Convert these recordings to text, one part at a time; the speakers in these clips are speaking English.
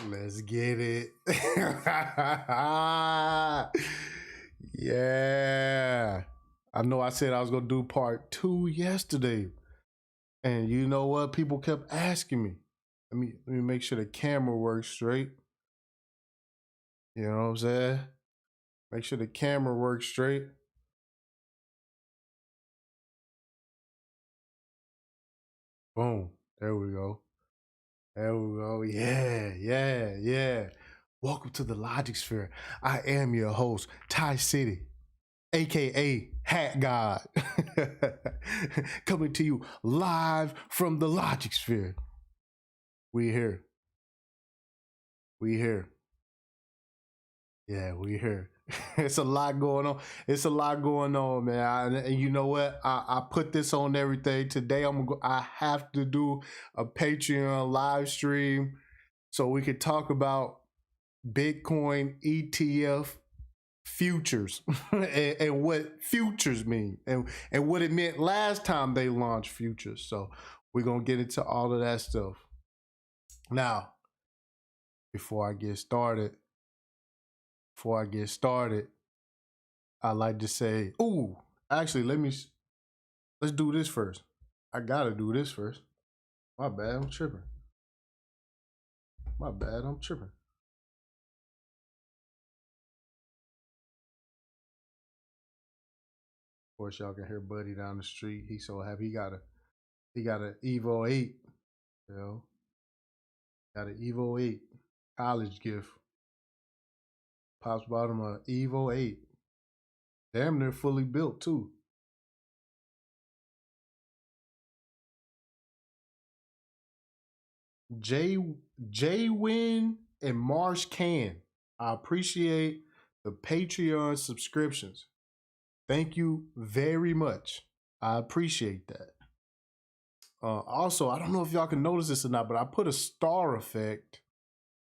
Let's get it. Yeah. I know I said I was going to do part 2 yesterday. And you know what? People kept asking me. Let me make sure the camera works straight. You know what I'm saying? Make sure the camera works straight. Boom. There we go. There we go. Yeah. Welcome to the Logic Sphere. I am your host, TipTycity, aka Hat God, coming to you live from the Logic Sphere. We here. Yeah, we here. It's a lot going on. Man. And you know what? I put this on everything today. I have to do a Patreon live stream so we could talk about Bitcoin ETF futures and what futures mean and what it meant last time they launched futures. So we're gonna get into all of that stuff. Now, before I get started, I like to say, actually let's do this first. I gotta do this first. My bad, I'm tripping. Of course, y'all can hear Buddy down the street. He's so happy. He got an Evo 8, you know. Got an Evo 8 college gift. Pops bought him an Evo 8. Damn near fully built too. J Win and Marsh Can. I appreciate the Patreon subscriptions. Thank you very much. I appreciate that. Also, I don't know if y'all can notice this or not, but I put a star effect.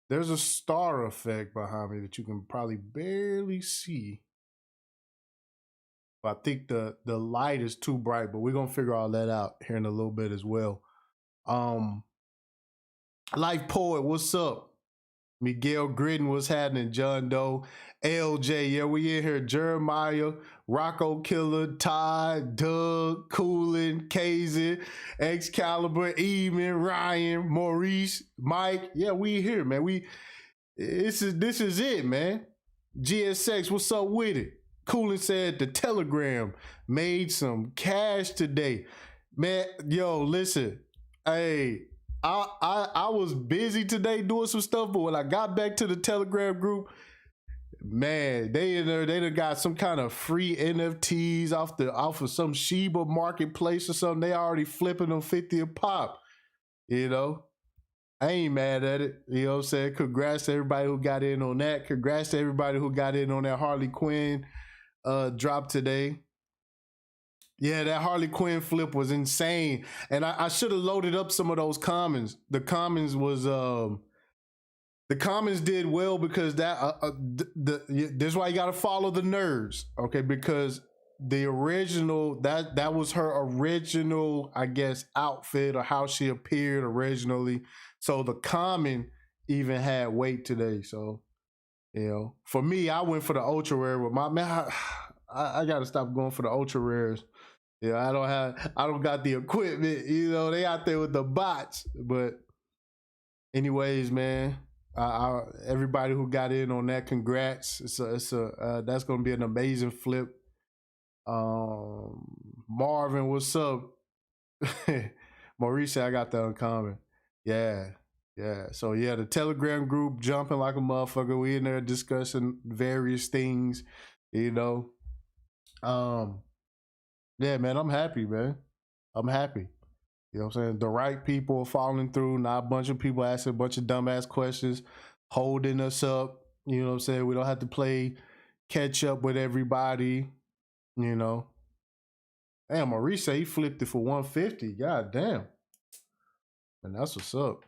There's a star effect behind me that you can probably barely see. I think the light is too bright, but we're gonna figure all that out here in a little bit as well. Life Poet, what's up? Miguel Gritton, what's happening? John Doe, LJ, yeah, we in here. Jeremiah, Rocco Killer, Todd, Doug, Coolin, Kazin, Excalibur, Eamon, Ryan, Maurice, Mike. Yeah, we here, man. This is it, man. GSX, what's up with it? Coolin said the Telegram made some cash today. Man, yo, listen. Hey, I was busy today doing some stuff, but when I got back to the Telegram group, man, they in there, they done got some kind of free NFTs off of some Shiba marketplace or something. They already flipping them 50 a pop. You know, I ain't mad at it. You know what I'm saying? Congrats to everybody who got in on that. Congrats to everybody who got in on that Harley Quinn drop today. Yeah, that Harley Quinn flip was insane. And I should have loaded up some of those commons. The commons did well because that's why you got to follow the nerds, okay? Because the original, that was her original, I guess, outfit or how she appeared originally. So the common even had weight today. So, you know, for me, I went for the ultra rare. But my man, I got to stop going for the ultra rares. Yeah, I don't got the equipment. You know, they out there with the bots. But anyways, man, everybody who got in on that, congrats. That's gonna be an amazing flip. Marvin, what's up? Maurice, I got the uncommon. Yeah. So yeah, the Telegram group jumping like a motherfucker. We in there discussing various things, you know. Yeah, man, I'm happy, man. I'm happy. You know what I'm saying? The right people are falling through, not a bunch of people asking a bunch of dumbass questions, holding us up. You know what I'm saying? We don't have to play catch up with everybody, you know. Damn, Maurice, he flipped it for 150. God damn. And that's what's up.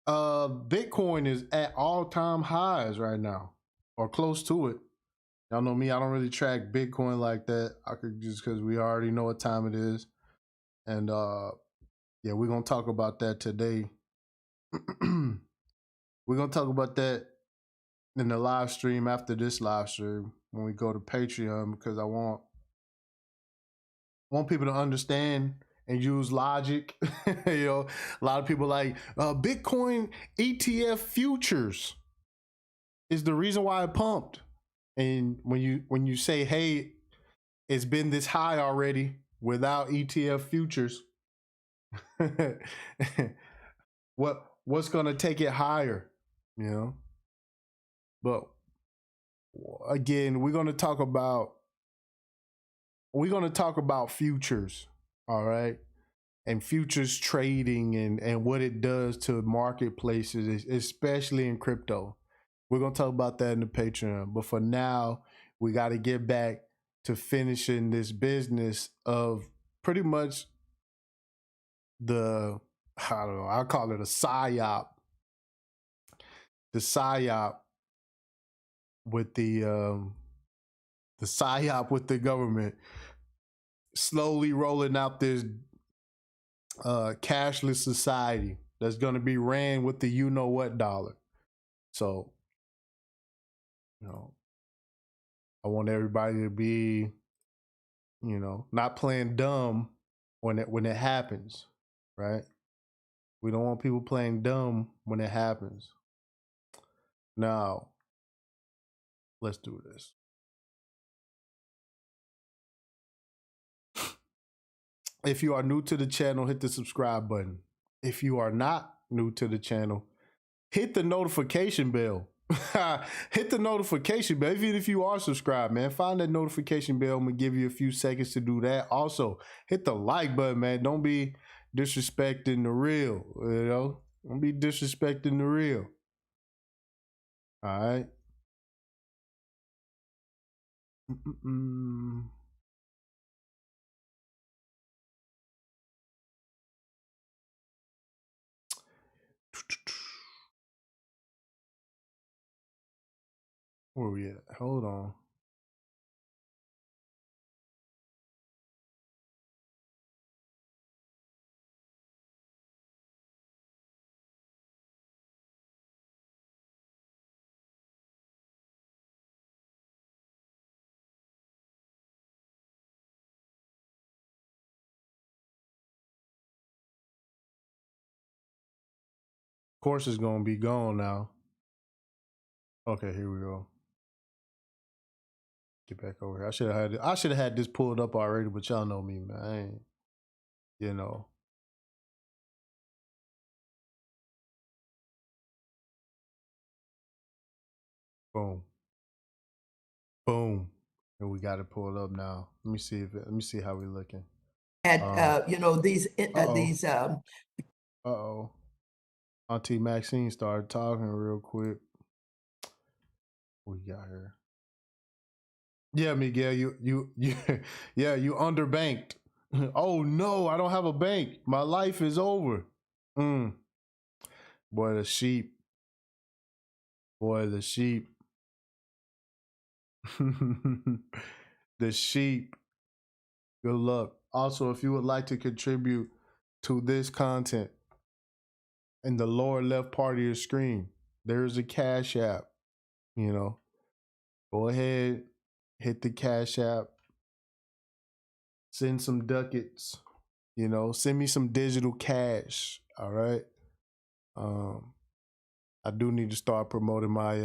Bitcoin is at all-time highs right now, or close to it. Y'all know me, I don't really track Bitcoin like that. I could just because we already know what time it is. And Yeah, we're gonna talk about that today. We're gonna talk about that in the live stream after this live stream when we go to Patreon because I want people to understand and use logic. You know, a lot of people like Bitcoin ETF futures is the reason why it pumped. And when you say, hey, it's been this high already without ETF futures, what's gonna take it higher? You know, but again, we're gonna talk about futures, all right, and futures trading and what it does to marketplaces, especially in crypto. We're gonna talk about that in the Patreon. But for now, we got to get back to finishing this business of pretty much the, I don't know, I call it a psyop. The psyop with the psyop with the government slowly rolling out this cashless society that's going to be ran with the you know what dollar. So, you know, I want everybody to be, you know, not playing dumb when it happens, right? We don't want people playing dumb when it happens. Now, let's do this. If you are new to the channel, hit the subscribe button. If you are not new to the channel, hit the notification bell. Hit the notification bell. Even if you are subscribed, man, find that notification bell. I'm gonna give you a few seconds to do that. Also, hit the like button, man. Don't be disrespecting the real, you know? Don't be disrespecting the real. All right. Where we at? Hold on. Course is gonna be gone now. Okay, here we go. Get back over here. I should have had this pulled up already, but y'all know me, man. I ain't, you know. Boom. Boom. And we got it pulled up now. Let me see how we looking. You know, these Auntie Maxine started talking real quick. What we got here? Yeah, Miguel, you yeah, you underbanked. Oh no, I don't have a bank. My life is over. Boy, the sheep. Boy, the sheep. The sheep. Good luck. Also, if you would like to contribute to this content, in the lower left part of your screen, there's a Cash App. You know, go ahead, hit the Cash App, send some ducats. You know, send me some digital cash. All right. I do need to start promoting my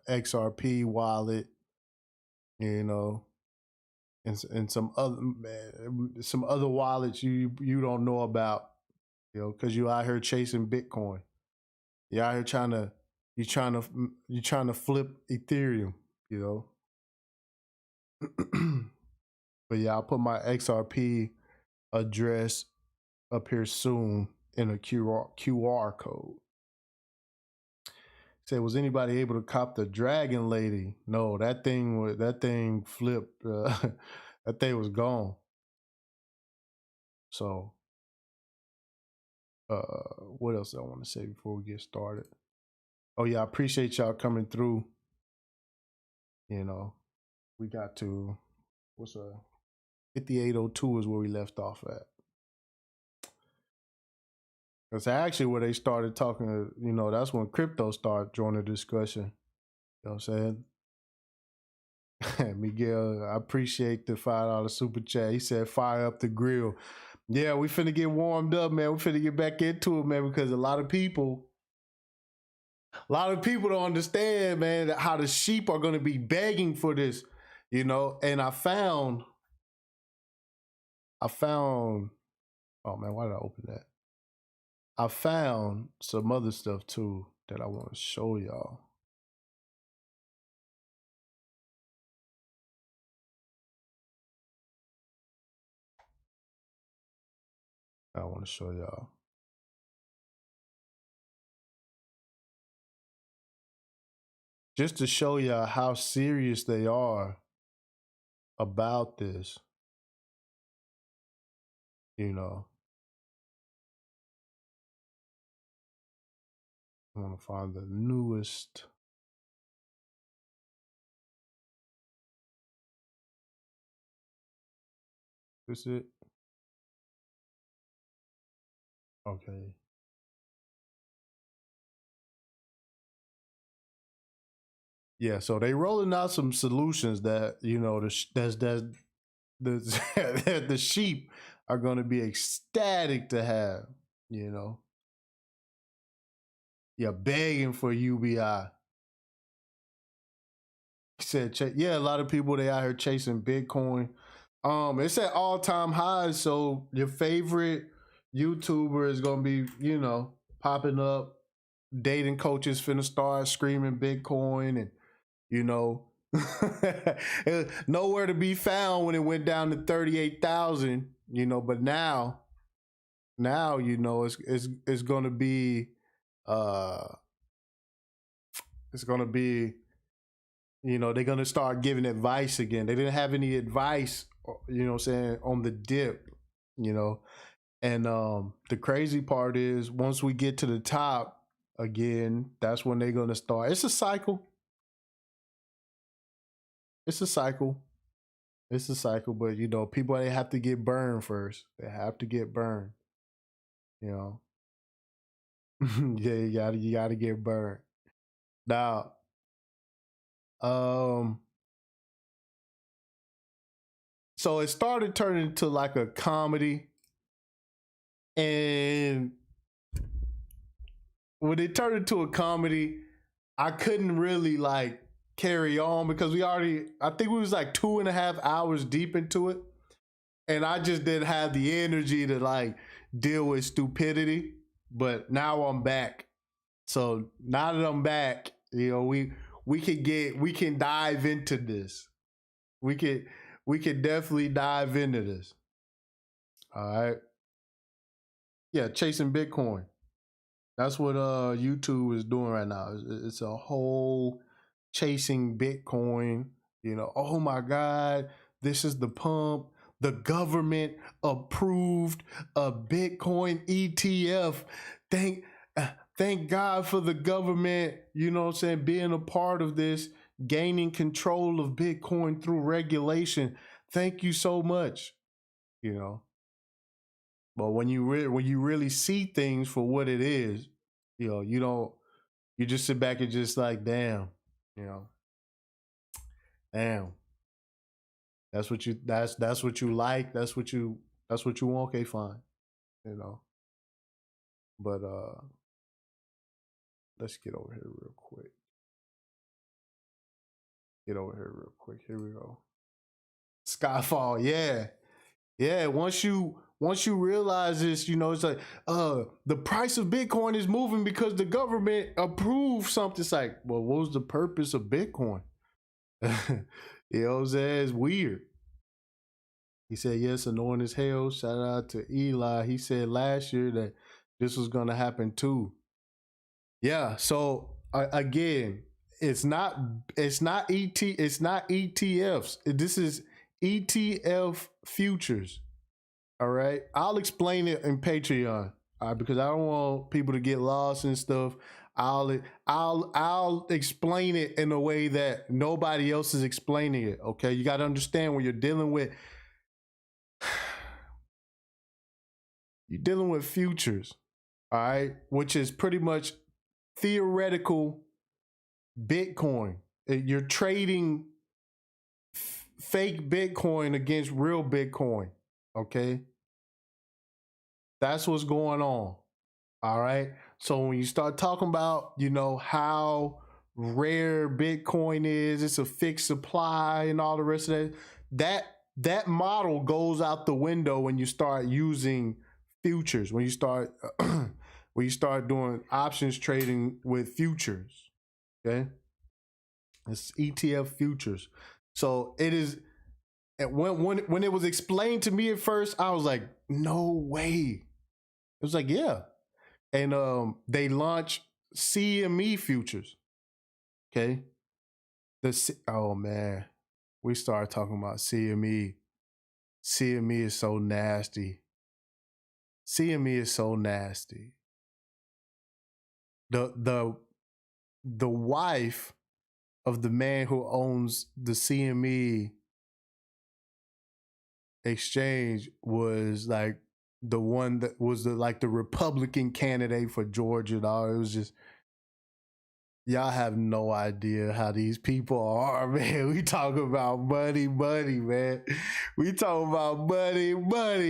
XRP wallet. You know, and some other wallets you don't know about. You know, because you out here chasing Bitcoin. You out here trying to flip Ethereum. You know. But yeah, I'll put my XRP address up here soon in a QR code. Say, was anybody able to cop the Dragon Lady? No, that thing flipped. That thing was gone. So, what else I want to say before we get started? Oh yeah, I appreciate y'all coming through. You know, we got to 5802 is where we left off at. That's actually where they started talking, that's when crypto started joining the discussion. You know what I'm saying? Miguel, I appreciate the $5 super chat. He said, fire up the grill. Yeah, we finna get warmed up, man. We finna get back into it, man, because a lot of people don't understand, man, how the sheep are going to be begging for this, and I found, oh man, why did I open that? I found some other stuff too that I want to show y'all. I want to show y'all. Just to show y'all how serious they are about this, I want to find the newest. Is it? Okay. Yeah, so they rolling out some solutions that the sheep are going to be ecstatic to have. Yeah, begging for UBI. He said, yeah, a lot of people they out here chasing Bitcoin. It's at all-time highs, so your favorite YouTuber is gonna be, popping up. Dating coaches finna start screaming Bitcoin, and nowhere to be found when it went down to 38,000. But now, it's gonna be, it's gonna be. They're going to start giving advice again. They didn't have any advice, on the dip, And the crazy part is once we get to the top again, that's when they're going to start. It's a cycle. It's a cycle. But, people, they have to get burned first. They have to get burned, Yeah, you gotta get burned. Now, so it started turning into like a comedy, and when it turned into a comedy, I couldn't really like carry on because I think we was like 2.5 hours deep into it, and I just didn't have the energy to like deal with stupidity. But now I'm back. So now that I'm back, we can dive into this. We can definitely dive into this. All right. Yeah, chasing Bitcoin. That's what YouTube is doing right now. It's a whole chasing Bitcoin. Oh my God, this is the pump. The government approved a Bitcoin ETF. Thank God for the government, being a part of this, gaining control of Bitcoin through regulation. Thank you so much. But when you really see things for what it is, you just sit back and just like, damn, damn. That's what you like. That's what you want. Okay, fine. But let's get over here real quick. Here we go. Skyfall, yeah. Yeah, once you realize this, it's like the price of Bitcoin is moving because the government approved something. It's like, well, what was the purpose of Bitcoin? You know what I'm saying? It's weird. He said, yes, annoying as hell. Shout out to Eli. He said last year that this was gonna happen too. Yeah, so again, it's not ETFs. This is ETF futures. All right, I'll explain it in Patreon, because I don't want people to get lost and stuff. I'll explain it in a way that nobody else is explaining it. Okay, you got to understand when you're dealing with futures. all right, which is pretty much theoretical Bitcoin. You're trading fake Bitcoin against real Bitcoin. Okay. That's what's going on. All right. So when you start talking about, how rare Bitcoin is, it's a fixed supply and all the rest of that model goes out the window when you start using futures, when you start doing options trading with futures. Okay. It's ETF futures. So it is. And when it was explained to me at first, I was like, no way. It was like, yeah. And they launched CME futures. Okay. Oh man. We started talking about CME. CME is so nasty. CME is so nasty. The wife of the man who owns the CME exchange was like the one that was the Republican candidate for Georgia. Dog. It was just, y'all have no idea how these people are, man. We talk about money, man. We talk about money,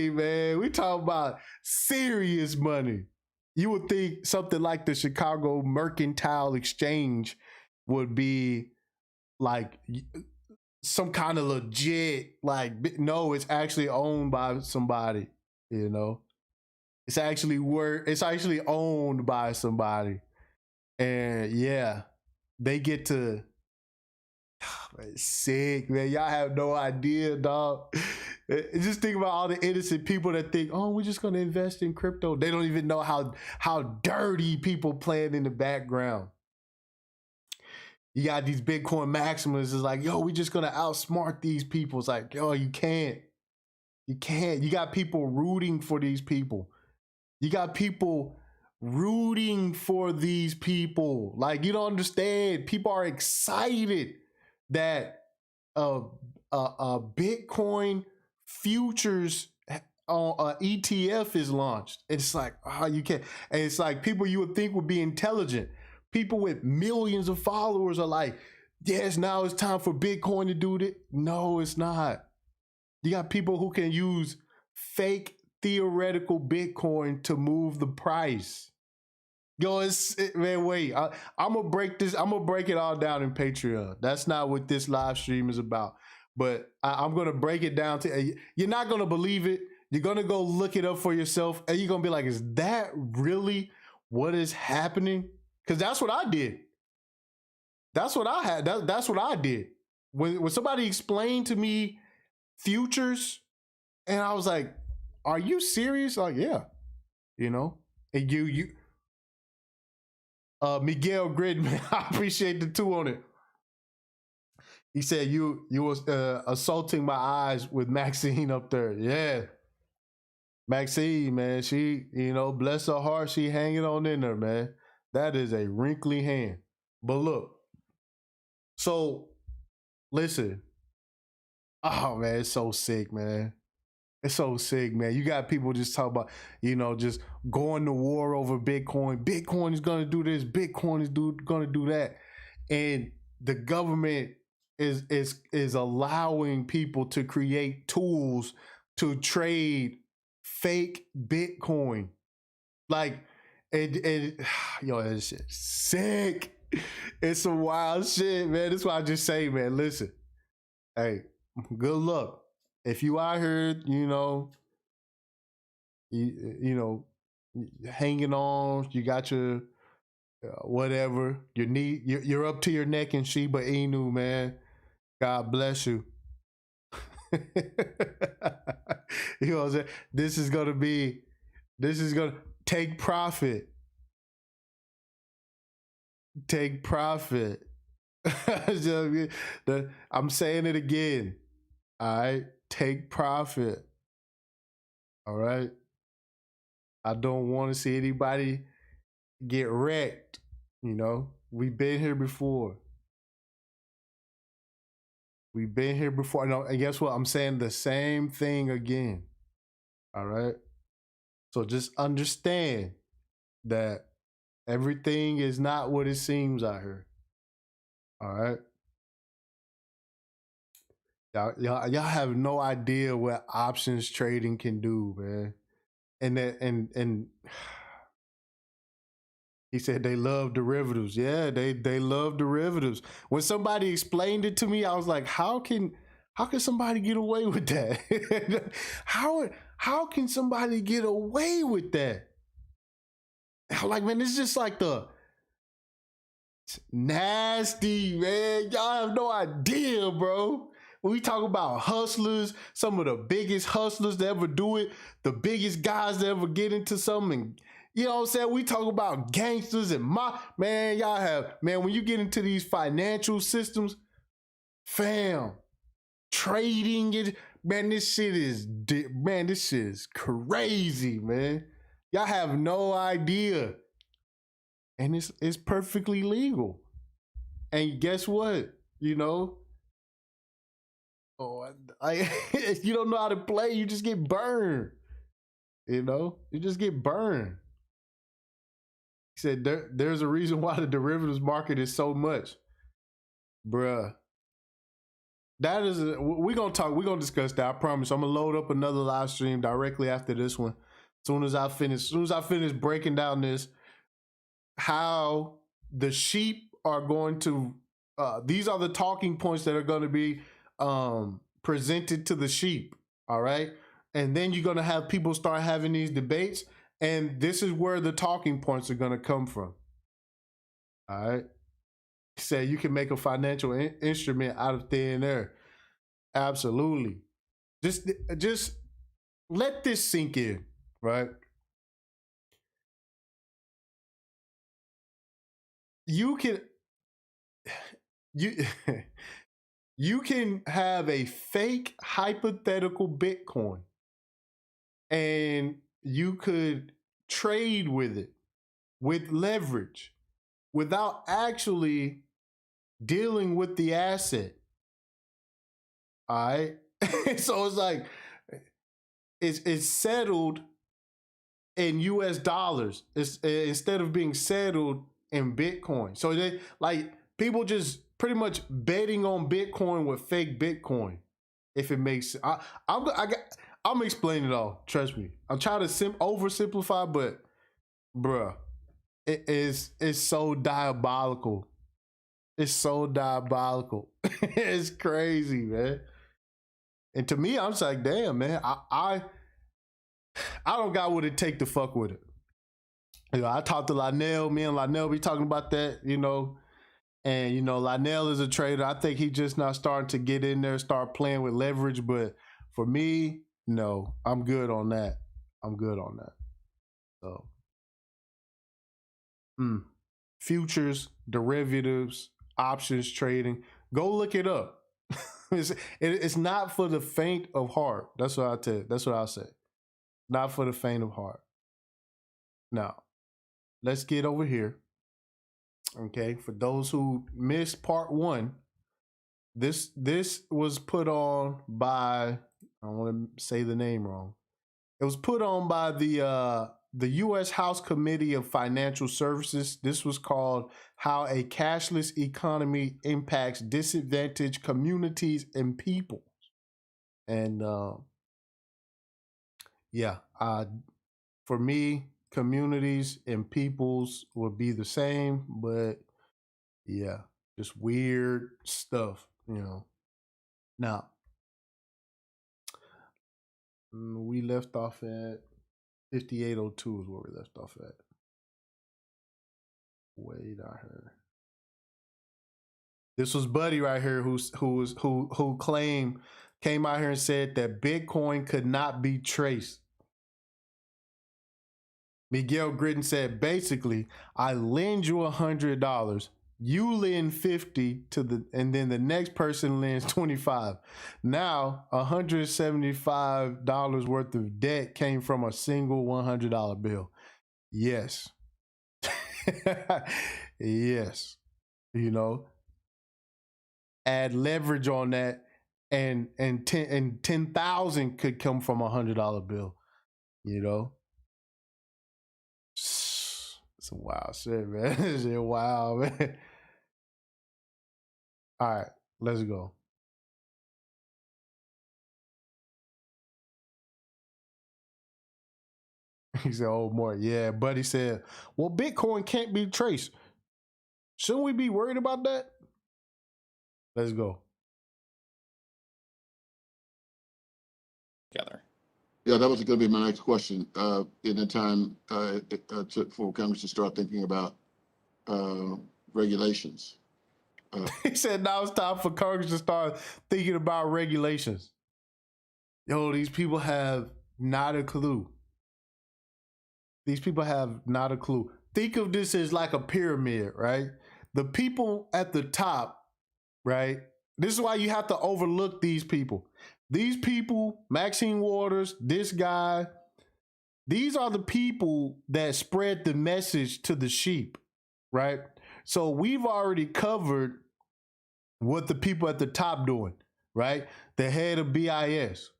man. We talk about serious money. You would think something like the Chicago Mercantile Exchange would be like some kind of legit, like, no, it's actually owned by somebody, it's actually owned by somebody. And yeah, they get to, it's sick, man. Y'all have no idea, dog. Just think about all the innocent people that think, oh, we're just going to invest in crypto. They don't even know how dirty people playing in the background. You got these Bitcoin maximalists is like, yo, we just gonna outsmart these people. It's like, yo, you can't. You can't. You got people rooting for these people. You got people rooting for these people. Like, you don't understand. People are excited that Bitcoin futures ETF is launched. It's like, oh, you can't. And it's like people you would think would be intelligent. People with millions of followers are like, yes, now it's time for Bitcoin to do it. No, it's not. You got people who can use fake theoretical Bitcoin to move the price. Yo, man, wait. I'm gonna break this. I'm gonna break it all down in Patreon. That's not what this live stream is about. But I'm gonna break it down to. You're not gonna believe it. You're gonna go look it up for yourself, and you're gonna be like, "Is that really what is happening?" Because that's what I did. That's what I had. That's what I did. When somebody explained to me futures, and I was like, "Are you serious?" Like, yeah, And you, Miguel Gridman, I appreciate the 2 on it. He said you was assaulting my eyes with Maxine up there. Yeah, Maxine, man, she, bless her heart, she hanging on in there, man. That is a wrinkly hand. But look, so listen. Oh man, it's so sick, man. It's so sick, man. You got people just talk about, just going to war over Bitcoin. Bitcoin is gonna do this. Bitcoin is gonna do that, and the government is allowing people to create tools to trade fake Bitcoin. Like, yo, this shit sick. It's some wild shit, man. That's why I just say, man, listen, hey, good luck. If you out here, hanging on, you got your whatever, you're up to your neck in Shiba Inu, man. God bless you. You know what I'm saying? This is gonna take profit. Take profit. I'm saying it again. All right. Take profit. All right. I don't want to see anybody get wrecked. We've been here before. We've been here before. No, and guess what? I'm saying the same thing again. All right. So just understand that everything is not what it seems out here. All right. Y'all have no idea what options trading can do, man. And he said they love derivatives. Yeah, they love derivatives. When somebody explained it to me, I was like, how can somebody get away with that? how can somebody get away with that? I'm like, man, it's just like the nasty, man. Y'all have no idea, bro. When we talk about hustlers, some of the biggest hustlers to ever do it, the biggest guys to ever get into something, you know what I'm saying? We talk about gangsters and man, y'all have, man, when you get into these financial systems, fam, trading it, man, this shit is crazy, man. Y'all have no idea. And it's perfectly legal. And guess what? You know, if you don't know how to play, you just get burned. You know, you just get burned. He said there's a reason why the derivatives market is so much, bruh. That is we're gonna discuss that. I promise. I'm gonna load up another live stream directly after this one. As soon as I finish breaking down this, how the sheep are going to these are the talking points that are going to be presented to the sheep. All right. And then you're going to have people start having these debates. And this is where the talking points are going to come from. All right. Say you can make a financial instrument out of thin air. Absolutely. Just let this sink in, right? You can you can have a fake hypothetical Bitcoin and you could trade with it with leverage without actually dealing with the asset. All right. So it's like it's settled in US dollars. It's instead of being settled in Bitcoin. So they like people just pretty much betting on Bitcoin with fake Bitcoin. If it makes I'm explaining it all. Trust me. I'm trying to oversimplify, but bruh, it's so diabolical. It's so diabolical. It's crazy, man. And to me, I'm just like, damn, man. I don't got what it take to fuck with it. You know, I talked to Lionel. Me and Lionel be talking about that. You know, and you know, Lionel is a trader. I think he just now starting to get in there, start playing with leverage. But for me, no, I'm good on that. I'm good on that. So, futures, derivatives, options trading. Go look it up. It's not for the faint of heart. That's what I tell you. That's what I say. Not for the faint of heart. Now, let's get over here. Okay, for those who missed part one, this was put on by, I don't want to say the name wrong. It was put on by the U.S. House Committee of Financial Services. This was called "How a Cashless Economy Impacts Disadvantaged Communities and People." And for me, communities and peoples would be the same, but yeah, just weird stuff, you know. Now, we left off at 5802 is where we left off at. Wait, I heard. This was Buddy right here who came out here and said that Bitcoin could not be traced. Miguel Gritton said, basically, I lend you $100, you lend 50 and then the next person lends 25. Now, $175 worth of debt came from a single $100 bill. Yes. Yes. You know, add leverage on that, and 10,000 could come from $100 bill. You know, some wild shit, man. This shit wild, man. All right, let's go. He said, "Oh, more, yeah." Buddy said, "Well, Bitcoin can't be traced. Shouldn't we be worried about that?" Let's go. Together. Yeah, that was going to be my next question. In the time it took for Congress to start thinking about regulations. He said, "Now it's time for Congress to start thinking about regulations." Yo, these people have not a clue. These people have not a clue. Think of this as like a pyramid, right? The people at the top, right? This is why you have to overlook these people. These people, Maxine Waters, this guy, these are the people that spread the message to the sheep, right? So we've already covered what the people at the top doing, right? The head of BIS,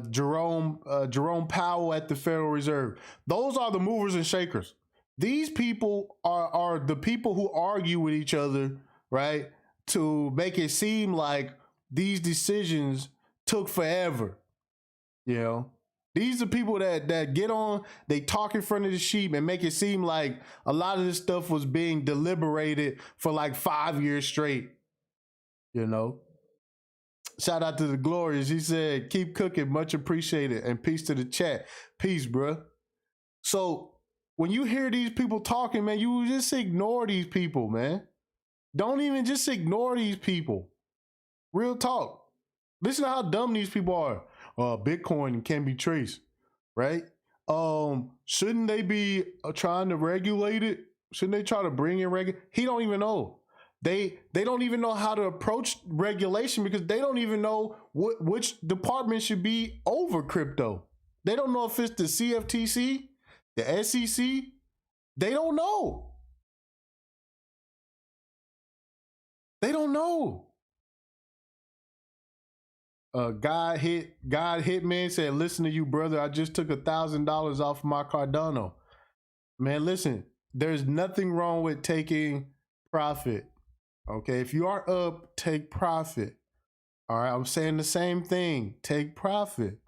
Jerome Powell at the Federal Reserve. Those are the movers and shakers. These people are the people who argue with each other, right? To make it seem like these decisions took forever. You know, these are people that get on, they talk in front of the sheep and make it seem like a lot of this stuff was being deliberated for like 5 years straight. You know, shout out to the Glorious. He said, "Keep cooking, much appreciated." And peace to the chat. Peace, bruh. So when you hear these people talking, man, you just ignore these people, man. Don't even just ignore these people. Real talk. Listen to how dumb these people are. Bitcoin can be traced, right? Shouldn't they be trying to regulate it? Shouldn't they try to bring in He don't even know. They don't even know how to approach regulation because they don't even know which department should be over crypto. They don't know if it's the CFTC, the SEC. They don't know. They don't know. God Hitman said, "Listen to you, brother. I just took $1,000 off my Cardano." Man, listen, there's nothing wrong with taking profit. Okay, if you are up, take profit. All right, I'm saying the same thing. Take profit,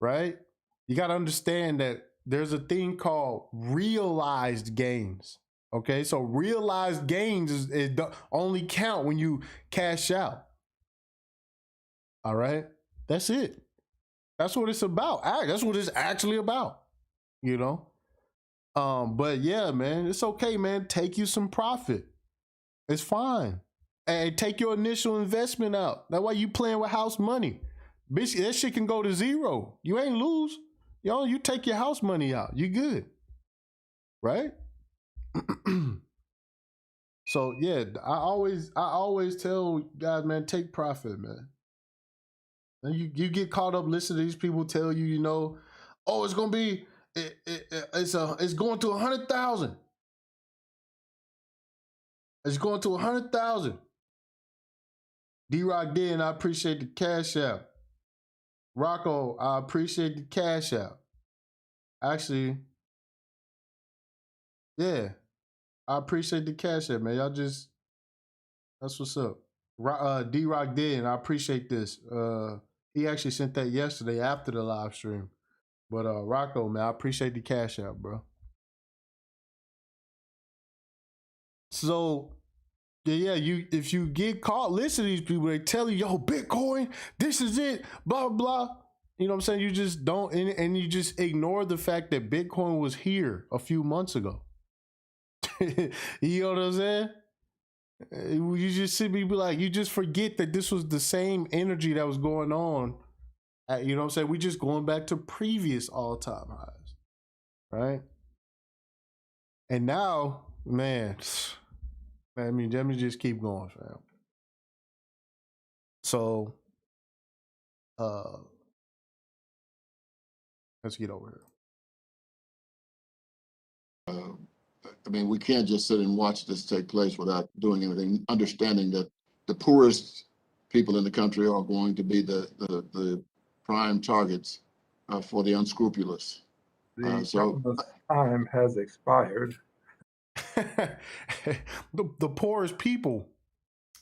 right? You got to understand that there's a thing called realized gains. Okay, so realized gains is only count when you cash out. All right, that's it. That's what it's about. That's what it's actually about, you know? But yeah, man, it's okay, man. Take you some profit. It's fine. And take your initial investment out. That's why you playing with house money. Bitch, that shit can go to zero. You ain't lose. You take your house money out. You good. Right? So yeah, I always tell guys, man, take profit, man. And you get caught up listening to these people tell you, oh, it's gonna be it's going to 100,000. It's going to 100,000. D-Rock did, I appreciate the cash app. Rocco, I appreciate the cash app. Actually, yeah, I appreciate the cash app, man. That's what's up. D-Rock did, I appreciate this. He actually sent that yesterday after the live stream. But Rocco, man, I appreciate the cash app, bro. So yeah, if you get caught, listen to these people, they tell you, yo, Bitcoin, this is it, blah, blah. You know what I'm saying? You just don't, and you just ignore the fact that Bitcoin was here a few months ago. You know what I'm saying? You just see me be like, you just forget that this was the same energy that was going on. You know what I'm saying? We just going back to previous all-time highs, right? And now, man, let me just keep going, fam. So, let's get over here. I mean, we can't just sit and watch this take place without doing anything, understanding that the poorest people in the country are going to be the prime targets for the unscrupulous. The time has expired. the poorest people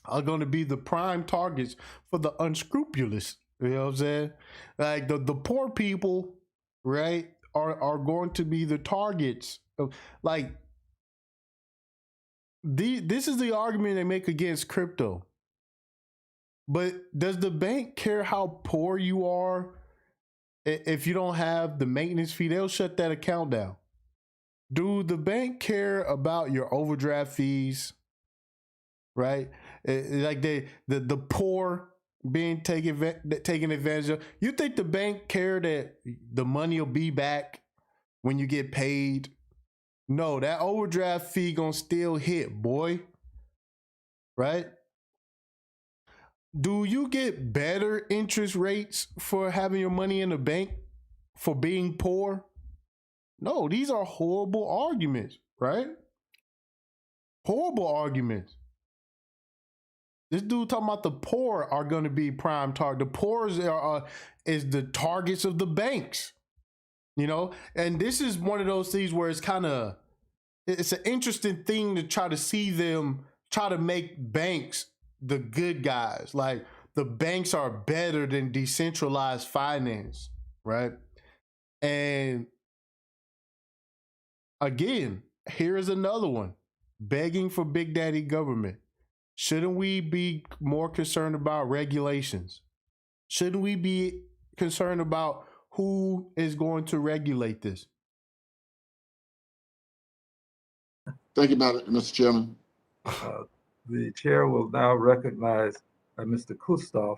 are going to be the prime targets for the unscrupulous. You know what I'm saying? Like the poor people, right, are going to be the targets of, like, this is the argument they make against crypto. But does the bank care how poor you are? If you don't have the maintenance fee, they'll shut that account down. Do the bank care about your overdraft fees? Right? Like the poor being taken advantage of. You think the bank care that the money will be back when you get paid? No, that overdraft fee gonna still hit, boy. Right? Do you get better interest rates for having your money in the bank for being poor? No, these are horrible arguments, right? Horrible arguments. This dude talking about the poor are going to be prime target. The poor is the targets of the banks, you know? And this is one of those things where it's an interesting thing to try to see them try to make banks the good guys. Like, the banks are better than decentralized finance, right? And again, here is another one. Begging for big daddy government. Shouldn't we be more concerned about regulations? Shouldn't we be concerned about who is going to regulate this? Thank you, Mr. Chairman. The chair will now recognize Mr. Kustoff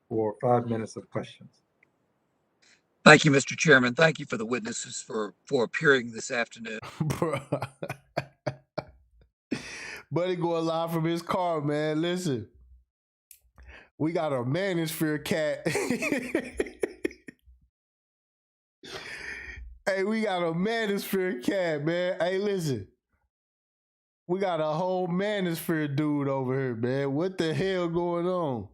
for 5 minutes of questions. Thank you, Mr. Chairman. Thank you for the witnesses for appearing this afternoon. Buddy going live from his car, man. Listen, we got a manosphere cat. Hey, we got a manosphere cat, man. Hey, listen. We got a whole manosphere dude over here, man. What the hell going on?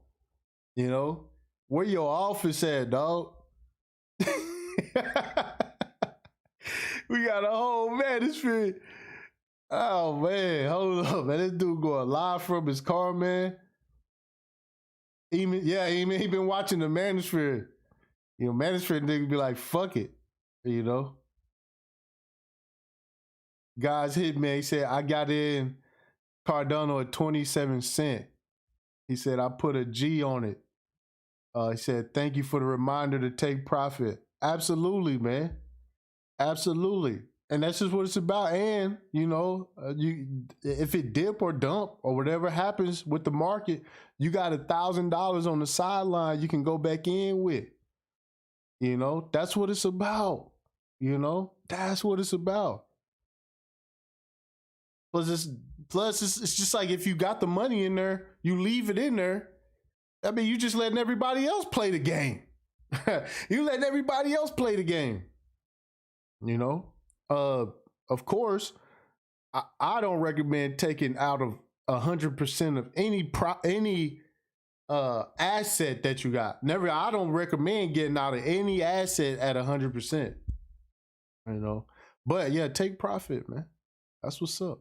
You know? Where your office at, dog? We got a whole manosphere. Oh, man. Hold up, man. This dude going live from his car, man. He been watching the manosphere. You know, manosphere niggas be like, fuck it. You know? Guys hit me. He said, I got in Cardano at 27 cents. He said, I put a G on it. He said, thank you for the reminder to take profit. Absolutely, man. Absolutely. And that's just what it's about. And, you know, if it dip or dump or whatever happens with the market, you got $1,000 on the sideline you can go back in with. You know, that's what it's about. You know, that's what it's about. Plus, it's just like, if you got the money in there, you leave it in there. I mean, you just letting everybody else play the game. You letting everybody else play the game. You know? Of course, I don't recommend taking out of 100% of any asset that you got. I don't recommend getting out of any asset at 100%. You know? But yeah, take profit, man. That's what's up.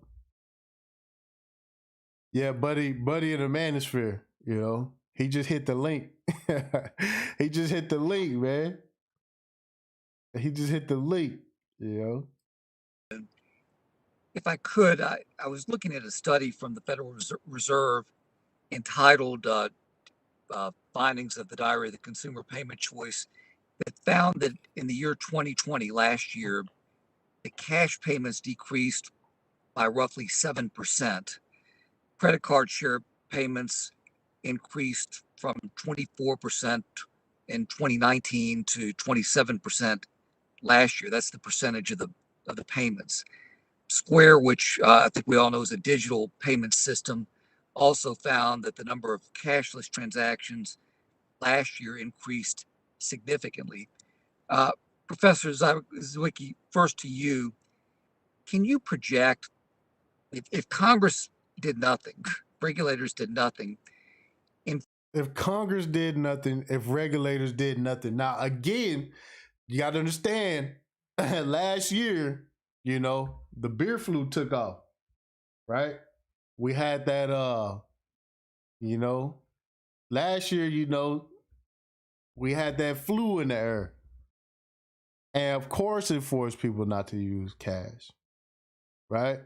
Yeah, buddy in the manosphere, you know. He just hit the link. He just hit the link, man. He just hit the link, you know. If I could, I was looking at a study from the Federal Reserve entitled Findings of the Diary of the Consumer Payment Choice that found that in the year 2020, last year, the cash payments decreased by roughly 7%. Credit card share payments increased from 24% in 2019 to 27% last year. That's the percentage of the payments. Square, which I think we all know is a digital payment system, also found that the number of cashless transactions last year increased significantly. Professor Zywicki, first to you, can you project if Congress did nothing, regulators did nothing? If Congress did nothing, if regulators did nothing. Now, again, you got to understand, last year, you know, the beer flu took off. right? We had that you know, last year, we had that flu in the air. And of course it forced people not to use cash. Right?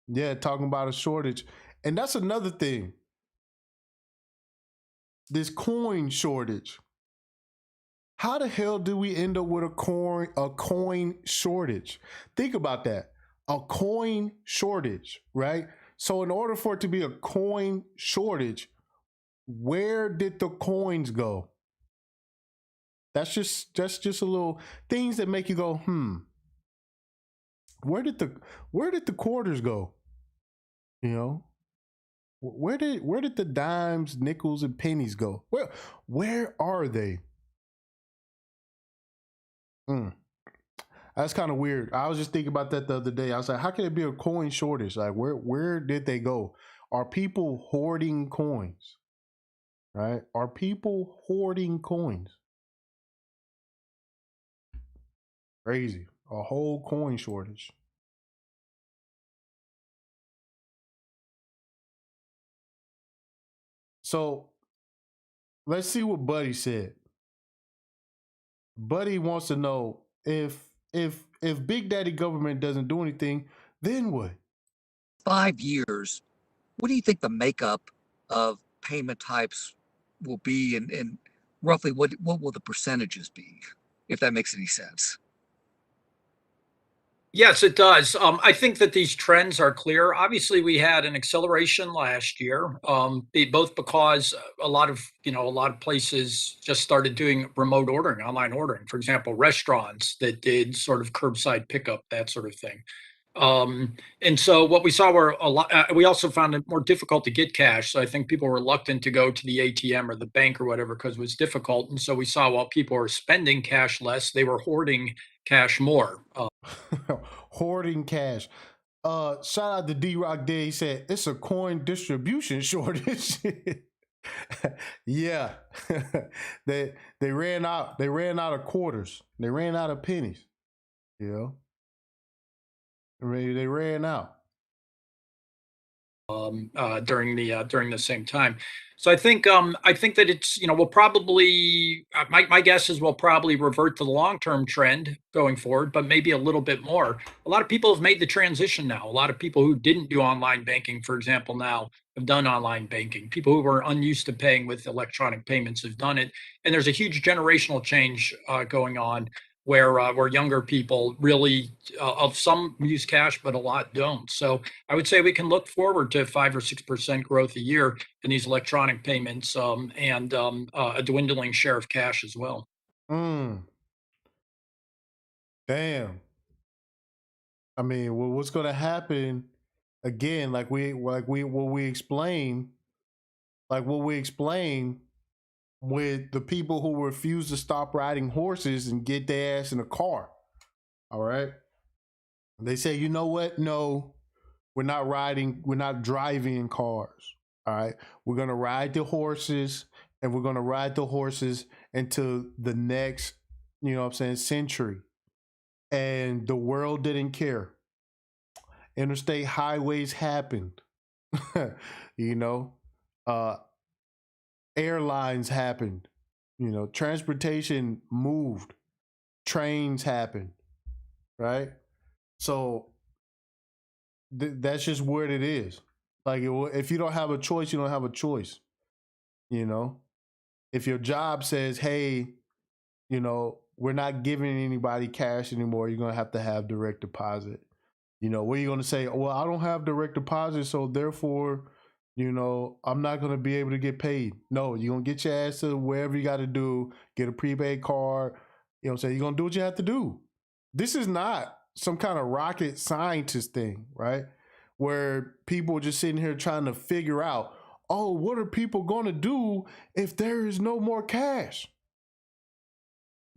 Yeah, talking about a shortage. And that's another thing. This coin shortage. How the hell do we end up with a coin shortage? Think about that. A coin shortage, right? So in order for it to be a coin shortage, where did the coins go? That's just a little things that make you go, where did the quarters go? You know? Where did the dimes, nickels, and pennies go? Where are they? That's kind of weird. I was just thinking about that the other day. I was like, how can it be a coin shortage? Like, where did they go? Are people hoarding coins? Right? Are people hoarding coins? Crazy. A whole coin shortage. So let's see what Buddy said. Buddy wants to know if Big Daddy government doesn't do anything, then what? 5 years, what do you think the makeup of payment types will be, and roughly what will the percentages be, if that makes any sense? Yes, it does. I think that these trends are clear. Obviously, we had an acceleration last year, both because a lot of places just started doing remote ordering, online ordering. For example, restaurants that did sort of curbside pickup, that sort of thing. And so what we saw were a lot. We also found it more difficult to get cash. So I think people were reluctant to go to the ATM or the bank or whatever because it was difficult. And so we saw while people were spending cash less, they were hoarding cash more. Hoarding cash. Shout out to D-Rock Day. He said it's a coin distribution shortage. Yeah. they ran out. They ran out of quarters. They ran out of pennies. You know? They ran out. During the same time. So I think that it's we'll probably my guess is we'll probably revert to the long-term trend going forward, but maybe a little bit more. A lot of people have made the transition now. A lot of people who didn't do online banking, for example, now have done online banking. People who were unused to paying with electronic payments have done it, and there's a huge generational change going on where younger people really of some use cash, but a lot don't. So I would say we can look forward to 5 or 6% growth a year in these electronic payments and a dwindling share of cash as well. Damn. I mean, what's going to happen again? Like what we explained with the people who refuse to stop riding horses and get their ass in a car. All right. They say, you know what? No, we're not driving in cars. All right. We're going to ride the horses, and we're going to ride the horses into the next, century. And the world didn't care. Interstate highways happened. you know, airlines happened. Transportation moved. Trains happened. Right. So that's just what it is. Like, if you don't have a choice, you don't have a choice. If your job says, hey, we're not giving anybody cash anymore, you're going to have direct deposit. What are you going to say? Well, I don't have direct deposit, so therefore, I'm not going to be able to get paid. No, you're going to get your ass to wherever you got to do, get a prepaid card. You're going to do what you have to do. This is not some kind of rocket scientist thing, right? Where people are just sitting here trying to figure out, oh, what are people going to do if there is no more cash?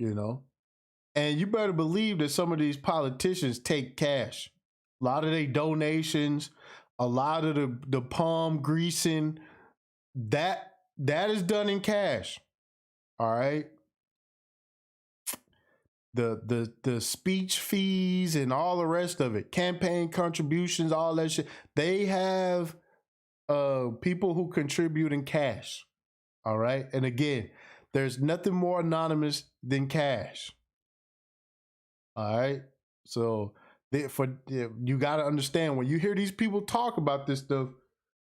And you better believe that some of these politicians take cash. A lot of their donations, a lot of the palm greasing, that is done in cash. All right. the speech fees and all the rest of it, campaign contributions, all that shit. They have people who contribute in cash. All right. And again, there's nothing more anonymous than cash. All right. So you got to understand, when you hear these people talk about this stuff,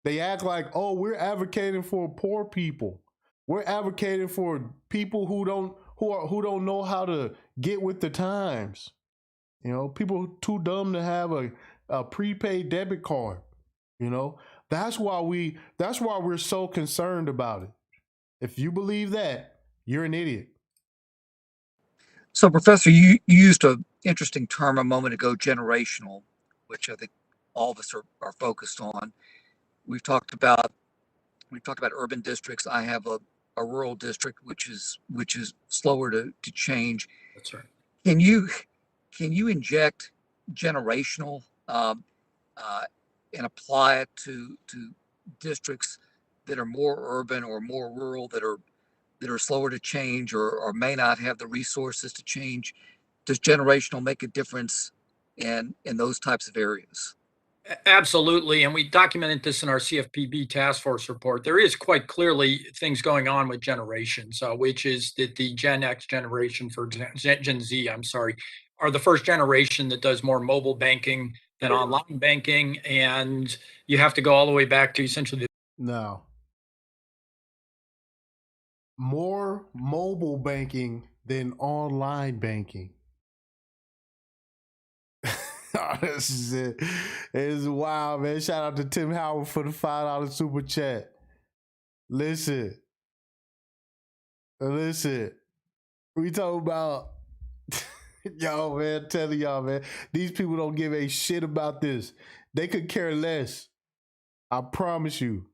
they act like, oh, we're advocating for poor people. We're advocating for people who don't know how to get with the times. You know, people too dumb to have a prepaid debit card. You know, that's why we're so concerned about it. If you believe that, you're an idiot. So, Professor, you used an interesting term a moment ago, generational, which I think all of us are focused on. We've talked about urban districts. I have a rural district, which is slower to change. That's right. Can you inject generational and apply it to districts that are more urban or more rural, that are slower to change, or may not have the resources to change? Does generational make a difference in those types of areas? Absolutely. And we documented this in our CFPB task force report. There is quite clearly things going on with generations, which is that the Gen X generation, for example, Gen Z, I'm sorry, are the first generation that does more mobile banking than online banking. And you have to go all the way back to essentially Now, more mobile banking than online banking. This is it. It's wild, man. Shout out to Tim Howard for the $5 super chat. Listen. We talk about yo, man, telling y'all, man, these people don't give a shit about this. They could care less. I promise you.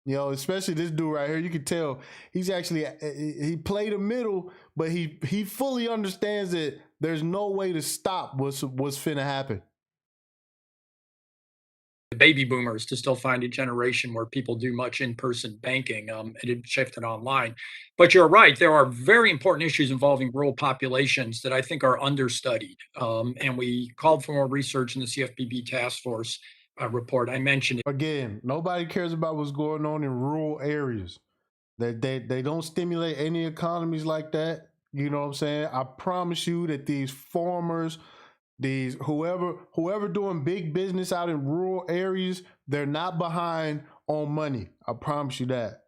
You know, especially this dude right here. You can tell he's actually, he played a middle, but he fully understands that there's no way to stop what's finna happen. baby boomers to still find a generation where people do much in-person banking, and it shifted online. But you're right, there are very important issues involving rural populations that I think are understudied. And we called for more research in the CFPB task force report. I mentioned it. Again, nobody cares about what's going on in rural areas. They don't stimulate any economies like that. You know what I'm saying? I promise you that these farmers, these whoever doing big business out in rural areas, they're not behind on money. I promise you that.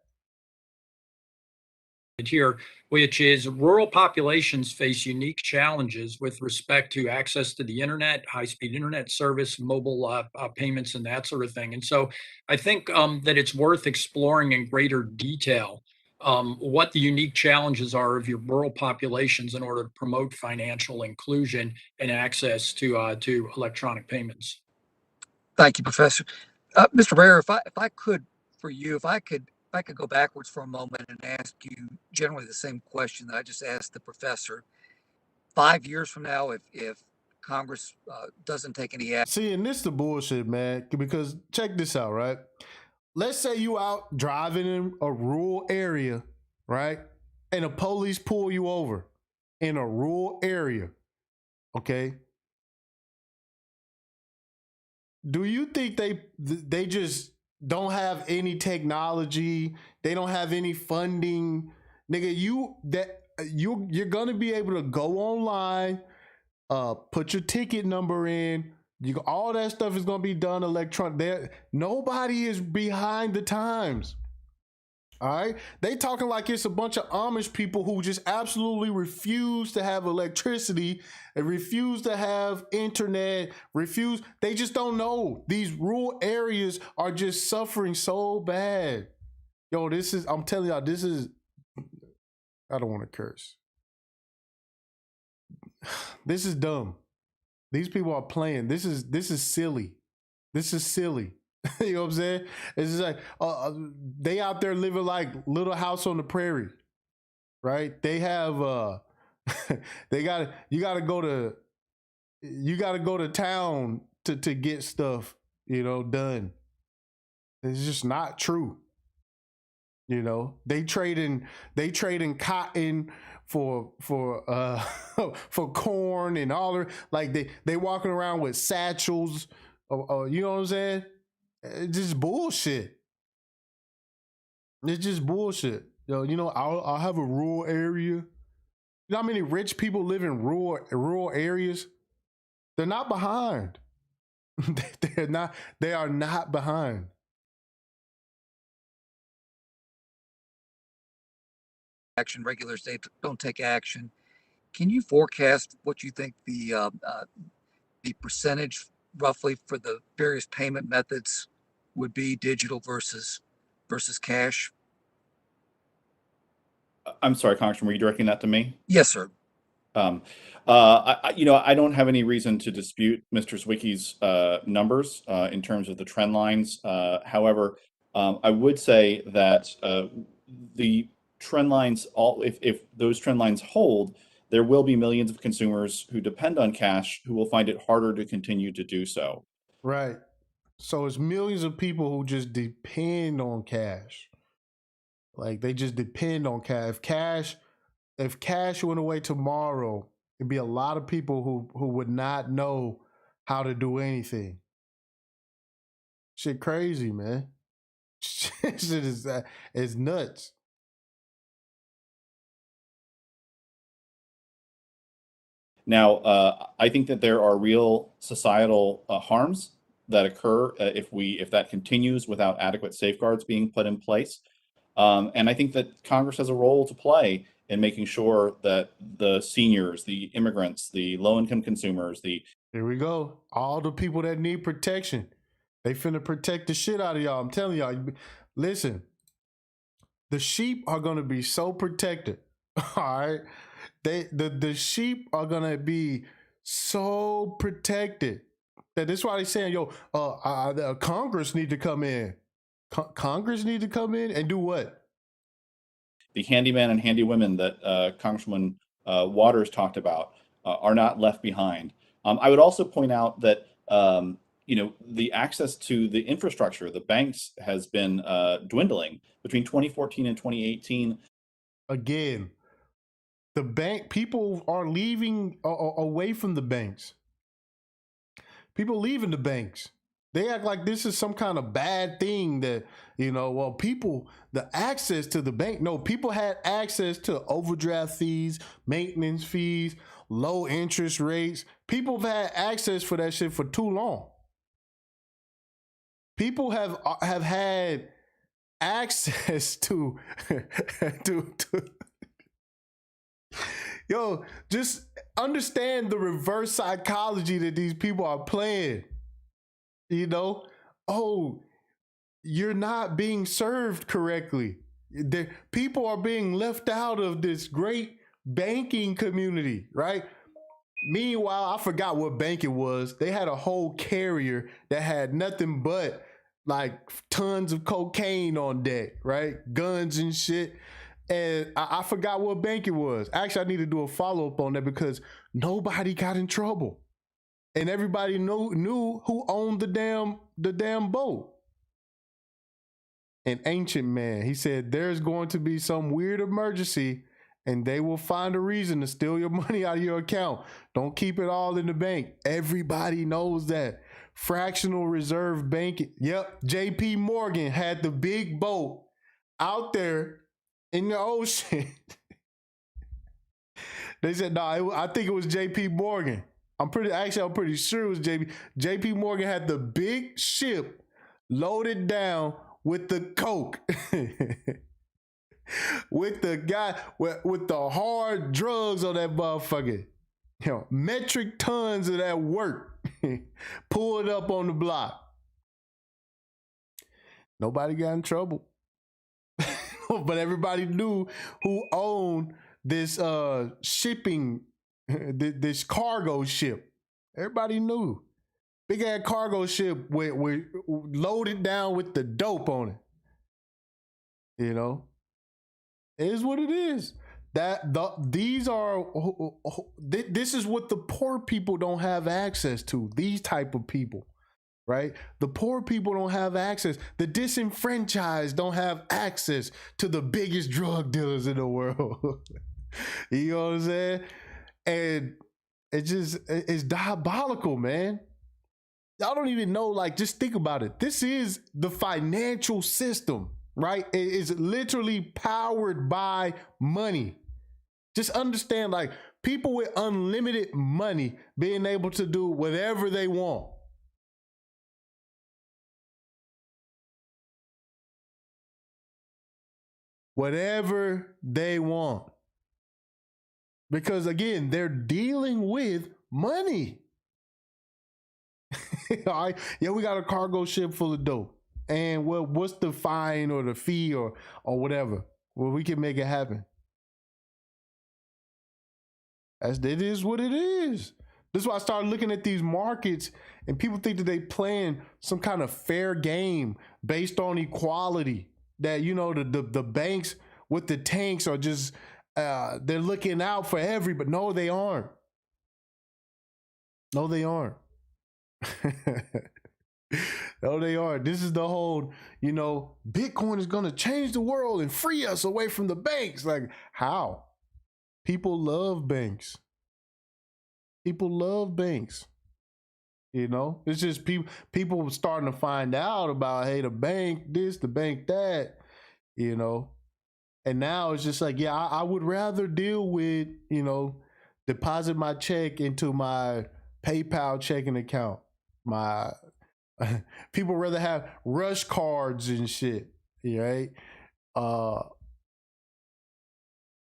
Here, which is rural populations face unique challenges with respect to access to the internet, high-speed internet service, mobile payments, and that sort of thing. And so I think that it's worth exploring in greater detail what the unique challenges are of your rural populations in order to promote financial inclusion and access to electronic payments. Thank you, Professor. Mr. Rare, if I could, for you, if I could go backwards for a moment and ask you generally the same question that I just asked the professor. 5 years from now, if Congress doesn't take any action. See, and this the bullshit, man, because check this out, right? Let's say you out driving in a rural area, right? And the police pull you over in a rural area, okay? Do you think they just don't have any technology? They don't have any funding, nigga. You're gonna be able to go online, put your ticket number in. All that stuff is gonna be done electronic. Nobody is behind the times. All right, they talking like it's a bunch of Amish people who just absolutely refuse to have electricity and refuse to have internet. They just don't know. These rural areas are just suffering so bad. Yo, I'm telling y'all, I don't want to curse. This is dumb. These people are playing. This is silly. This is silly. You know what I'm saying? It's just like they out there living like Little House on the Prairie, right? They have you gotta go to town to get stuff, done. It's just not true. They trading cotton for corn and all the, like they walking around with satchels, you know what I'm saying? It's just bullshit. It's just bullshit. You know, I'll have a rural area. You know how many rich people live in rural areas? They're not behind. They are not behind. Action, regulars, they don't take action. Can you forecast what you think the percentage roughly for the various payment methods would be, digital versus cash? I'm sorry, Congressman, were you directing that to me? Yes, sir. I don't have any reason to dispute Mr. Zwicky's numbers in terms of the trend lines. However, I would say that the trend lines, if those trend lines hold, there will be millions of consumers who depend on cash who will find it harder to continue to do so. Right. So it's millions of people who just depend on cash. Like they just depend on cash. If cash went away tomorrow, it'd be a lot of people who would not know how to do anything. Shit crazy, man. Shit is nuts. Now, I think that there are real societal harms that occur if that continues without adequate safeguards being put in place. And I think that Congress has a role to play in making sure that the seniors, the immigrants, the low-income consumers, Here we go. All the people that need protection, they finna protect the shit out of y'all. I'm telling y'all. Listen, the sheep are gonna be so protected. All right, the sheep are gonna be so protected that that's why they saying, yo, Congress need to come in. Congress need to come in and do what? the handyman and handywomen that Congressman Waters talked about are not left behind. I would also point out that the access to the infrastructure, the banks, has been dwindling between 2014 and 2018. Again, the bank people are leaving away from the banks. People leaving the banks. They act like this is some kind of bad thing that, people, the access to the bank. No, people had access to overdraft fees, maintenance fees, low interest rates. People have had access for that shit for too long. People have had access to yo, just understand the reverse psychology that these people are playing. Oh, you're not being served correctly. People are being left out of this great banking community, right? Meanwhile, I forgot what bank it was. They had a whole carrier that had nothing but like tons of cocaine on deck, right? Guns and shit. And I forgot what bank it was. Actually, I need to do a follow-up on that because nobody got in trouble. And everybody knew who owned the damn boat. An ancient man, he said, there's going to be some weird emergency and they will find a reason to steal your money out of your account. Don't keep it all in the bank. Everybody knows that. Fractional reserve banking. Yep, JP Morgan had the big boat out there in the ocean. They said, no, I think it was JP Morgan. I'm pretty sure it was JP Morgan had the big ship loaded down with the coke. With the guy with the hard drugs on that motherfucker. Metric tons of that work pulled up on the block. Nobody got in trouble. But everybody knew who owned this shipping, this cargo ship. Everybody knew. Big ass cargo ship with loaded down with the dope on it. It is what it is. This is what the poor people don't have access to. These type of people, right? The poor people don't have access. The disenfranchised don't have access to the biggest drug dealers in the world. You know what I'm saying? And it's diabolical, man. Y'all don't even know, like, just think about it. This is the financial system, right? It is literally powered by money. Just understand, like, people with unlimited money being able to do whatever they want. Whatever they want. Because again, they're dealing with money. All right. Yeah, we got a cargo ship full of dope. And well, what's the fine or the fee or whatever? Well, we can make it happen. It is what it is. This is why I started looking at these markets and people think that they playing some kind of fair game based on equality. That, you know, the banks with the tanks are just they're looking out for everybody. No, they aren't. No, they aren't. No, they aren't. This is the whole, you know, Bitcoin is going to change the world and free us away from the banks. Like, how? People love banks. People love banks. You know, it's just people starting to find out about, hey, the bank this, the bank that, you know. And now it's just like, yeah, I would rather deal with, you know, deposit my check into my PayPal checking account. My people rather have rush cards and shit, right?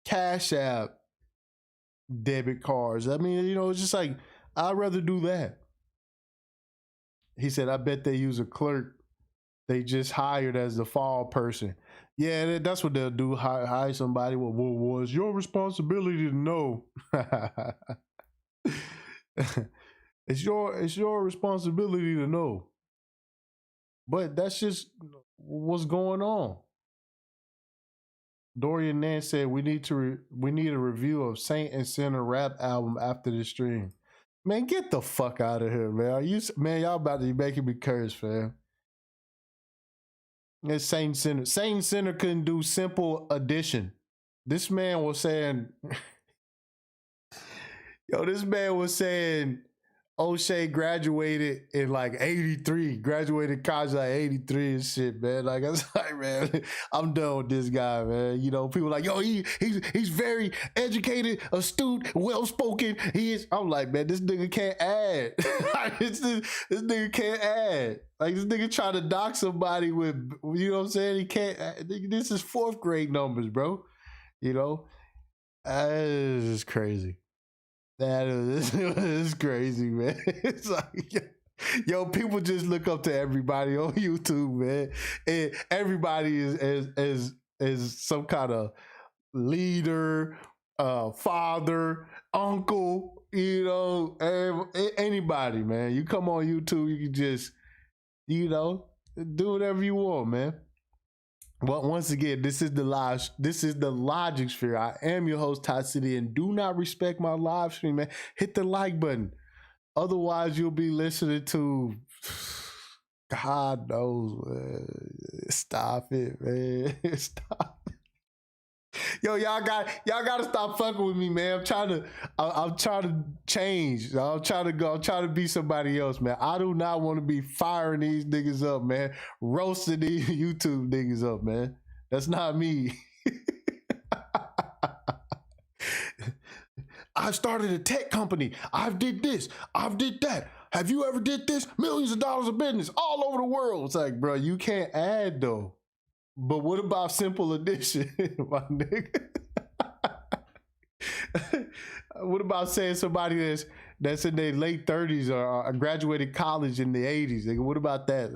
Cash app debit cards. I mean, you know, it's just like, I'd rather do that. He said, I bet they use a clerk they just hired as the fall person. Yeah, that's what they'll do. Hire somebody. Well, it's your responsibility to know. It's your responsibility to know. But that's just what's going on. Dorian Nance said we need a review of Saint and Sinner rap album after the stream. Man, get the fuck out of here, man. Y'all about to be making me curse, fam. It's Saint Sinner. Saint Sinner couldn't do simple addition. This man was saying, O'Shea graduated in like 83, graduated college like 83 and shit, man. Like, I was like, man, I'm done with this guy, man. You know, people like, yo, he's very educated, astute, well-spoken. He is. I'm like, man, this nigga can't add. this nigga can't add. Like, this nigga trying to dock somebody with, you know what I'm saying? He can't. This is 4th grade numbers, bro. You know, this is crazy. That is crazy, man. It's like, yo, people just look up to everybody on YouTube, man, and everybody is some kind of leader, father, uncle, you know, anybody, man. You come on YouTube, you can just, you know, do whatever you want, man. Well, once again, this is the Logic Sphere. I am your host, TipTycity, and do not respect my live stream, man. Hit the like button. Otherwise, you'll be listening to God knows, man. Stop it, man. Stop. Yo, y'all gotta stop fucking with me, man. I'm trying to change. I'm trying to be somebody else, man. I do not want to be firing these niggas up, man. Roasting these YouTube niggas up, man. That's not me. I've started a tech company. I've did this. I've did that. Have you ever did this? Millions of dollars of business all over the world. It's like, bro, you can't add though. But what about simple addition, my nigga? What about saying somebody that's in their late 30s or graduated college in the 80s? Nigga, what about that?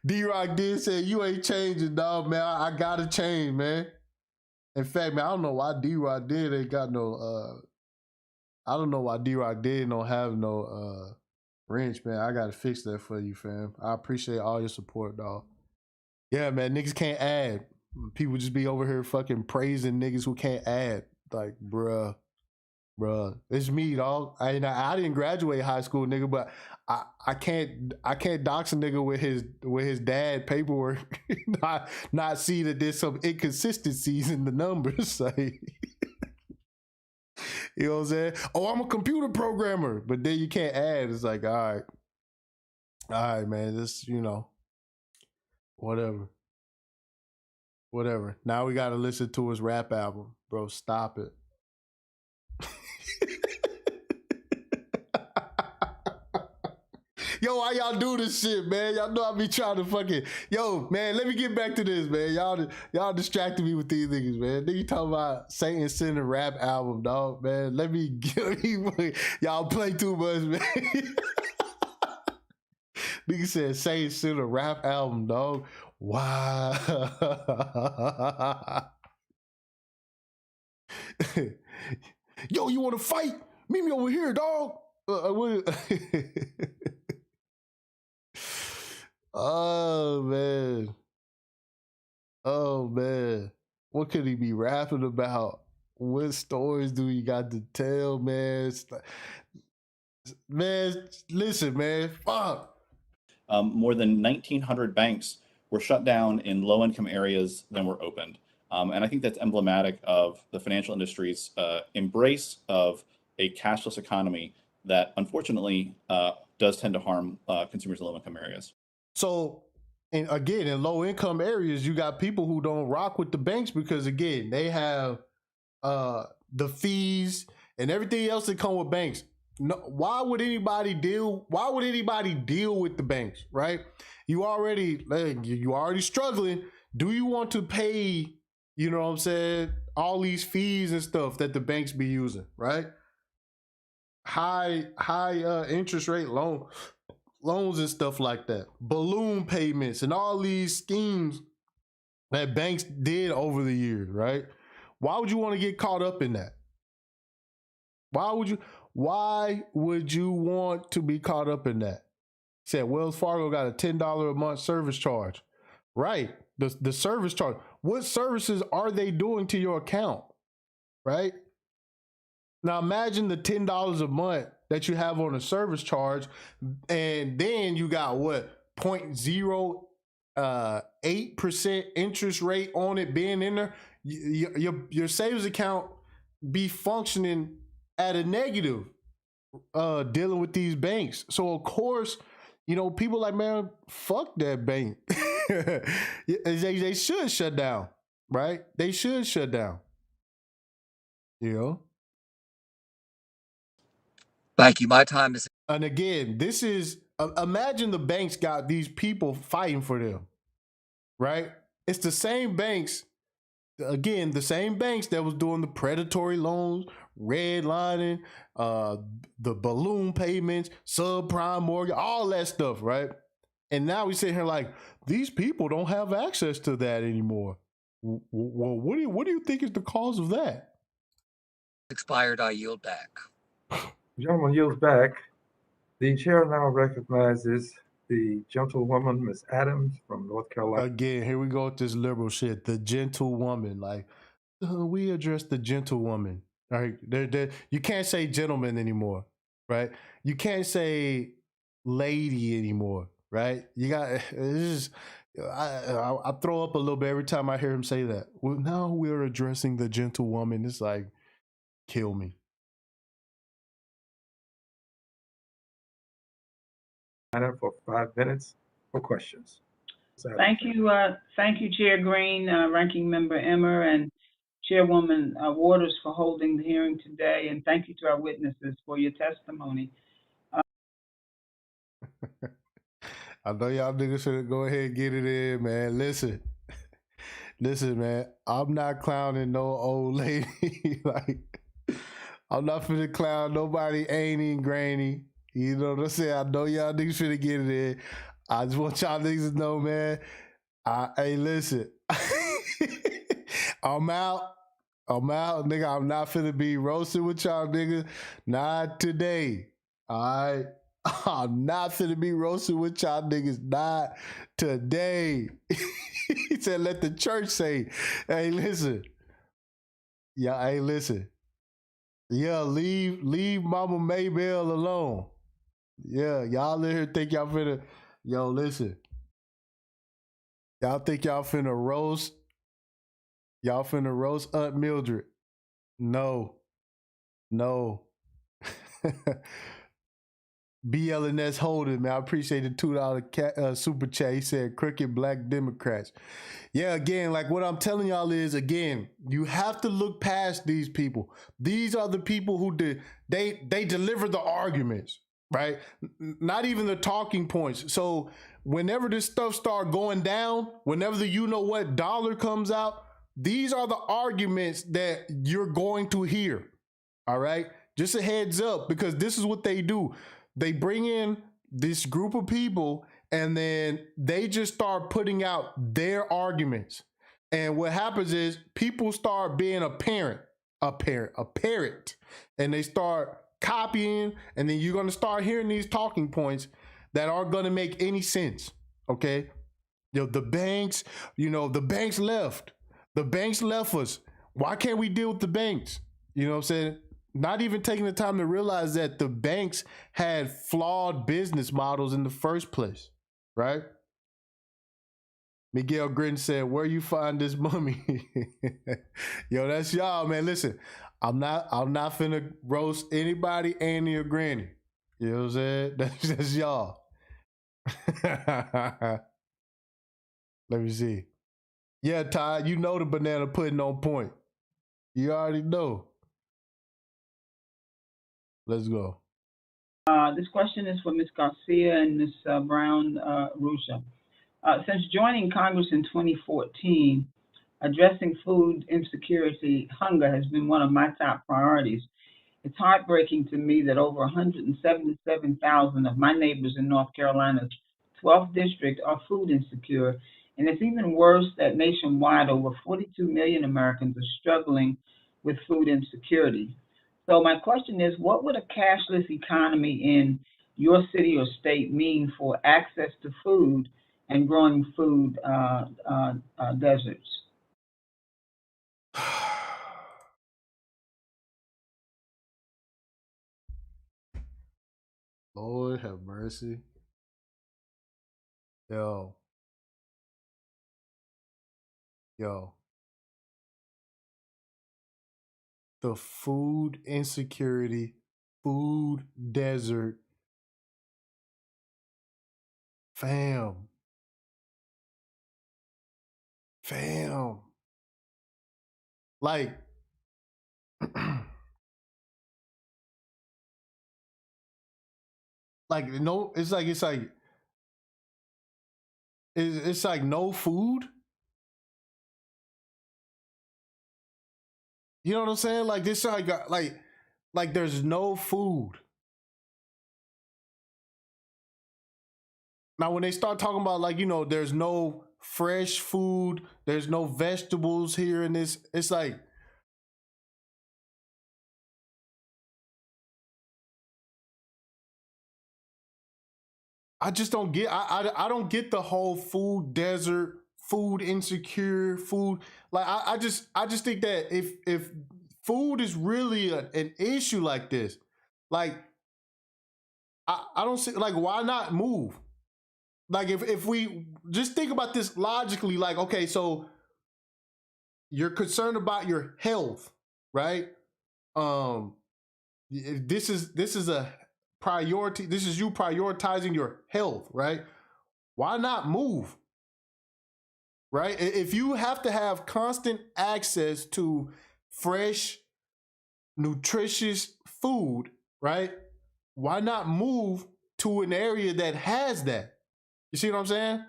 D-Rock did say, you ain't changing, dog, man. I gotta change, man. In fact, man, I don't know why D-Rock ain't got no, I don't know why D-Rock don't have no, wrench, man. I gotta fix that for you, fam. I appreciate all your support, dog. Yeah, man, niggas can't add. People just be over here fucking praising niggas who can't add. Like, bruh. Bruh, it's me, dog. I didn't graduate high school, nigga, but I can't dox a nigga with his dad paperwork, not see that there's some inconsistencies in the numbers. Like, you know what I'm saying? Oh, I'm a computer programmer, but then you can't add. It's like, all right, man, this, whatever. Now we gotta listen to his rap album, bro. Stop it. Yo, why y'all do this shit, man? Y'all know I be trying to fucking... Yo, man, let me get back to this, man. Y'all distracted me with these niggas, man. Nigga talking about Saint send a rap album, dog, man. Let me get... Y'all play too much, man. Nigga said Saint send a rap album, dog. Wow. Yo, you want to fight? Meet me over here, dog. Oh man, what could he be rapping about? What stories do he got to tell, man? Man, listen, man, fuck. More than 1,900 banks were shut down in low-income areas than were opened. And I think that's emblematic of the financial industry's embrace of a cashless economy that unfortunately does tend to harm consumers in low-income areas. So, and again, in low-income areas, you got people who don't rock with the banks because, again, they have the fees and everything else that come with banks. No, why would anybody deal with the banks, right? You already struggling. Do you want to pay, you know what I'm saying, all these fees and stuff that the banks be using, right? High interest rate loans and stuff like that, balloon payments and all these schemes that banks did over the years, right? Why would you want to get caught up in that? Why would you want to be caught up in that? He said Wells Fargo got a $10 a month service charge. Right. The service charge. What services are they doing to your account? Right? Now imagine the $10 a month that you have on a service charge, and then you got what, 0.08% interest rate on it being in there. Your savings account be functioning at a negative, dealing with these banks. So of course, people like, man, fuck that bank. They should shut down, right? They should shut down. Thank you. My time is... And again, this is, imagine the banks got these people fighting for them, right? It's the same banks, again, the same banks that was doing the predatory loans, redlining, the balloon payments, subprime mortgage, all that stuff, right? And now we sit here like, these people don't have access to that anymore. Well, what do you think is the cause of that? Expired. I yield back. Gentleman yields back. The chair now recognizes the gentlewoman, Miss Adams from North Carolina. Again, here we go with this liberal shit. The gentlewoman, like, we address the gentlewoman. All right, you can't say gentleman anymore, right? You can't say lady anymore, right? You got this. I throw up a little bit every time I hear him say that. Well, now we're addressing the gentlewoman. It's like, kill me. For 5 minutes for questions. Thank you, Chair Green, Ranking Member Emmer, and Chairwoman Waters for holding the hearing today, and thank you to our witnesses for your testimony. I know y'all niggas should go ahead and get it in, man. Listen, man. I'm not clowning no old lady. Like, I'm not finna clown nobody, Annie and Granny. You know what I'm saying? I know y'all niggas finna get it in. I just want y'all niggas to know, man. Hey, listen. I'm out, nigga. I'm not finna be roasting with y'all, nigga. Not today. All right? I'm not finna be roasting with y'all niggas. Not today. He said, let the church say, hey, listen. Yeah, hey, listen. Yeah, leave Mama Maybell alone. Yeah, y'all in here think y'all finna, yo, listen. Y'all think y'all finna roast Aunt Mildred. No. BLNS Holden, man, I appreciate the $2 super chat. He said, crooked black Democrats. Yeah, again, like what I'm telling y'all is, again, you have to look past these people. These are the people who they deliver the arguments, right? Not even the talking points. So whenever this stuff start going down, whenever the you know what dollar comes out, these are the arguments that you're going to hear. All right? Just a heads up, because this is what they do. They bring in this group of people and then they just start putting out their arguments. And what happens is people start being a parrot, and they start copying, and then you're going to start hearing these talking points that aren't going to make any sense. Okay. The banks, the banks left. The banks left us. Why can't we deal with the banks? You know what I'm saying? Not even taking the time to realize that the banks had flawed business models in the first place, right? Miguel Grin said, where you find this mummy? Yo, that's y'all, man. Listen, I'm not finna roast anybody, Annie or Granny. You know what I'm saying? That's y'all. Let me see. Yeah, Ty, you know the banana pudding on point. You already know. Let's go. This question is for Ms. Garcia and Ms. Brown Rusha. Since joining Congress in 2014, addressing food insecurity, hunger has been one of my top priorities. It's heartbreaking to me that over 177,000 of my neighbors in North Carolina's 12th district are food insecure, and it's even worse that nationwide over 42 million Americans are struggling with food insecurity. So my question is, what would a cashless economy in your city or state mean for access to food and growing food deserts? Lord have mercy. Yo. The food insecurity, food desert. Fam. Like, no, it's like no food. You know what I'm saying? Like this, like there's no food. Now, when they start talking about there's no fresh food, there's no vegetables here in this, it's like, I just don't get, I don't get the whole food desert, food insecure, food. Like, I just think that if food is really an issue like this, like, I don't see, like, why not move? Like, if we just think about this logically, like, okay, so you're concerned about your health, right? This is a priority. This is you prioritizing your health, right? Why not move? Right? If you have to have constant access to fresh, nutritious food, right? Why not move to an area that has that? You see what I'm saying?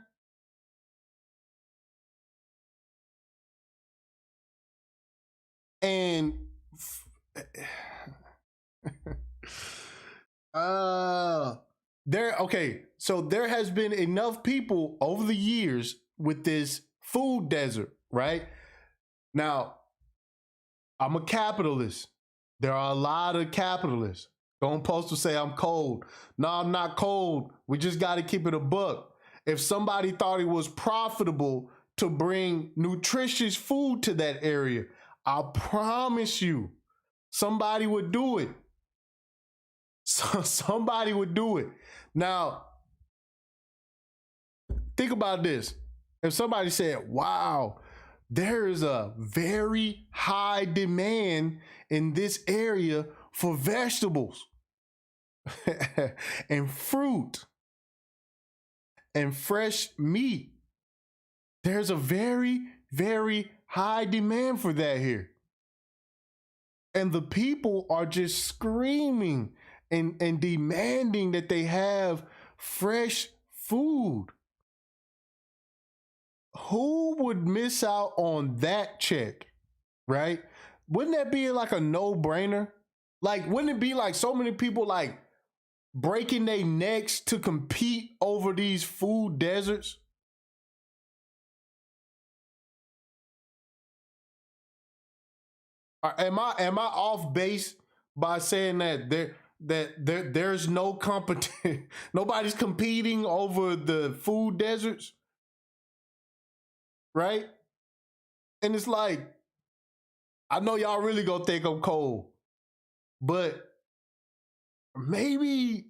And so there has been enough people over the years with this food desert, right? Now, I'm a capitalist. There are a lot of capitalists. Don't Postal say I'm cold. No, I'm not cold. We just got to keep it a buck. If somebody thought it was profitable to bring nutritious food to that area, I promise you, somebody would do it. So somebody would do it. Now, think about this. If somebody said, wow, there is a very high demand in this area for vegetables and fruit and fresh meat. There's a very, very high demand for that here. And the people are just screaming and demanding that they have fresh food. Who would miss out on that check, right? Wouldn't that be like a no-brainer? Like, wouldn't it be like so many people like breaking their necks to compete over these food deserts? Am I off base by saying that there's no competition? Nobody's competing over the food deserts, right? And it's like, I know y'all really gonna think I'm cold, but maybe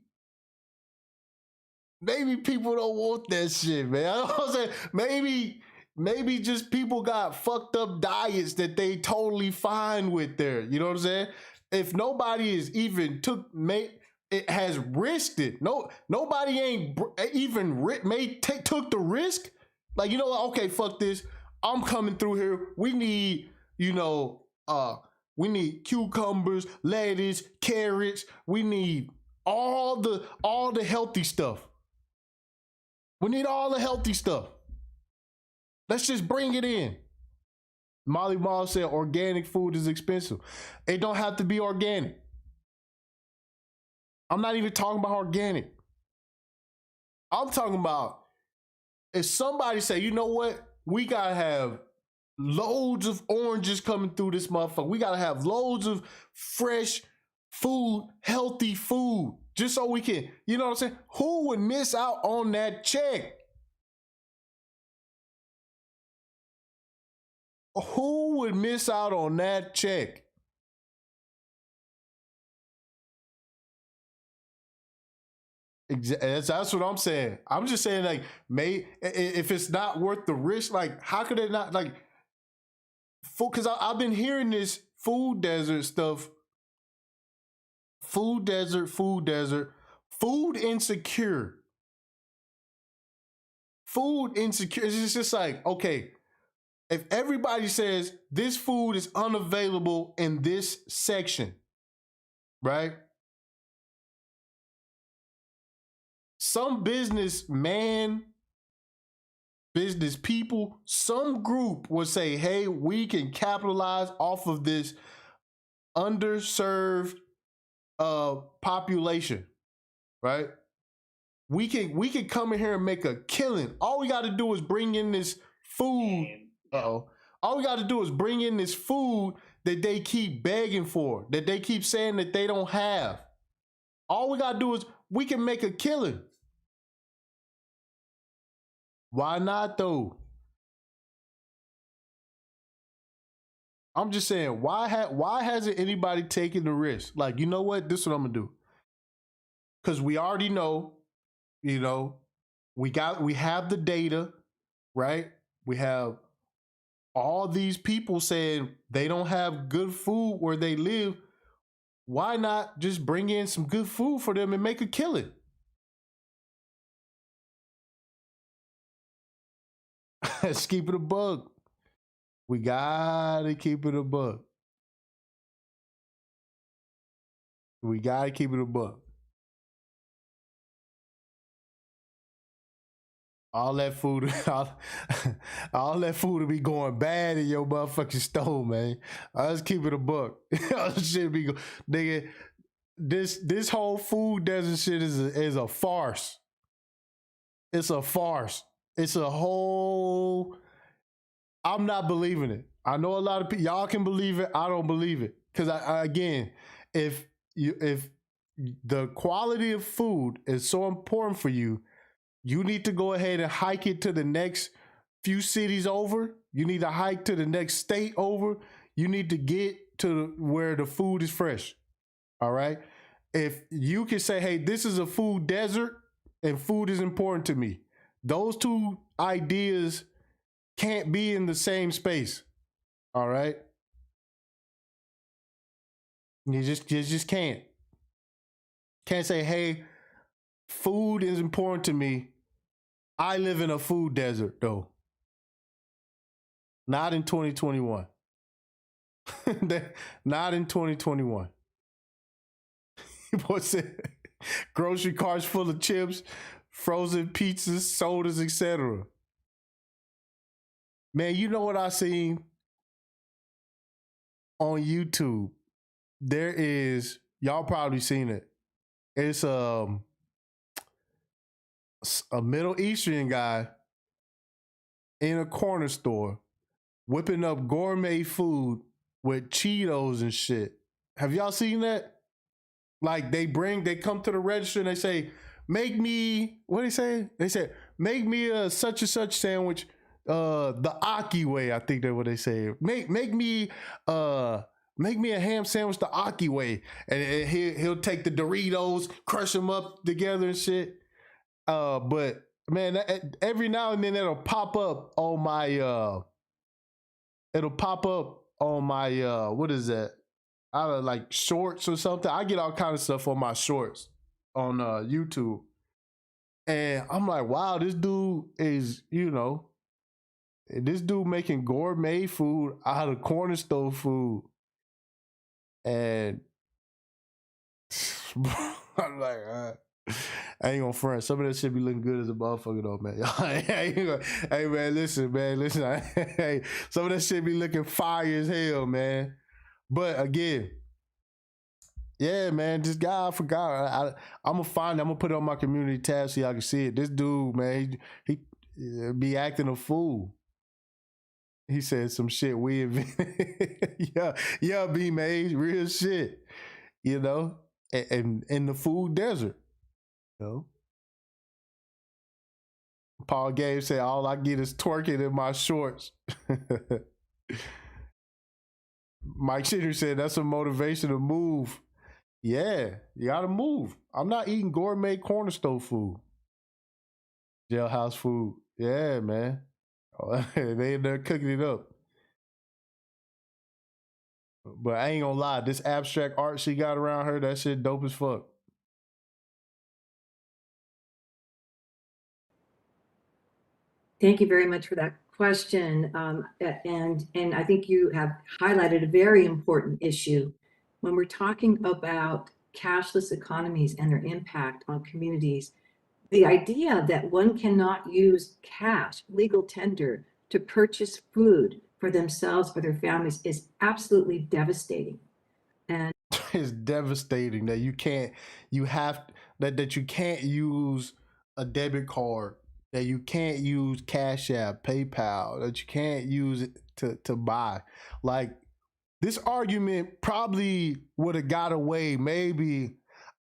people don't want that shit, man. I know what I'm saying. Maybe just people got fucked up diets that they totally fine with there. You know what I'm saying? If nobody is even it has risked it. Nobody ain't even took the risk. Like, you know what? Okay, fuck this. I'm coming through here. We need, we need cucumbers, lettuce, carrots. We need all the healthy stuff. We need all the healthy stuff. Let's just bring it in. Molly Mall said organic food is expensive. It don't have to be organic. I'm not even talking about organic. I'm talking about if somebody say, you know what? We gotta have loads of oranges coming through this motherfucker. We gotta have loads of fresh food, healthy food, just so we can, you know what I'm saying? Who would miss out on that check? Who would miss out on that check? That's what I'm saying. I'm just saying, like, if it's not worth the risk, like, how could it not, like, because I've been hearing this food desert stuff. Food desert, food insecure. Food insecure. It's just like, okay, if everybody says this food is unavailable in this section, right? Some business people, some group will say, hey, we can capitalize off of this underserved population, right? We can come in here and make a killing. All we got to do is bring in this food. All we got to do is bring in this food that they keep begging for, that they keep saying that they don't have. All we got to do is we can make a killing. Why not though? I'm just saying, why hasn't anybody taken the risk? Like, you know what? This is what I'm gonna do. Because we already know, we have the data, right? We have all these people saying they don't have good food where they live. Why not just bring in some good food for them and make a killing? Let's keep it a bug. We gotta keep it a bug. We gotta keep it a bug. All that food, all that food will be going bad in your motherfucking stove, man. Let's keep it a buck. Shit be nigga. This whole food desert shit is a farce. It's a farce. It's a whole. I'm not believing it. I know a lot of people, y'all can believe it. I don't believe it. Because again, if the quality of food is so important for you, you need to go ahead and hike it to the next few cities over. You need to hike to the next state over. You need to get to where the food is fresh. All right. If you can say, hey, this is a food desert and food is important to me, those two ideas can't be in the same space. All right. You just can't. Can't say, hey, food is important to me. I live in a food desert, though. Not in 2021. Not in 2021. What's it? Grocery carts full of chips, frozen pizzas, sodas, etc. Man, you know what I seen on YouTube? There is, y'all probably seen it. It's a Middle Eastern guy in a corner store whipping up gourmet food with Cheetos and shit. Have y'all seen that? Like they come to the register and they say, make me, what they say? They said, make me a such and such sandwich, the Aki way, I think that's what they say. Make me a ham sandwich the Aki way. And he'll take the Doritos, crush them up together and shit. But man, every now and then it'll pop up on my what is that? I don't know, like shorts or something. I get all kind of stuff on my shorts on YouTube. And I'm like, wow, this dude is, this dude making gourmet food out of corner store food. And I'm like, I ain't gonna front. Some of that shit be looking good as a motherfucker though, man. Hey man, listen. Hey, some of that shit be looking fire as hell, man. But again, yeah, man, this guy, I forgot. I'm gonna put it on my community tab so y'all can see it. This dude, man, he be acting a fool. He said some shit we invented. yeah, B made real shit, and in the food desert, Paul Gabe said, all I get is twerking in my shorts. Mike Shitter said, that's a motivation to move. Yeah, you gotta move. I'm not eating gourmet corner store food. Jailhouse food. Yeah, man. They in there cooking it up. But I ain't gonna lie, this abstract art she got around her, that shit dope as fuck. Thank you very much for that question. And I think you have highlighted a very important issue when we're talking about cashless economies and their impact on communities. The idea that one cannot use cash, legal tender, to purchase food for themselves or their families is absolutely devastating. And it's devastating that you can't use a debit card, that you can't use Cash App, PayPal, that you can't use it to buy. Like, this argument probably would have got away maybe,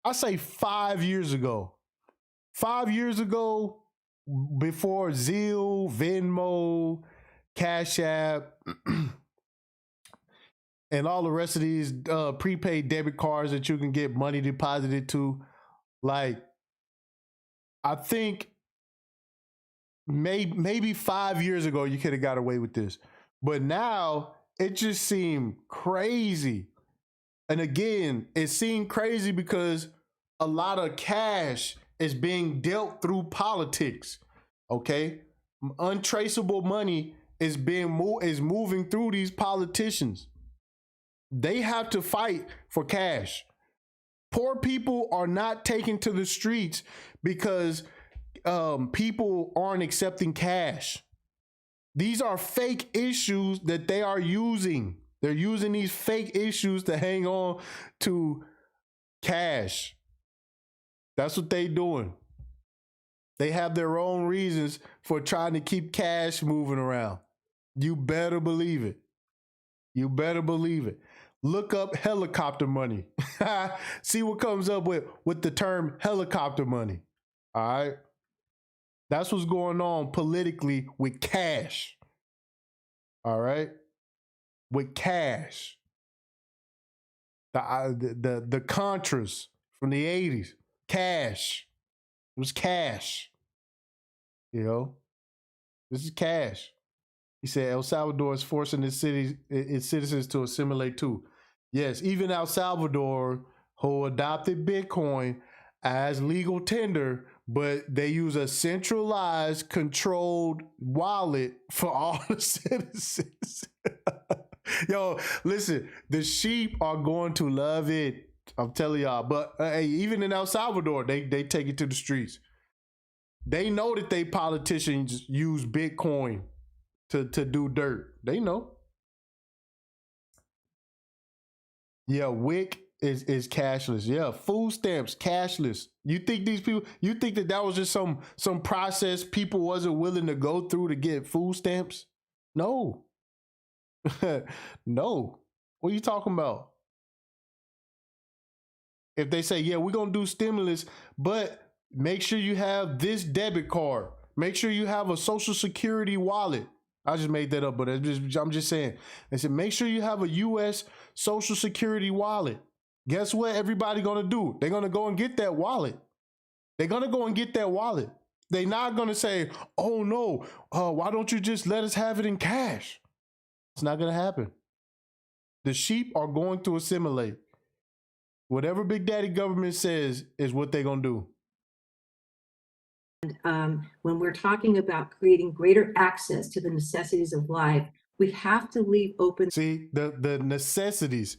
I say 5 years ago. 5 years ago, before Zelle, Venmo, Cash App, and all the rest of these prepaid debit cards that you can get money deposited to, like, I think maybe 5 years ago you could have got away with this. But now it just seemed crazy. And again, it seemed crazy because a lot of cash is being dealt through politics. Okay? Untraceable money is moving through these politicians. They have to fight for cash. Poor people are not taken to the streets because people aren't accepting cash. These are fake issues that they are using. They're using these fake issues to hang on to cash. That's what they're doing. They have their own reasons for trying to keep cash moving around. You better believe it. You better believe it. Look up helicopter money. See what comes up with the term helicopter money. All right. That's what's going on politically with cash. All right. With cash. The Contras from the 80s. Cash. It was cash. You know, this is cash. He said El Salvador is forcing its citizens to assimilate too. Yes, even El Salvador, who adopted Bitcoin as legal tender, but they use a centralized, controlled wallet for all the citizens. Yo, listen, the sheep are going to love it. I'm telling y'all. But hey, even in El Salvador, they take it to the streets. They know that they politicians use Bitcoin to do dirt. They know. Yeah, WIC is cashless. Yeah, food stamps cashless. You think these people? You think that was just some process people wasn't willing to go through to get food stamps? No, no. What are you talking about? If they say, yeah, we're gonna do stimulus, but make sure you have this debit card. Make sure you have a social security wallet. I just made that up, but I'm just saying. They said, make sure you have a U.S. social security wallet. Guess what everybody gonna do? They're gonna go and get that wallet. They're gonna go and get that wallet. They're not gonna say, oh no, why don't you just let us have it in cash? It's not gonna happen. The sheep are going to assimilate. Whatever Big Daddy government says is what they're gonna do. When we're talking about creating greater access to the necessities of life, we have to leave open. See, the necessities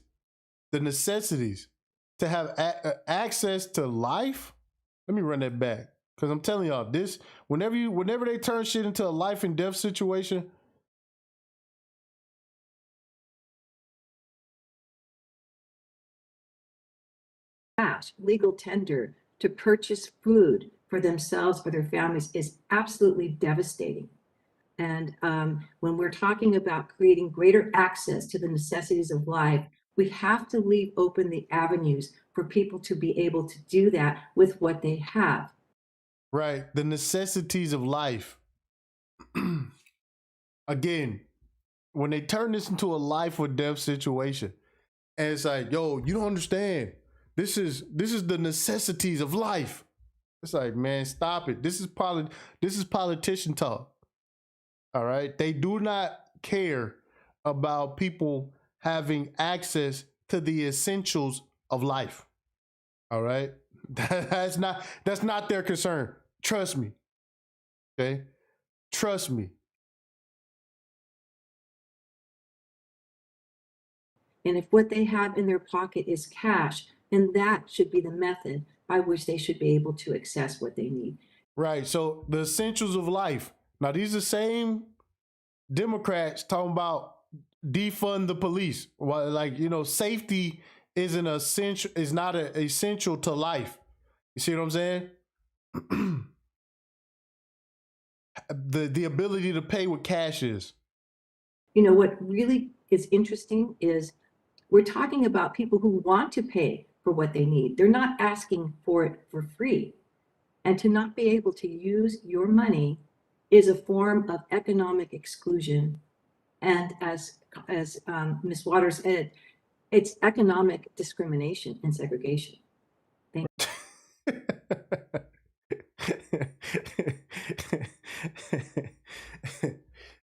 to have access to life. Let me run that back, because I'm telling y'all this. Whenever they turn shit into a life and death situation, cash, legal tender to purchase food for themselves or their families is absolutely devastating. And when we're talking about creating greater access to the necessities of life, we have to leave open the avenues for people to be able to do that with what they have. right? The necessities of life. Again, when they turn this into a life or death situation, and it's like, yo, you don't understand. This is the necessities of life. It's like, man, stop it. This is politician talk. All right. They do not care about people having access to the essentials of life. All right. That's not their concern. Trust me. Okay. Trust me. And if what they have in their pocket is cash, then that should be the method by which they should be able to access what they need. Right. So the essentials of life. Now, these are the same Democrats talking about defund the police. Well, like, safety isn't essential, is not essential to life. You see what I'm saying? The ability to pay with cash is. What really is interesting is we're talking about people who want to pay for what they need. They're not asking for it for free. And to not be able to use your money is a form of economic exclusion. And as Ms. Waters said, it's economic discrimination and segregation. Thank you.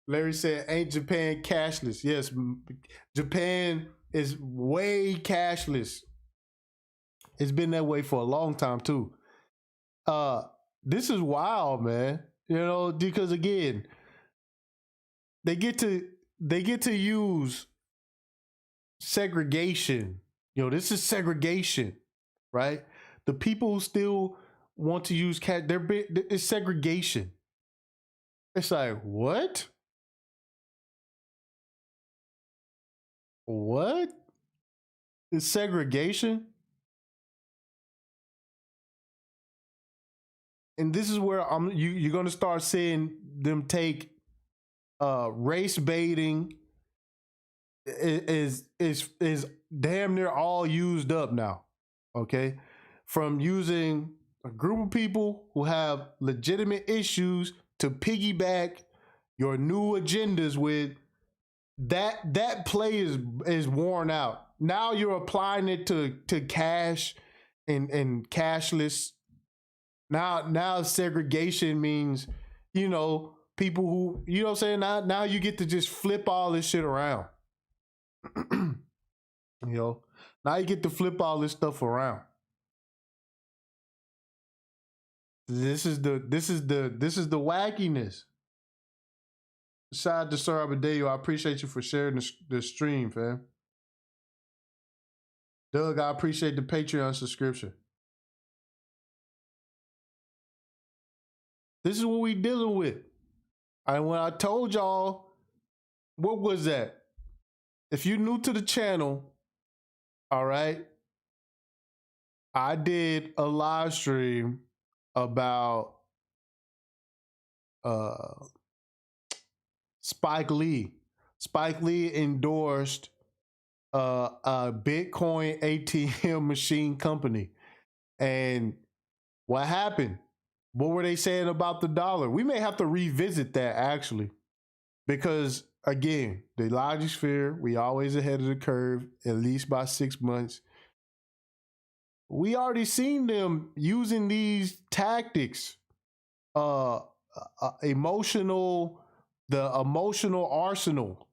Larry said, ain't Japan cashless? Yes, Japan is way cashless. It's been that way for a long time too. This is wild, man. Because again, they get to use segregation. This is segregation, right? The people who still want to use cash, it's segregation. It's like, what? What? It's segregation? And this is where you're going to start seeing them take race baiting is damn near all used up now. Okay, from using a group of people who have legitimate issues to piggyback your new agendas with that play is worn out. Now you're applying it to cash and cashless. Now segregation means, people who, what I'm saying? Now you get to just flip all this shit around. Now you get to flip all this stuff around. This is the wackiness. Shout out to Sir Abadeo. I appreciate you for sharing the stream, fam. Doug, I appreciate the Patreon subscription. This is what we dealing with. And when I told y'all, what was that? If you're new to the channel, all right, I did a live stream about Spike Lee. Spike Lee endorsed a Bitcoin ATM machine company. And what happened? What were they saying about the dollar? We may have to revisit that actually, because again, the logic sphere, we always ahead of the curve, at least by 6 months. We already seen them using these tactics, the emotional arsenal,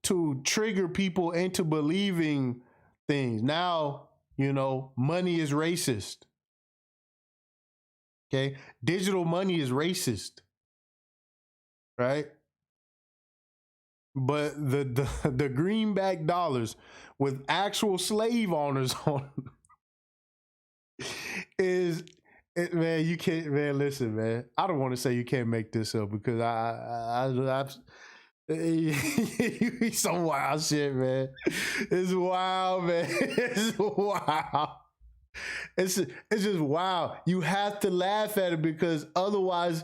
to trigger people into believing things. Now, money is racist. Okay. Digital money is racist. Right. But the greenback dollars with actual slave owners on man, you can't, man, listen, man. I don't want to say you can't make this up because you be some wild shit, man. It's wild, man. It's wild. It's just wild. You have to laugh at it because otherwise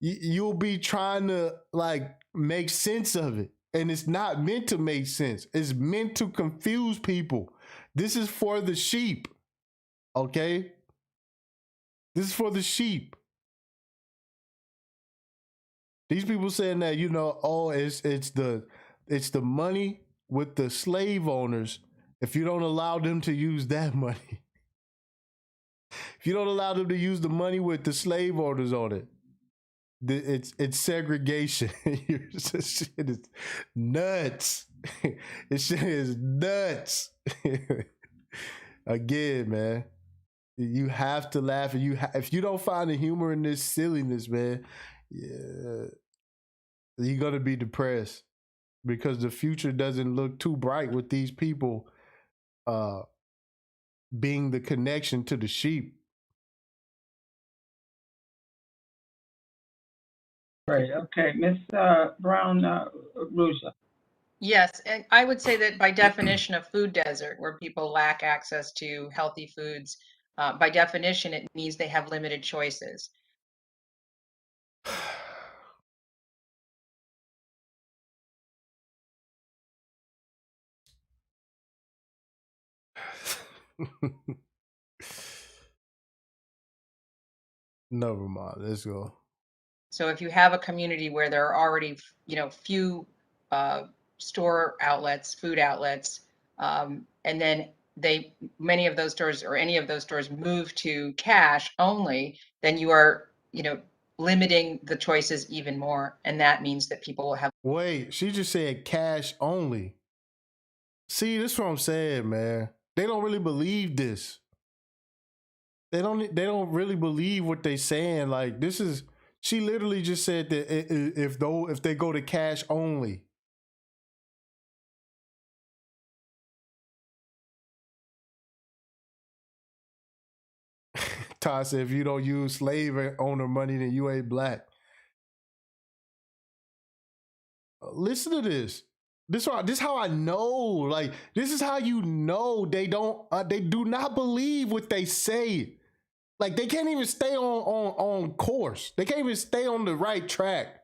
you'll be trying to make sense of it. And it's not meant to make sense. It's meant to confuse people. This is for the sheep. Okay? This is for the sheep. These people saying that, it's the money with the slave owners. If you don't allow them to use that money, if you don't allow them to use the money with the slave owners on it, it's segregation. This shit is nuts. This shit is nuts. Again, man. You have to laugh, and if you don't find the humor in this silliness, man, yeah, you're gonna be depressed because the future doesn't look too bright with these people being the connection to the sheep. Right. Okay, Ms. Brown, Ruja. Yes, and I would say that by definition, a food desert where people lack access to healthy foods, by definition, it means they have limited choices. Never mind. Let's go. So if you have a community where there are already, few store outlets, food outlets, and then many of those stores or any of those stores move to cash only, then you are, limiting the choices even more. And that means that people will have. Wait, she just said cash only. See, this is what I'm saying, man. They don't really believe this. They don't really believe what they saying. Like, this is, she literally just said that if they go to cash only. Todd said, if you don't use slave owner money, then you ain't black. Listen to this. This is how I know. Like, this is how you know they do not believe what they say. Like, they can't even stay on course. They can't even stay on the right track.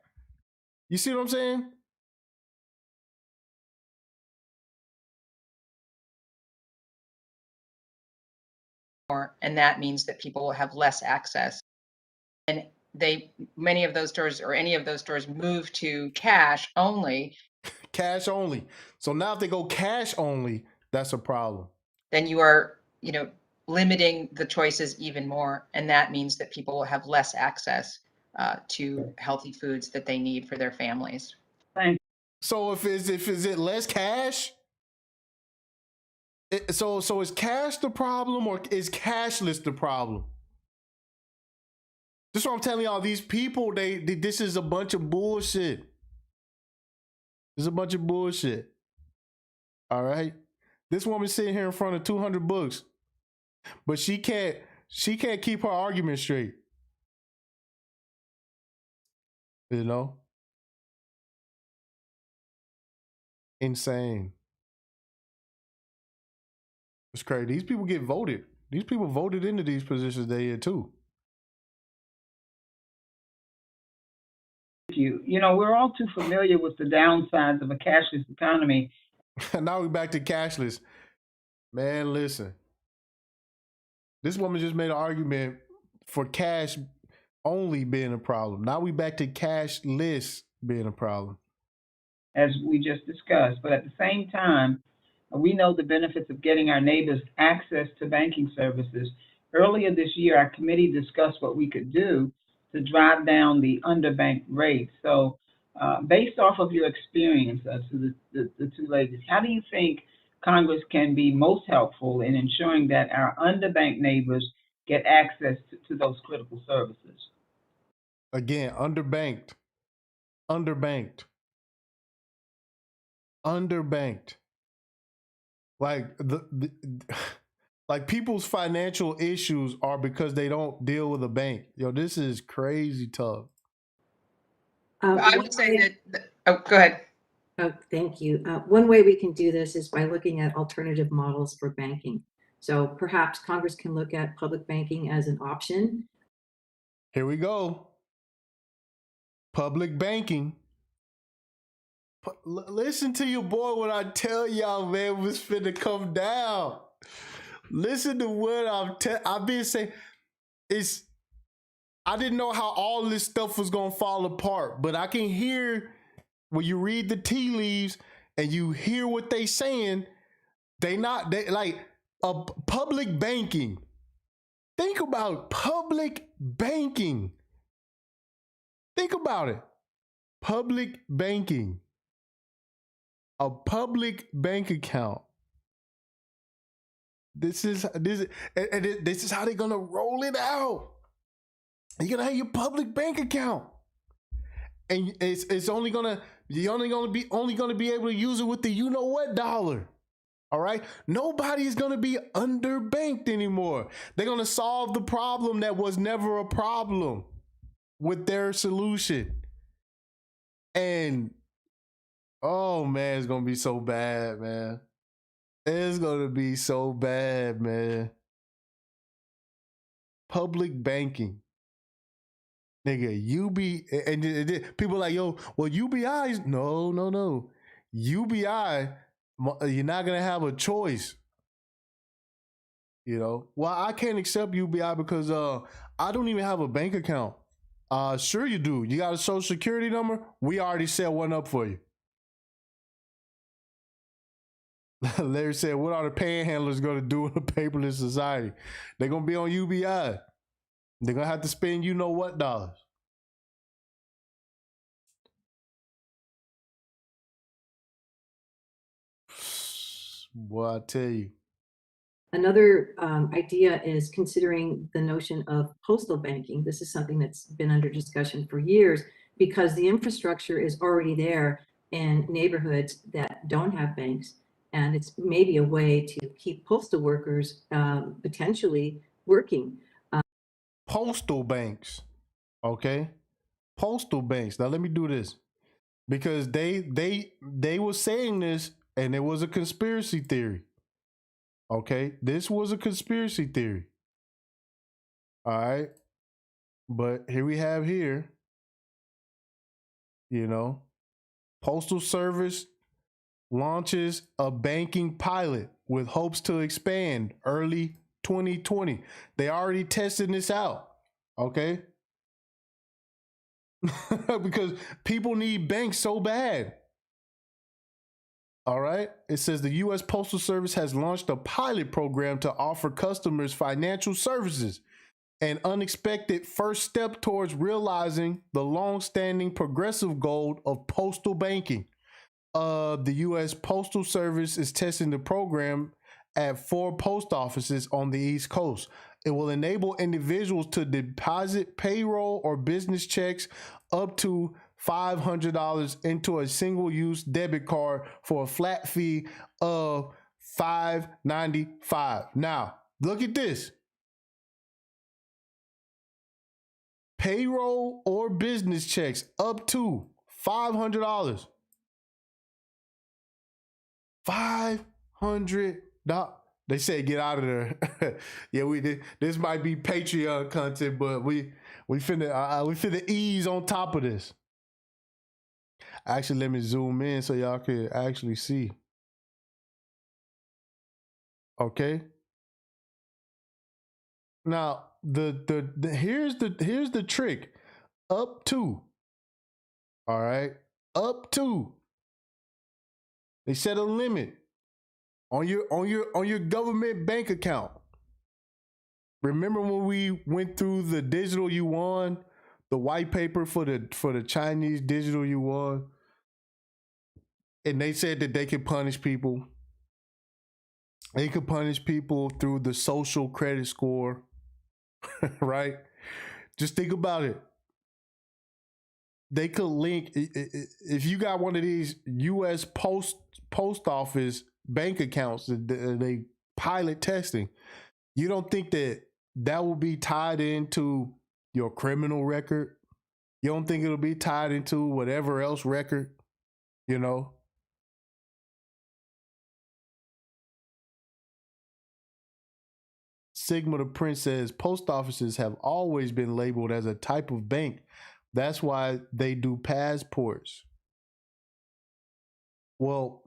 You see what I'm saying? And that means that people will have less access. And many of those stores or any of those stores move to cash only. cash only. So now if they go cash only, that's a problem. Then you are, limiting the choices even more. And that means that people will have less access to healthy foods that they need for their families. Thank So if it less cash? So is cash the problem or is cashless the problem? This is what I'm telling y'all. These people, this is a bunch of bullshit. It's a bunch of bullshit. All right. This woman sitting here in front of 200 books, but she can't keep her argument straight. You know? Insane. It's crazy. These people get voted. These people voted into these positions they in too. you. We're all too familiar with the downsides of a cashless economy. Now we're back to cashless. Man, listen. This woman just made an argument for cash only being a problem. Now we back to cashless being a problem. As we just discussed, but at the same time, we know the benefits of getting our neighbors access to banking services. Earlier this year, our committee discussed what we could do to drive down the underbanked rate. So based off of your experience to the two ladies, how do you think Congress can be most helpful in ensuring that our underbanked neighbors get access to those critical services? Again, underbanked. Like like people's financial issues are because they don't deal with a bank. Yo, this is crazy tough. I would say that, oh, go ahead. Oh, thank you. One way we can do this is by looking at alternative models for banking. So perhaps Congress can look at public banking as an option. Here we go. Public banking. Listen to your boy when I tell y'all, man, was finna come down. Listen to what I've been saying. I didn't know how all this stuff was gonna fall apart, but I can hear when you read the tea leaves and you hear what they saying. They like a public banking. Think about public banking. Think about it. Public banking. A public bank account. This is how they're gonna roll it out. You're gonna have your public bank account, and it's only gonna be able to use it with the you know what dollar. All right, nobody is gonna be underbanked anymore. They're gonna solve the problem that was never a problem with their solution, and oh man, it's gonna be so bad, man. It's gonna be so bad, man. Public banking. Nigga, and people like, yo, well, UBI's, no. UBI, you're not gonna have a choice. Well, I can't accept UBI because I don't even have a bank account. Sure you do. You got a social security number? We already set one up for you. Larry said, what are the panhandlers going to do in a paperless society? They're going to be on UBI. They're going to have to spend you know what dollars. Boy, I tell you. Another idea is considering the notion of postal banking. This is something that's been under discussion for years because the infrastructure is already there in neighborhoods that don't have banks. And it's maybe a way to keep postal workers potentially working. Postal banks, okay? Postal banks. Now let me do this because they were saying this and it was a conspiracy theory. Okay, this was a conspiracy theory. All right, but here we have Postal Service launches a banking pilot with hopes to expand early 2020. They already tested this out, okay? Because people need banks so bad. All right. It says the U.S. Postal Service has launched a pilot program to offer customers financial services, an unexpected first step towards realizing the long-standing progressive goal of postal banking. The U.S. Postal Service is testing the program at 4 post offices on the East Coast. It will enable individuals to deposit payroll or business checks up to $500 into a single-use debit card for a flat fee of $5.95. Now, look at this. Payroll or business checks up to $500. $500. They say get out of there. Yeah, we did. This might be Patreon content, but we finna ease on top of this. Actually, let me zoom in so y'all can actually see. Okay. Now here's the trick. Up to. All right. Up to. They set a limit on your government bank account. Remember when we went through the digital yuan, the white paper for the Chinese digital yuan, and they said that they could punish people. They could punish people through the social credit score, right? Just think about it. They could link, if you got one of these U.S. post office bank accounts that they pilot testing, you don't think that will be tied into your criminal record? You don't think it'll be tied into whatever else record, you know? Sigma the Prince says post offices have always been labeled as a type of bank. That's why they do passports. Well,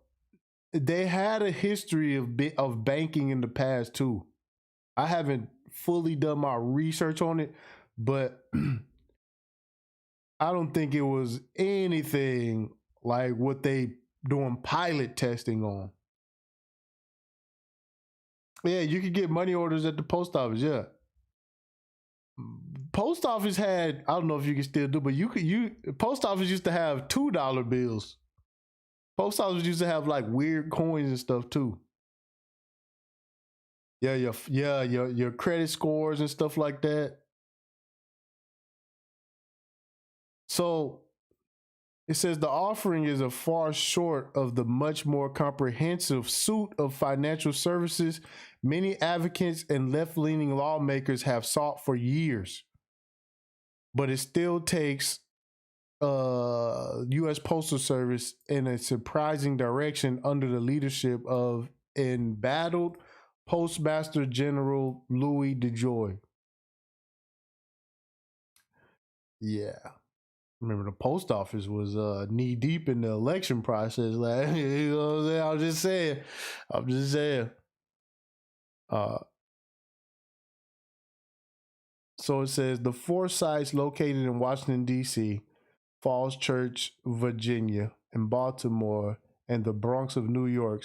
they had a history of banking in the past too. I haven't fully done my research on it, but I don't think it was anything like what they doing pilot testing on. Yeah, you could get money orders at the post office. Yeah. Post office had, I don't know if you can still do, but post office used to have $2 bills. Post office used to have like weird coins and stuff too. Yeah, your credit scores and stuff like that. So it says the offering is a far short of the much more comprehensive suite of financial services many advocates and left-leaning lawmakers have sought for years. But it still takes U.S. Postal Service in a surprising direction under the leadership of embattled Postmaster General Louis DeJoy. Yeah. Remember, the post office was knee deep in the election process. Like, you know what I'm saying? I'm just saying. So it says the 4 sites located in Washington, D.C., Falls Church, Virginia, and Baltimore, and the Bronx of New York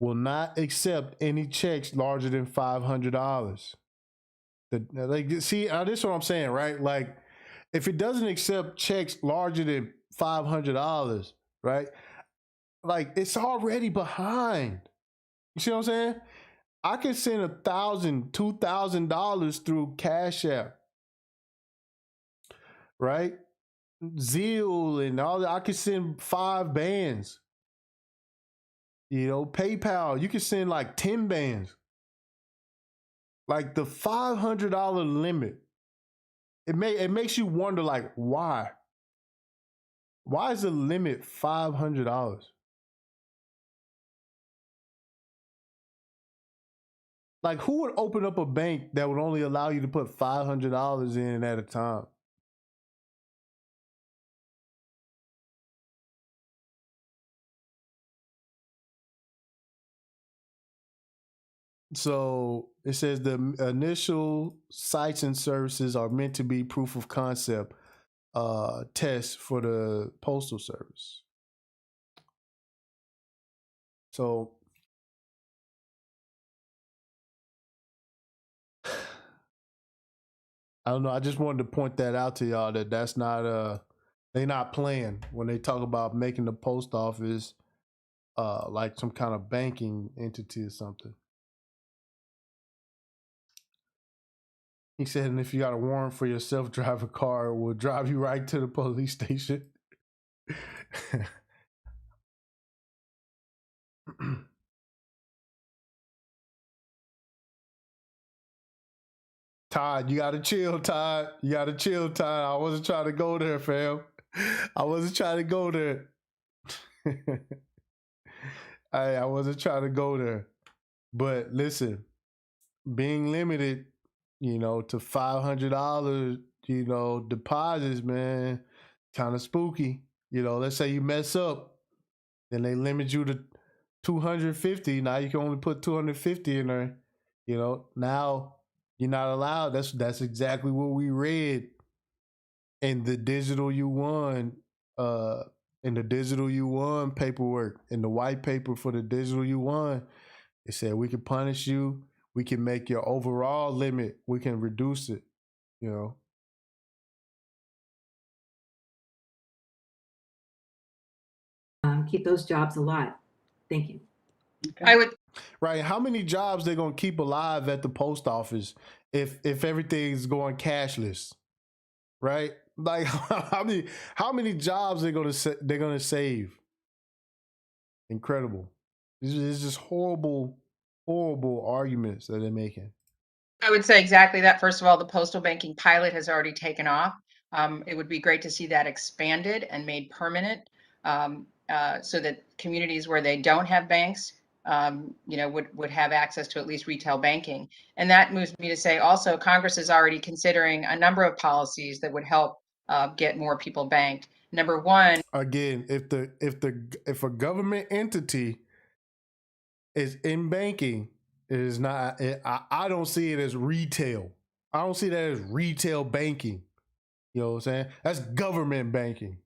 will not accept any checks larger than $500. See, this is what I'm saying, right? Like, if it doesn't accept checks larger than $500, right? Like, it's already behind. You see what I'm saying? I can send $1,000, $2,000 through Cash App, right? Zeal and all that. I could send 5 bands. You know, PayPal, you can send like 10 bands. Like the $500 limit, it makes you wonder, like, why? Why is the limit $500? Like, who would open up a bank that would only allow you to put $500 in at a time? So it says the initial sites and services are meant to be proof of concept tests for the Postal Service. So I don't know. I just wanted to point that out to y'all that that's not they not playing when they talk about making the post office like some kind of banking entity or something. He said, and if you got a warrant for your self-driving car, it will drive you right to the police station. Todd, you gotta chill, Todd. You gotta chill, Todd. I wasn't trying to go there, fam. I wasn't trying to go there. I wasn't trying to go there. But listen, being limited, to $500, deposits, man, kind of spooky. Let's say you mess up, then they limit you to 250. Now you can only put 250 in there. Now you're not allowed. That's exactly what we read in the digital U1 paperwork, in the white paper for the digital U1. It said we can punish you. We can make your overall limit. We can reduce it. Keep those jobs alive. Thank you. Okay. I would, Right. How many jobs they're gonna keep alive at the post office if everything's going cashless? Right? Like how many jobs they're gonna save? Incredible. These are just horrible arguments that they're making. I would say exactly that. First of all, the postal banking pilot has already taken off. It would be great to see that expanded and made permanent, so that communities where they don't have banks, would have access to at least retail banking. And that moves me to say also Congress is already considering a number of policies that would help get more people banked. Number one, Again, if a government entity is in banking, it is not. I don't see it as retail. I don't see that as retail banking. You know what I'm saying? That's government banking.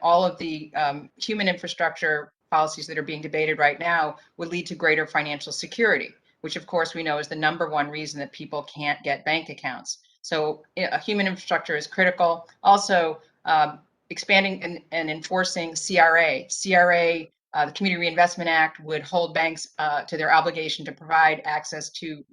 all of the human infrastructure policies that are being debated right now would lead to greater financial security, which of course we know is the number one reason that people can't get bank accounts. So human infrastructure is critical. Also, expanding and enforcing CRA. The Community Reinvestment Act would hold banks to their obligation to provide access to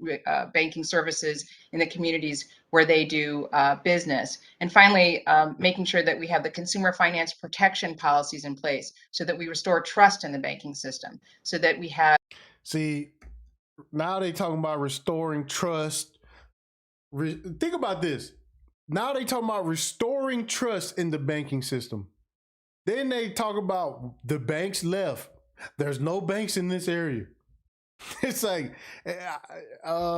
banking services in the communities where they do business. And finally, making sure that we have the consumer finance protection policies in place so that we restore trust in the banking system, so that we have. See, now they talking about restoring trust. Think about this. Now they talking about restoring trust in the banking system. Then they talk about the banks left. There's no banks in this area. It's like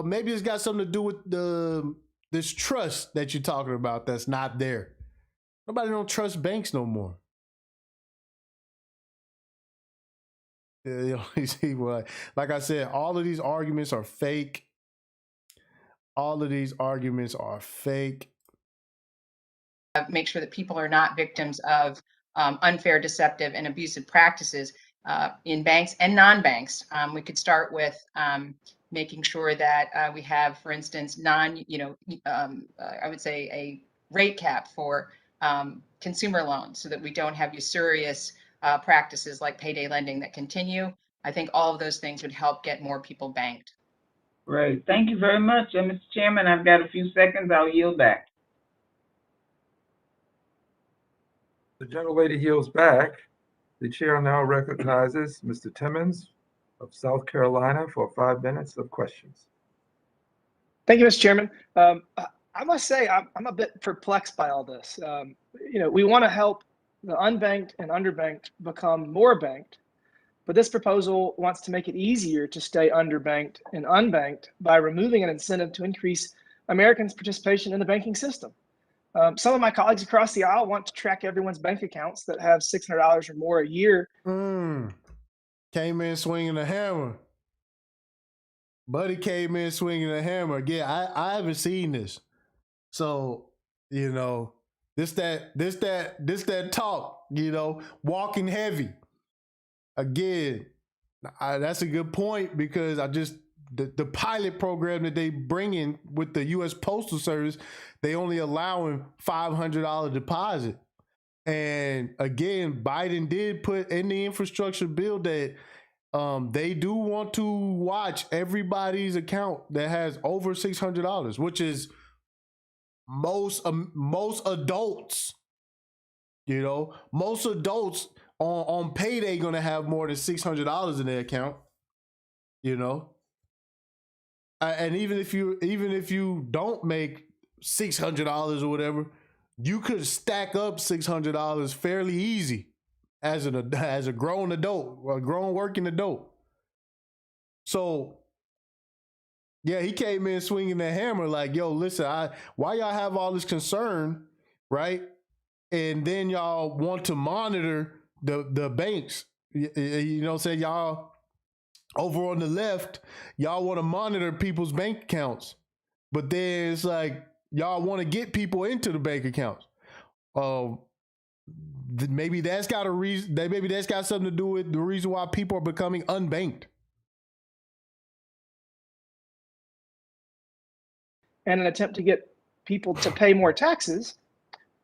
maybe it's got something to do with this trust that you're talking about that's not there. Nobody don't trust banks no more. You see, like I said, all of these arguments are fake. All of these arguments are fake. Make sure that people are not victims of unfair, deceptive, and abusive practices in banks and non-banks. We could start with making sure that we have, for instance, I would say a rate cap for consumer loans so that we don't have usurious practices like payday lending that continue. I think all of those things would help get more people banked. Great. Thank you very much. And Mr. Chairman, I've got a few seconds. I'll yield back. The gentlelady yields back. The chair now recognizes Mr. Timmons of South Carolina for 5 minutes of questions. Thank you, Mr. Chairman. I must say I'm a bit perplexed by all this. We want to help the unbanked and underbanked become more banked, but this proposal wants to make it easier to stay underbanked and unbanked by removing an incentive to increase Americans' participation in the banking system. Some of my colleagues across the aisle want to track everyone's bank accounts that have $600 or more a year. Came in swinging a hammer. Buddy came in swinging a hammer. Yeah, I haven't seen this. So, this that talk, walking heavy. Again, That's a good point, because the pilot program that they bring in with the U.S. Postal Service, they only allowing $500 deposit. And again, Biden did put in the infrastructure bill that they do want to watch everybody's account that has over $600, which is most adults. You know, most adults on payday gonna have more than $600 in their account. You know, and even if you don't make $600 or whatever, you could stack up $600 fairly easy as a grown adult, a grown working adult. So yeah, he came in swinging that hammer like, yo, listen, why y'all have all this concern, right? And then y'all want to monitor the banks. You know what I'm saying? Y'all over on the left, y'all want to monitor people's bank accounts. But then it's like y'all want to get people into the bank accounts. Maybe that's got a reason. Maybe that's got something to do with the reason why people are becoming unbanked. And an attempt to get people to pay more taxes,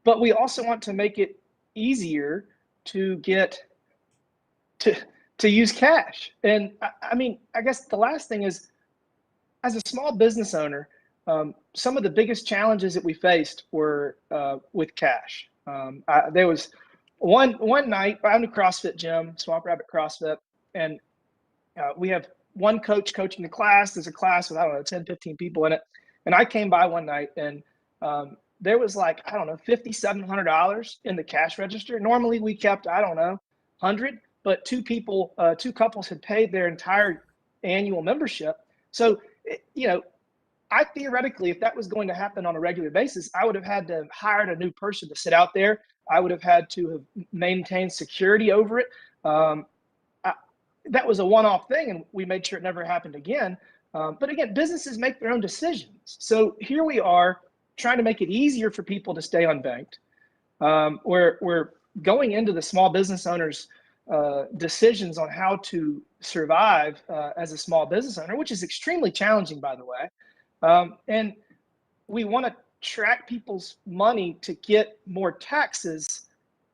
but we also want to make it easier to get to use cash. And I mean, I guess the last thing is, as a small business owner, some of the biggest challenges that we faced were with cash. There was one night, I'm in a CrossFit gym, Swamp Rabbit CrossFit, and we have one coach coaching the class. There's a class with, I don't know, 10, 15 people in it. And I came by one night and there was like, I don't know, $5,700 in the cash register. Normally we kept, I don't know, 100, but two couples had paid their entire annual membership. So, you know, I theoretically, if that was going to happen on a regular basis, I would have had to have hired a new person to sit out there. I would have had to have maintained security over it. That was a one-off thing, and we made sure it never happened again. But again, businesses make their own decisions. So here we are trying to make it easier for people to stay unbanked. We're going into the small business owners' decisions on how to survive as a small business owner, which is extremely challenging, by the way. And we want to track people's money to get more taxes,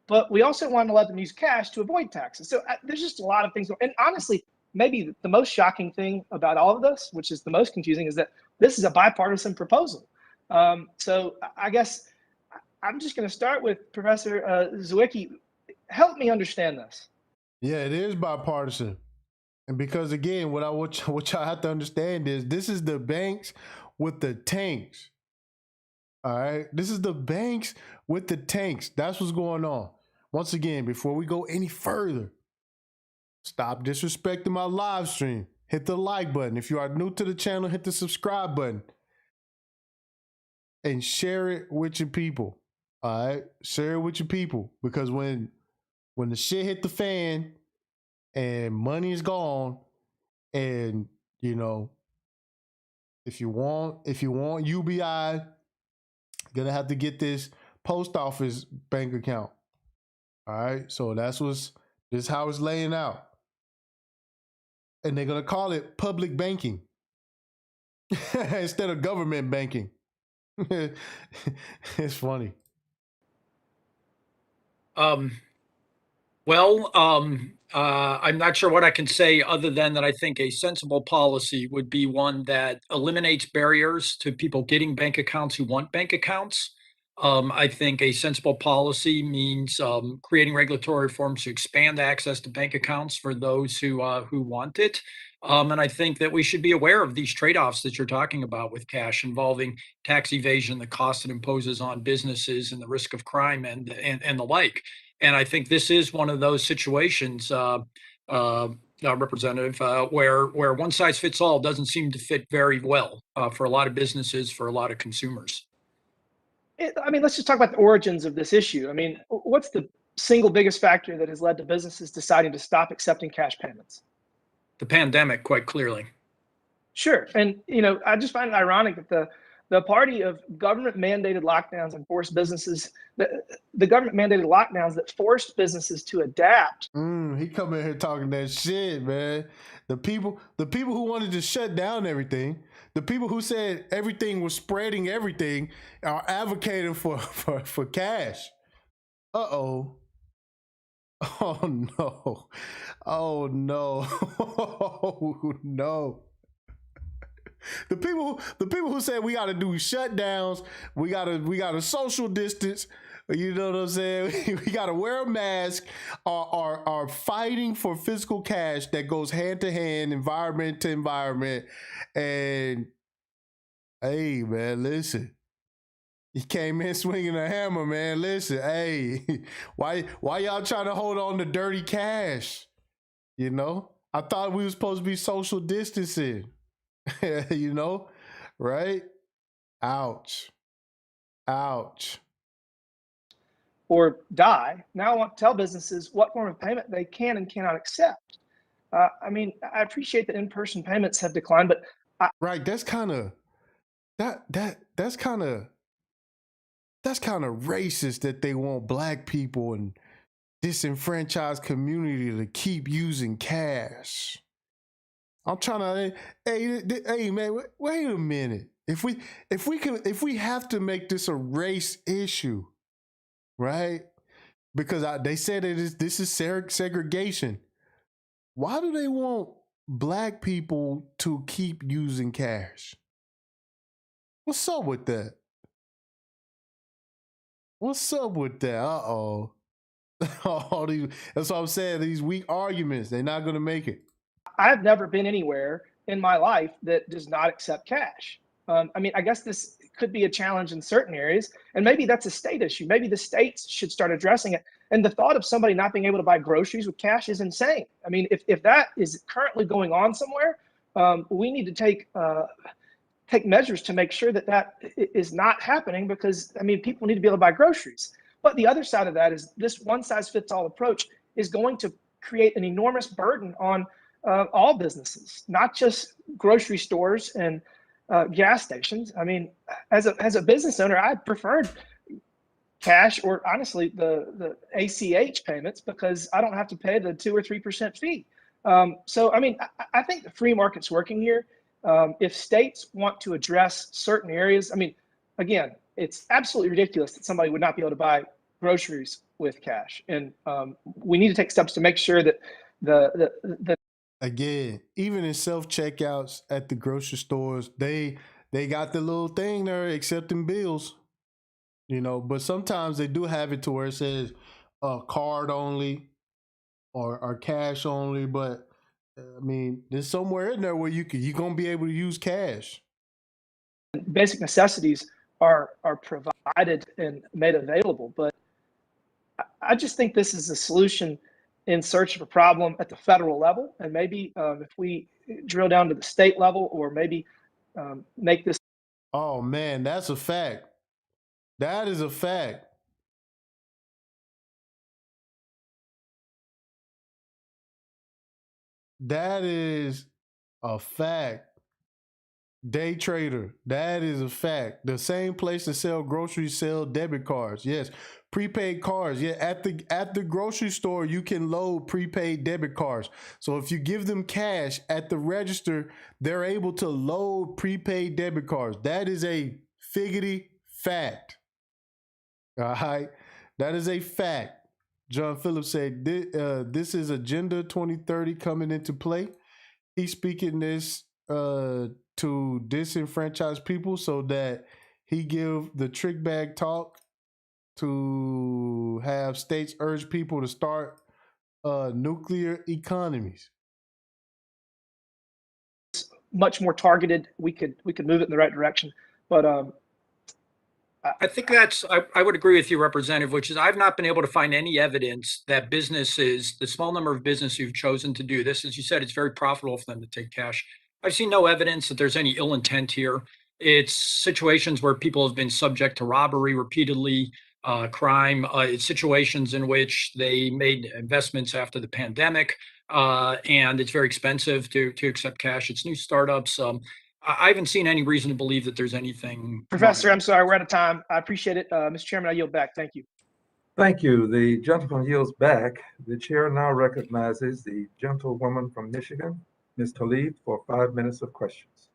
but we also want to let them use cash to avoid taxes. So there's just a lot of things. And honestly, maybe the most shocking thing about all of this, which is the most confusing, is that this is a bipartisan proposal. So I guess I'm just going to start with Professor Zwicky. Help me understand this. Yeah, it is bipartisan. And because again, what y'all have to understand is this is the banks with the tanks. All right. This is the banks with the tanks. That's what's going on. Once again, before we go any further, stop disrespecting my live stream. Hit the like button. If you are new to the channel, hit the subscribe button. And share it with your people. All right? Share it with your people. Because when the shit hit the fan and money is gone, and you know, if you want UBI, gonna have to get this post office bank account. All right, so this is how it's laying out, and they're gonna call it public banking instead of government banking. It's funny. I'm not sure what I can say other than that I think a sensible policy would be one that eliminates barriers to people getting bank accounts who want bank accounts. I think a sensible policy means creating regulatory reforms to expand access to bank accounts for those who want it. And I think that we should be aware of these trade-offs that you're talking about with cash, involving tax evasion, the cost it imposes on businesses, and the risk of crime and the like. And I think this is one of those situations, Representative, where one size fits all doesn't seem to fit very well for a lot of businesses, for a lot of consumers. Let's just talk about the origins of this issue. I mean, what's the single biggest factor that has led to businesses deciding to stop accepting cash payments? The pandemic, quite clearly. Sure. And, you know, I just find it ironic that the party of government mandated lockdowns and forced businesses, the government mandated lockdowns that forced businesses to adapt. He come in here talking that shit, man. The people who wanted to shut down everything, the people who said everything was spreading everything, are advocating for cash. Uh-oh. Oh no. Oh no. Oh no. The people who said we gotta do shutdowns, we gotta social distance, you know what I'm saying? We gotta wear a mask, are fighting for physical cash that goes hand to hand, environment to environment. And hey, man, listen. He came in swinging a hammer, man. Listen, hey, why y'all trying to hold on to dirty cash? You know, I thought we were supposed to be social distancing. You know, right? Ouch. Ouch. Or die. Now I want to tell businesses what form of payment they can and cannot accept. I mean, I appreciate that in-person payments have declined, but right, that's kind of that's kind of racist that they want black people and disenfranchised community to keep using cash. I'm trying to, hey man, wait a minute. If we have to make this a race issue, right? Because they said this is segregation. Why do they want black people to keep using cash? What's up with that? What's up with that? Uh-oh. That's what I'm saying. These weak arguments, they're not going to make it. I've never been anywhere in my life that does not accept cash. I mean, I guess this could be a challenge in certain areas, and maybe that's a state issue. Maybe the states should start addressing it. And the thought of somebody not being able to buy groceries with cash is insane. I mean, if that is currently going on somewhere, we need to take measures to make sure that that is not happening, because, I mean, people need to be able to buy groceries. But the other side of that is this one-size-fits-all approach is going to create an enormous burden on all businesses, not just grocery stores and gas stations. I mean, as a business owner, I preferred cash, or honestly the ACH payments, because I don't have to pay the 2 or 3% fee. So I mean, I think the free market's working here. If states want to address certain areas, I mean, again, it's absolutely ridiculous that somebody would not be able to buy groceries with cash, and we need to take steps to make sure that the again, even in self-checkouts at the grocery stores, they got the little thing there accepting bills, you know, but sometimes they do have it to where it says card only or cash only. But I mean, there's somewhere in there where you're gonna be able to use cash. basic necessities are provided and made available. But I just think this is a solution in search of a problem at the federal level. And maybe if we drill down to the state level, or maybe make this. Oh man, that's a fact. That is a fact. That is a fact. Day trader, that is a fact. The same place that sell groceries sell debit cards. Yes, prepaid cards. Yeah, at the grocery store you can load prepaid debit cards. So if you give them cash at the register, they're able to load prepaid debit cards. That is a figgity fact. All right, that is a fact. John Phillips said this is Agenda 2030 coming into play. He's speaking this to disenfranchised people so that he give the trick bag talk to have states urge people to start nuclear economies. Much more targeted, we could move it in the right direction. But I think I would agree with you, Representative, which is I've not been able to find any evidence that businesses, the small number of businesses who've chosen to do this, as you said, it's very profitable for them to take cash. I've seen no evidence that there's any ill intent here. It's situations where people have been subject to robbery repeatedly, crime. It's situations in which they made investments after the pandemic, and it's very expensive to accept cash. It's new startups. I haven't seen any reason to believe that there's anything. Professor, wrong. I'm sorry, we're out of time. I appreciate it. Mr. Chairman, I yield back. Thank you. Thank you. The gentleman yields back. The chair now recognizes the gentlewoman from Michigan, Ms. Tlaib, for 5 minutes of questions.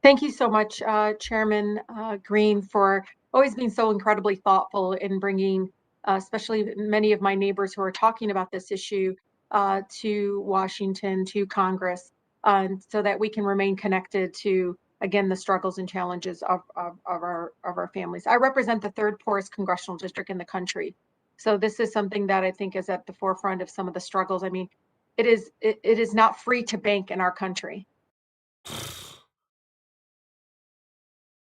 Thank you so much, Chairman Green, for always being so incredibly thoughtful in bringing, especially many of my neighbors who are talking about this issue, to Washington, to Congress, so that we can remain connected to, again, the struggles and challenges of our families. I represent the third poorest congressional district in the country. So this is something that I think is at the forefront of some of the struggles. I mean, it is not free to bank in our country.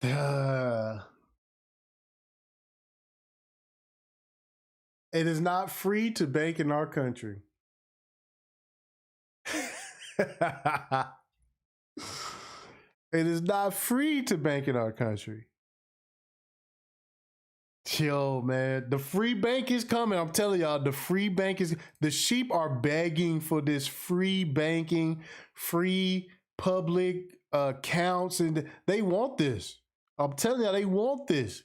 It is not free to bank in our country. It is not free to bank in our country. Yo, man, the free bank is coming. I'm telling y'all, the free bank is, the sheep are begging for this free banking, free public accounts, and they want this. I'm telling y'all, they want this.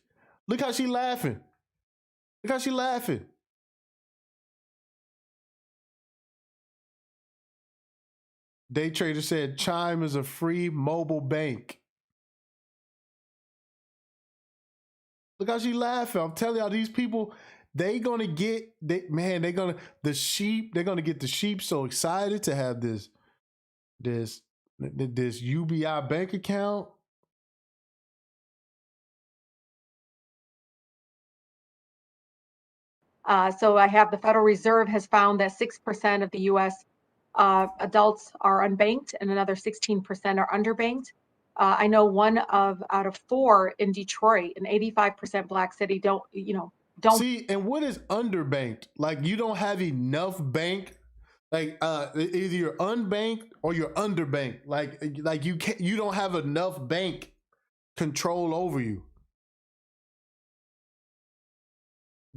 Look how she laughing. Look how she laughing. Day Trader said Chime is a free mobile bank. Look how she laughing. I'm telling y'all, these people, they're gonna get the sheep, they're gonna get the sheep so excited to have this UBI bank account. So I have the Federal Reserve has found that 6% of the U.S. Adults are unbanked and another 16% are underbanked. I know one out of four in Detroit, an 85% Black city, don't. See, and what is underbanked? Like, you don't have enough bank. Like, either you're unbanked or you're underbanked. Like you don't have enough bank control over you.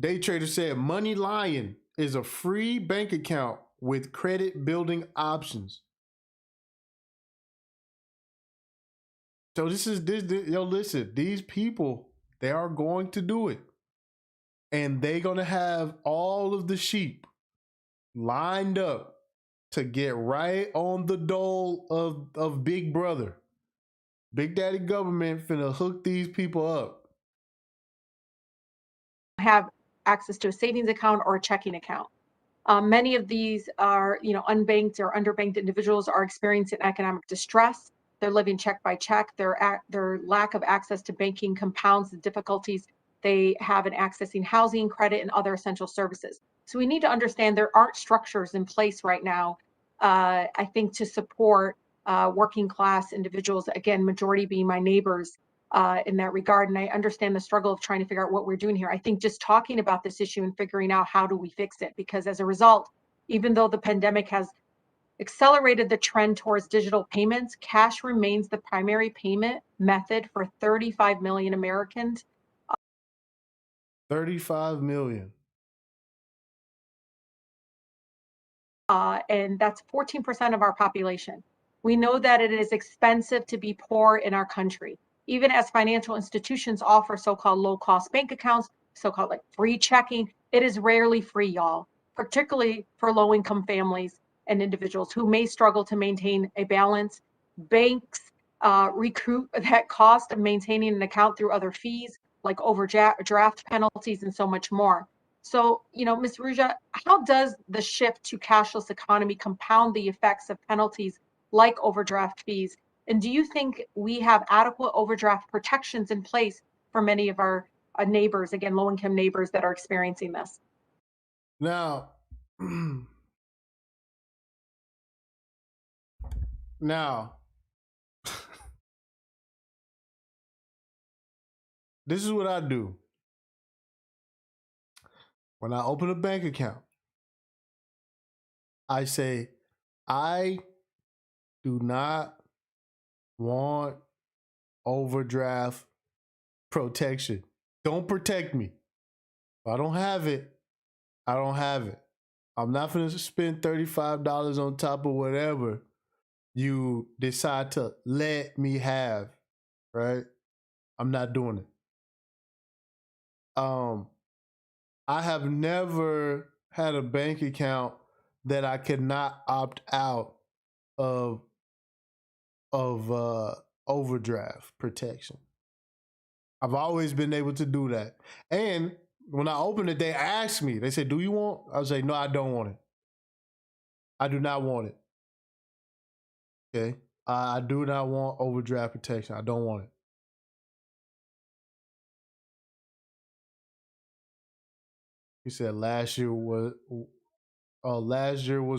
Day Trader said Money Lion is a free bank account with credit building options. So listen, these people, they are going to do it. And they're going to have all of the sheep lined up to get right on the dole of Big Brother. Big Daddy government finna hook these people up. Have access to a savings account or a checking account. Many of these are, unbanked or underbanked individuals are experiencing economic distress. They're living check by check. Their lack of access to banking compounds the difficulties they have in accessing housing, credit, and other essential services. So we need to understand there aren't structures in place right now, I think, to support working class individuals, again, majority being my neighbors, in that regard. And I understand the struggle of trying to figure out what we're doing here. I think just talking about this issue and figuring out how do we fix it, because as a result, even though the pandemic has accelerated the trend towards digital payments, cash remains the primary payment method for 35 million Americans. 35 million. And that's 14% of our population. We know that it is expensive to be poor in our country. Even as financial institutions offer so-called low-cost bank accounts, so-called like free checking, it is rarely free, y'all, particularly for low-income families and individuals who may struggle to maintain a balance. Banks recoup that cost of maintaining an account through other fees, like overdraft penalties and so much more. So, Ms. Ruja, how does the shift to cashless economy compound the effects of penalties like overdraft fees? And do you think we have adequate overdraft protections in place for many of our neighbors, again, low-income neighbors that are experiencing this? Now, this is what I do. When I open a bank account, I say, I do not want overdraft protection. Don't protect me. If I don't have it, I don't have it. I'm not going to spend $35 on top of whatever you decide to let me have, right? I'm not doing it. I have never had a bank account that I could not opt out of overdraft protection. I've always been able to do that. And when I opened it, they asked me, they said, do you want? I was like, no, I don't want it. I do not want it. Okay. I do not want overdraft protection. I don't want it. He said last year was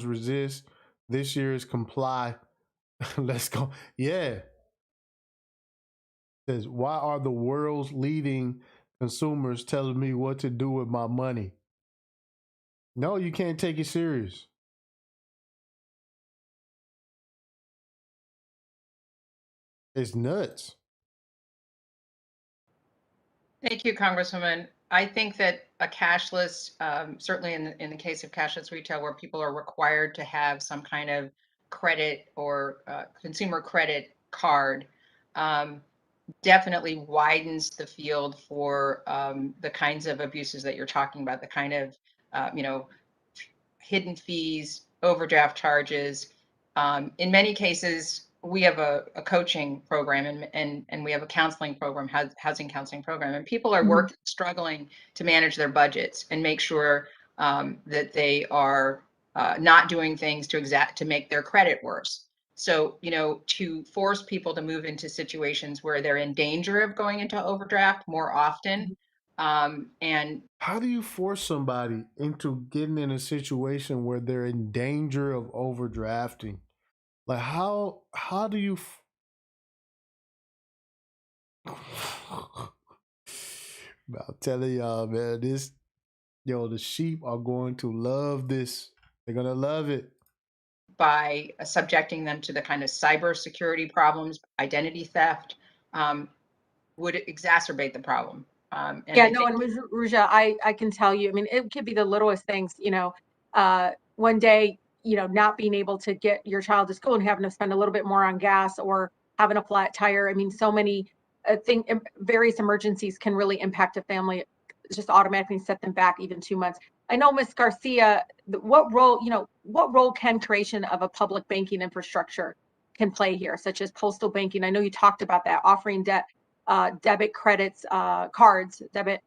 resist. This year is comply. Let's go. Yeah. Says, why are the world's leading consumers telling me what to do with my money? No, you can't take it serious. It's nuts. Thank you, Congresswoman. I think that a cashless, certainly in the case of cashless retail, where people are required to have some kind of credit or consumer credit card, definitely widens the field for the kinds of abuses that you're talking about, the kind of, hidden fees, overdraft charges. In many cases, we have a coaching program and we have a counseling program, housing counseling program, and people are struggling to manage their budgets and make sure that they are not doing things to make their credit worse. So, to force people to move into situations where they're in danger of going into overdraft more often. And how do you force somebody into getting in a situation where they're in danger of overdrafting? Like how do you I'm telling y'all, man, the sheep are going to love this. They're gonna love it. By subjecting them to the kind of cybersecurity problems, identity theft, would exacerbate the problem. And Ruja, I can tell you, I mean, it could be the littlest things, one day, not being able to get your child to school and having to spend a little bit more on gas or having a flat tire. I mean, so many various emergencies can really impact a family, just automatically set them back even 2 months. I know, Ms. Garcia, what role can creation of a public banking infrastructure can play here, such as postal banking? I know you talked about that, offering debit credits, debit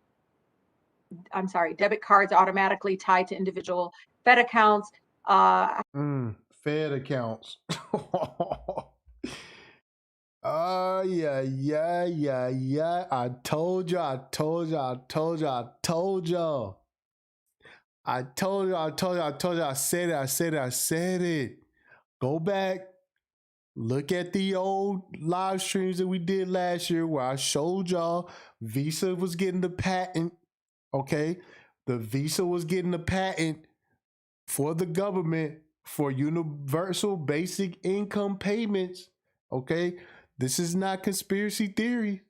cards automatically tied to individual Fed accounts. Fed accounts. Oh, yeah. I told y'all. I said it. Go back. Look at the old live streams that we did last year where I showed y'all Visa was getting the patent. Okay. The Visa was getting the patent for the government for universal basic income payments. Okay. This is not conspiracy theory.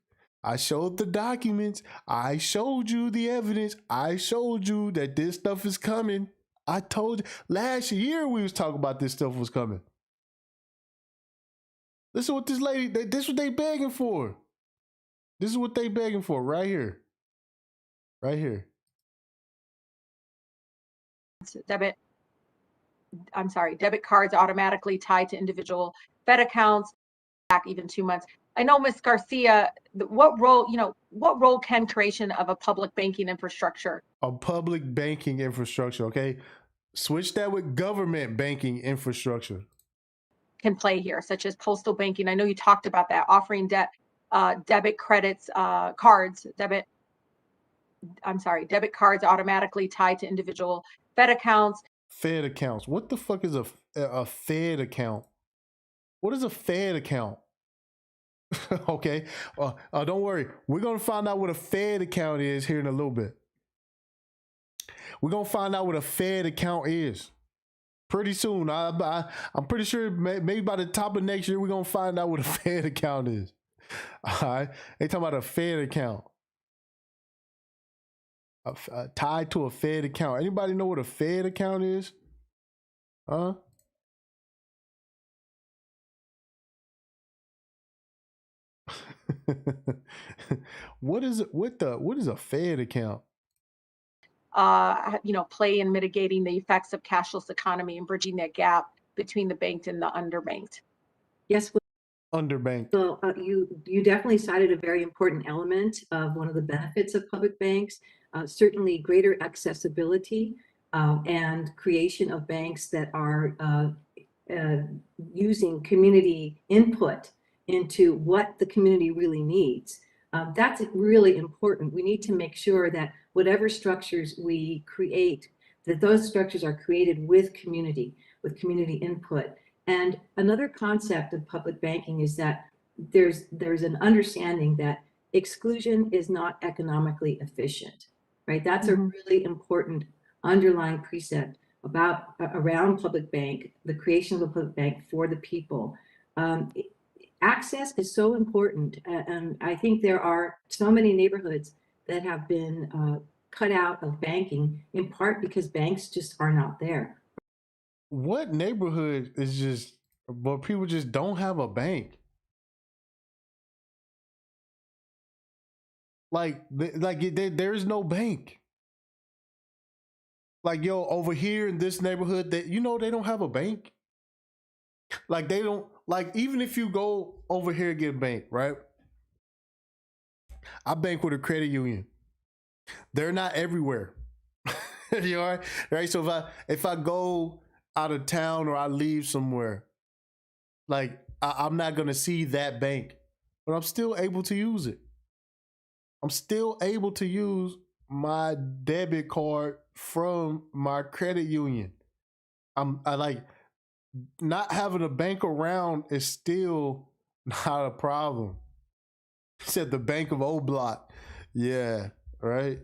I showed the documents. I showed you the evidence. I showed you that this stuff is coming. I told you last year we was talking about this stuff was coming. Listen what this lady, this is what they begging for. This is what they begging for right here. Right here. Debit cards automatically tied to individual Fed accounts back even 2 months. I know, Ms. Garcia, what role can creation of a public banking infrastructure? A public banking infrastructure, okay? Switch that with government banking infrastructure. Can play here, such as postal banking. I know you talked about that, offering debit credits, debit cards automatically tied to individual Fed accounts. Fed accounts. What the fuck is a Fed account? What is a Fed account? Okay. Don't worry. We're going to find out what a Fed account is here in a little bit. We're going to find out what a Fed account is pretty soon. I'm pretty sure maybe by the top of next year, we're going to find out what a Fed account is. All right. They talking about a Fed account. Tied to a Fed account. Anybody know what a Fed account is? Huh? What is it? What is a Fed account? Play in mitigating the effects of cashless economy and bridging that gap between the banked and the underbanked. Yes, Underbanked. well, you definitely cited a very important element of one of the benefits of public banks, certainly greater accessibility and creation of banks that are using community input into what the community really needs. That's really important. We need to make sure that whatever structures we create, that those structures are created with community input. And another concept of public banking is that there's an understanding that exclusion is not economically efficient, right? That's a really important underlying precept around public bank, the creation of a public bank for the people. Access is so important, and I think there are so many neighborhoods that have been cut out of banking in part because banks just are not there. What neighborhood is just, but people just don't have a bank? There's no bank. Like, yo, over here in this neighborhood, that they don't have a bank. Like, they don't, like, even if you go over here and get a bank, right? I bank with a credit union. They're not everywhere. You all right? So if I go out of town or I leave somewhere, like, I'm not gonna see that bank, but I'm still able to use it. I'm still able to use my debit card from my credit union. I like, not having a bank around is still not a problem. He said the Bank of O Block. Yeah, right.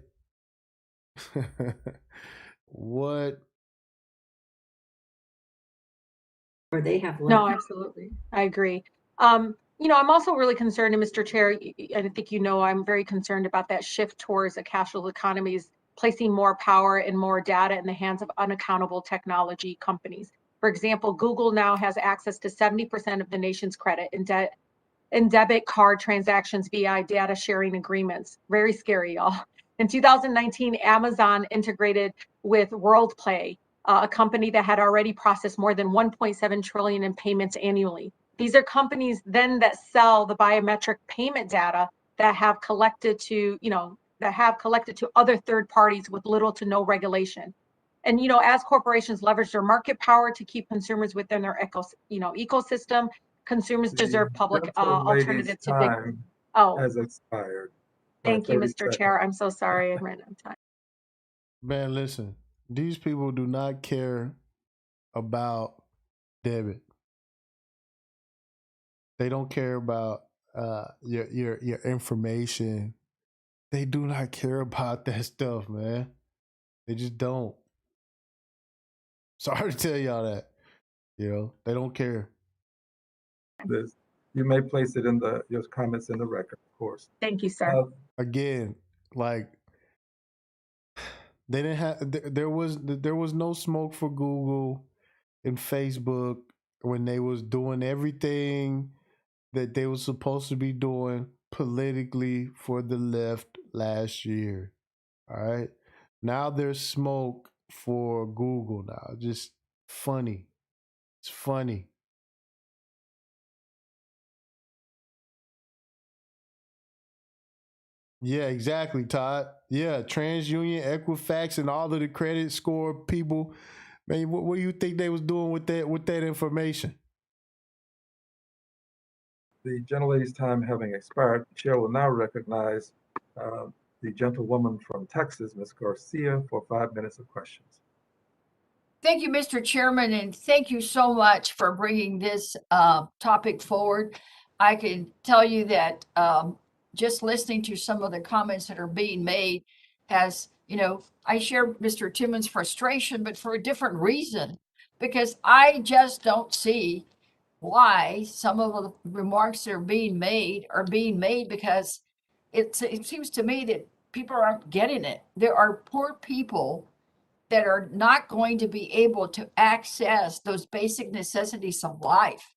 What? Or they have No, absolutely. I agree. I'm also really concerned, and Mr. Chair, I think I'm very concerned about that shift towards a cashless economy, is placing more power and more data in the hands of unaccountable technology companies. For example, Google now has access to 70% of the nation's credit and debit card transactions via data sharing agreements. Very scary, y'all. In 2019, Amazon integrated with WorldPay, a company that had already processed more than 1.7 trillion in payments annually. These are companies then that sell the biometric payment data that have collected to other third parties with little to no regulation. And as corporations leverage their market power to keep consumers within their ecosystem, consumers deserve public alternative to big. Time has expired. Thank you, Mr. Chair. I'm so sorry I ran out of time. Man, listen, these people do not care about debit. They don't care about your information. They do not care about that stuff, man. They just don't. Sorry to tell y'all that. They don't care. You may place it in your comments in the record, of course. Thank you, sir. Again, like, they didn't have. There was no smoke for Google and Facebook when they was doing everything that they were supposed to be doing politically for the left last year. All right. Now there's smoke for Google now. Just funny. It's funny. Yeah, exactly, Todd. Yeah, TransUnion, Equifax, and all of the credit score people. Man, what do you think they was doing with that information? The gentlelady's time having expired, the chair will now recognize the gentlewoman from Texas, Ms. Garcia, for 5 minutes of questions. Thank you, Mr. Chairman, and thank you so much for bringing this topic forward. I can tell you that just listening to some of the comments that are being made has, I share Mr. Timmons' frustration, but for a different reason, because I just don't see why some of the remarks that are being made because it seems to me that people aren't getting it. There are poor people that are not going to be able to access those basic necessities of life.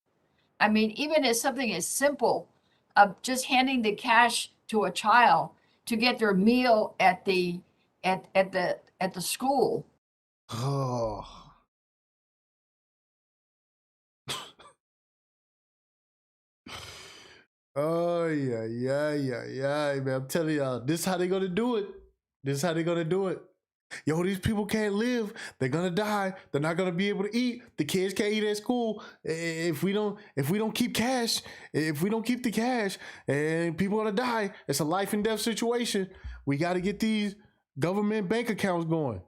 I mean, even as something as simple of just handing the cash to a child to get their meal at the school. Oh. Oh yeah, man. I'm telling y'all, this is how they gonna do it. This is how they gonna do it. Yo, these people can't live. They're gonna die. They're not gonna be able to eat. The kids can't eat at school if we don't keep cash. If we don't keep the cash, and people gonna die. It's a life and death situation. We got to get these government bank accounts going.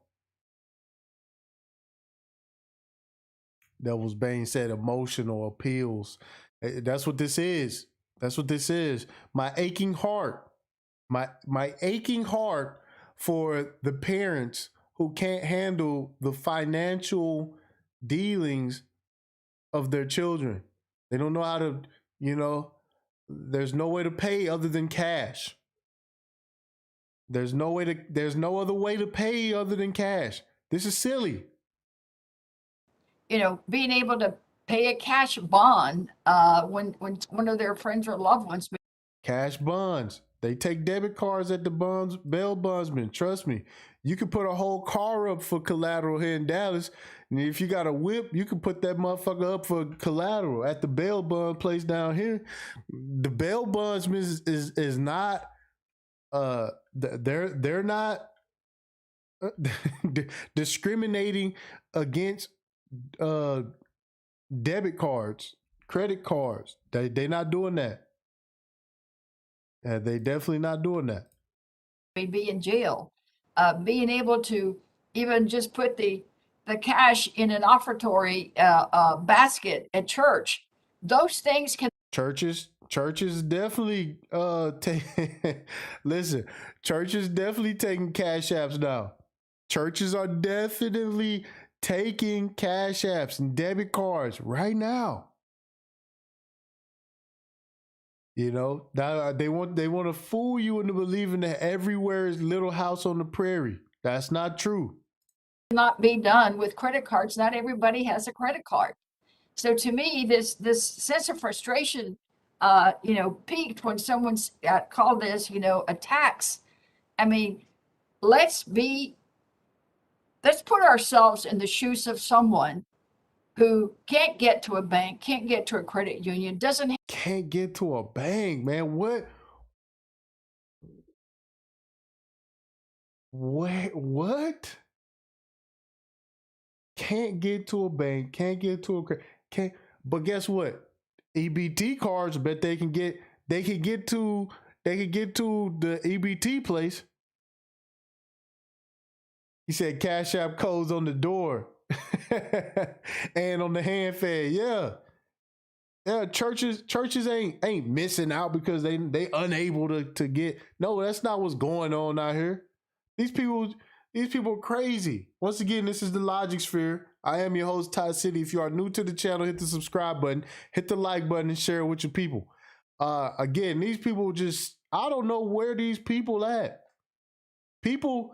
Devils Bane said emotional appeals. That's what this is. That's what this is. My aching heart. My aching heart for the parents who can't handle the financial dealings of their children. They don't know how to, there's no way to pay other than cash. There's no other way to pay other than cash. This is silly. Being able to pay a cash bond when one of their friends or loved ones. Cash bonds. They take debit cards at the bail bondsman. Trust me. You can put a whole car up for collateral here in Dallas. And if you got a whip, you can put that motherfucker up for collateral at the bail bond place down here. The bail bondsman is not they're not discriminating against debit cards, credit cards. They not doing that. They definitely not doing that. Be in jail, being able to even just put the cash in an offertory basket at church. Those things can. Churches definitely listen. Churches definitely taking cash apps now. Churches are definitely taking cash apps and debit cards right now. They want to fool you into believing that everywhere is Little House on the Prairie. That's not true. Not be done with credit cards. Not everybody has a credit card. So to me, this sense of frustration, peaked when someone's called this, a tax. I mean, let's put ourselves in the shoes of someone who can't get to a bank, can't get to a credit union, can't get to a bank, man. What? Can't get to a bank, can't get to can't. But guess what? EBT cards, bet they can get to the EBT place. He said Cash App codes on the door and on the hand fed. Yeah, churches ain't missing out because they unable to get. No, that's not what's going on out here. These people are crazy. Once again, this is the Logic Sphere. I am your host, TipTycity. If you are new to the channel, hit the subscribe button, hit the like button, and share it with your people. Again, these people I don't know where these people at. People,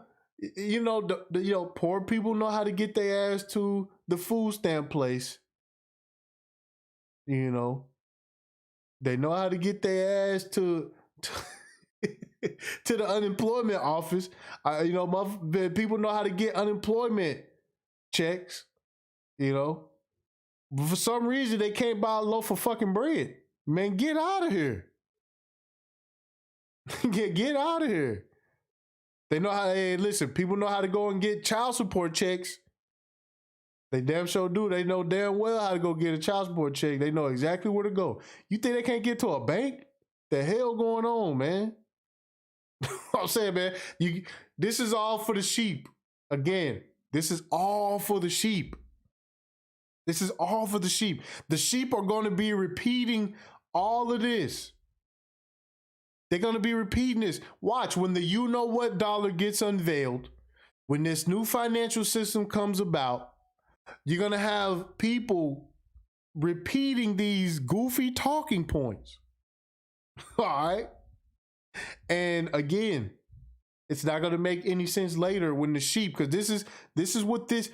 poor people know how to get their ass to the food stamp place. They know how to get their ass to the unemployment office. People know how to get unemployment checks. But for some reason they can't buy a loaf of fucking bread. Man, get out of here. Get out of here. They know how. Hey, listen, people know how to go and get child support checks. They damn sure do. They know damn well how to go get a child support check. They know exactly where to go. You think they can't get to a bank? The hell going on, man? I'm saying, man, this is all for the sheep. Again, this is all for the sheep. This is all for the sheep. The sheep are going to be repeating all of this. They're going to be repeating this. Watch, when the you-know-what dollar gets unveiled, when this new financial system comes about, you're going to have people repeating these goofy talking points. All right? And again, it's not going to make any sense later when the sheep, because this is what these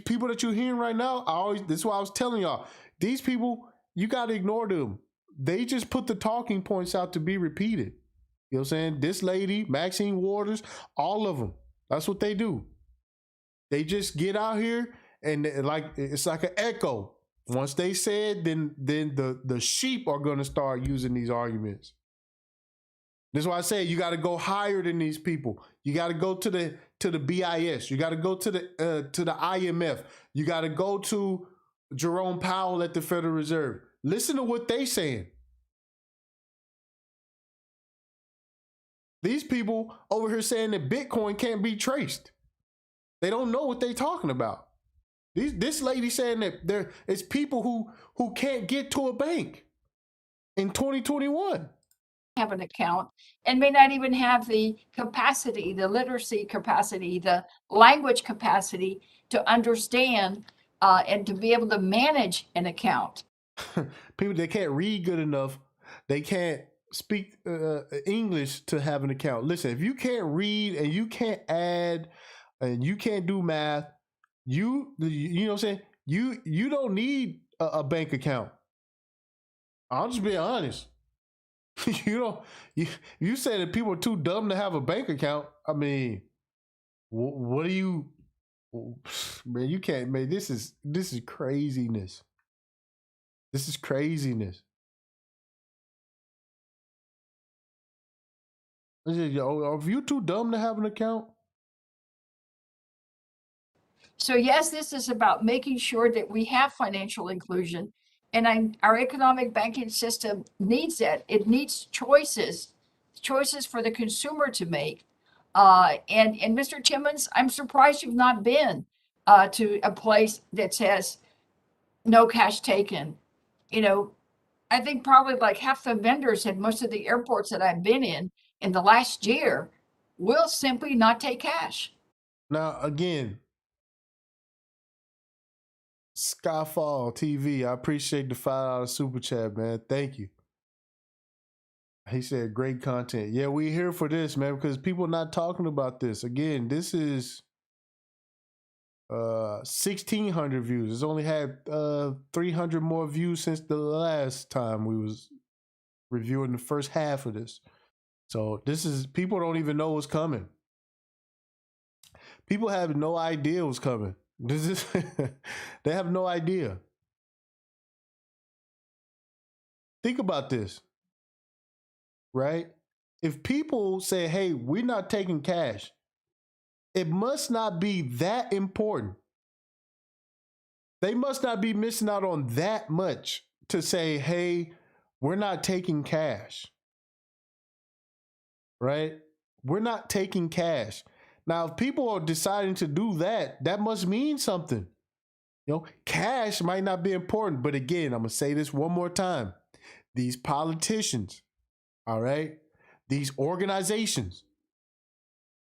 people that you're hearing right now, this is why I was telling y'all, these people, you got to ignore them. they just put the talking points out to be repeated. You know what I'm saying? This lady, Maxine Waters, all of them. That's what they do. They just get out here and like it's like an echo. Once they say it, then the sheep are going to start using these arguments. That's why I say you got to go higher than these people. You got to go to the BIS. You got to go to the IMF. You got to go to Jerome Powell at the Federal Reserve. Listen to what they saying. These people over here saying that Bitcoin can't be traced. They don't know what they're talking about. This lady saying that it's people who can't get to a bank in 2021. Have an account and may not even have the capacity, the literacy capacity, the language capacity to understand and to be able to manage an account. People, they can't read good enough. They can't speak English to have an account. Listen, if you can't read and you can't add and you can't do math, you know what I'm saying? You don't need a bank account. I'll just be honest. You say that people are too dumb to have a bank account. I mean, what do you, man, you can't, man, this is craziness. This is craziness. Are you too dumb to have an account? So yes, this is about making sure that we have financial inclusion. And our economic banking system needs that. It needs choices for the consumer to make. And Mr. Timmons, I'm surprised you've not been to a place that says no cash taken. You know, I think probably like half the vendors at most of the airports that I've been in the last year will simply not take cash. Now, again, Skyfall TV, I appreciate the $5 super chat, man. Thank you. He said great content. Yeah, we're here for this, man, because people are not talking about this. Again, this is 1,600 views. It's only had 300 more views since the last time we was reviewing the first half of this. So this is, people don't even know what's coming. People have no idea what's coming. This is they have no idea. Think about this, right? If people say, hey, we're not taking cash, it must not be that important. They must not be missing out on that much to say, hey, we're not taking cash, right? We're not taking cash. Now, if people are deciding to do that, that must mean something. You know, cash might not be important, but again, I'm going to say this one more time. These politicians, all right, these organizations,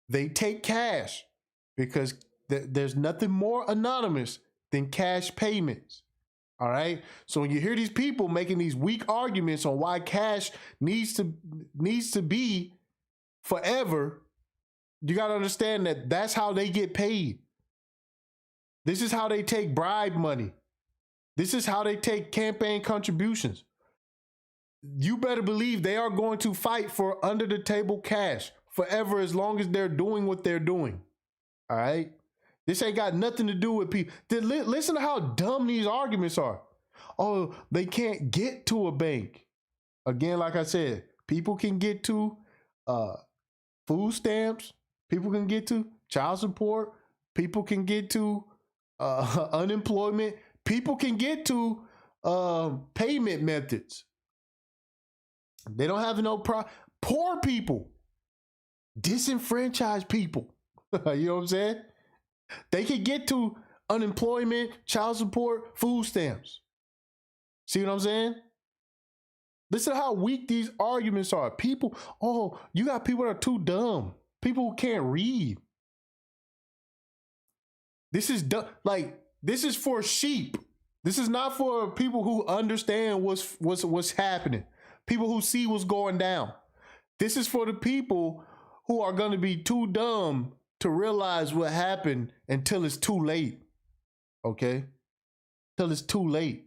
they take cash because there's nothing more anonymous than cash payments. All right. So when you hear these people making these weak arguments on why cash needs to be forever, you got to understand that that's how they get paid. This is how they take bribe money. This is how they take campaign contributions. You better believe they are going to fight for under the table cash forever as long as they're doing what they're doing. All right. This ain't got nothing to do with people. Listen to how dumb these arguments are. Oh, they can't get to a bank. Again, like I said, people can get to food stamps. People can get to child support. People can get to unemployment. People can get to payment methods. They don't have no poor people, disenfranchised people. You know what I'm saying? They can get to unemployment, child support, food stamps. See what I'm saying? Listen to how weak these arguments are. People, oh, you got people that are too dumb. People who can't read. This is like, this is for sheep. This is not for people who understand what's happening. People who see what's going down. This is for the people who are going to be too dumb to realize what happened until it's too late. Okay? Till it's too late.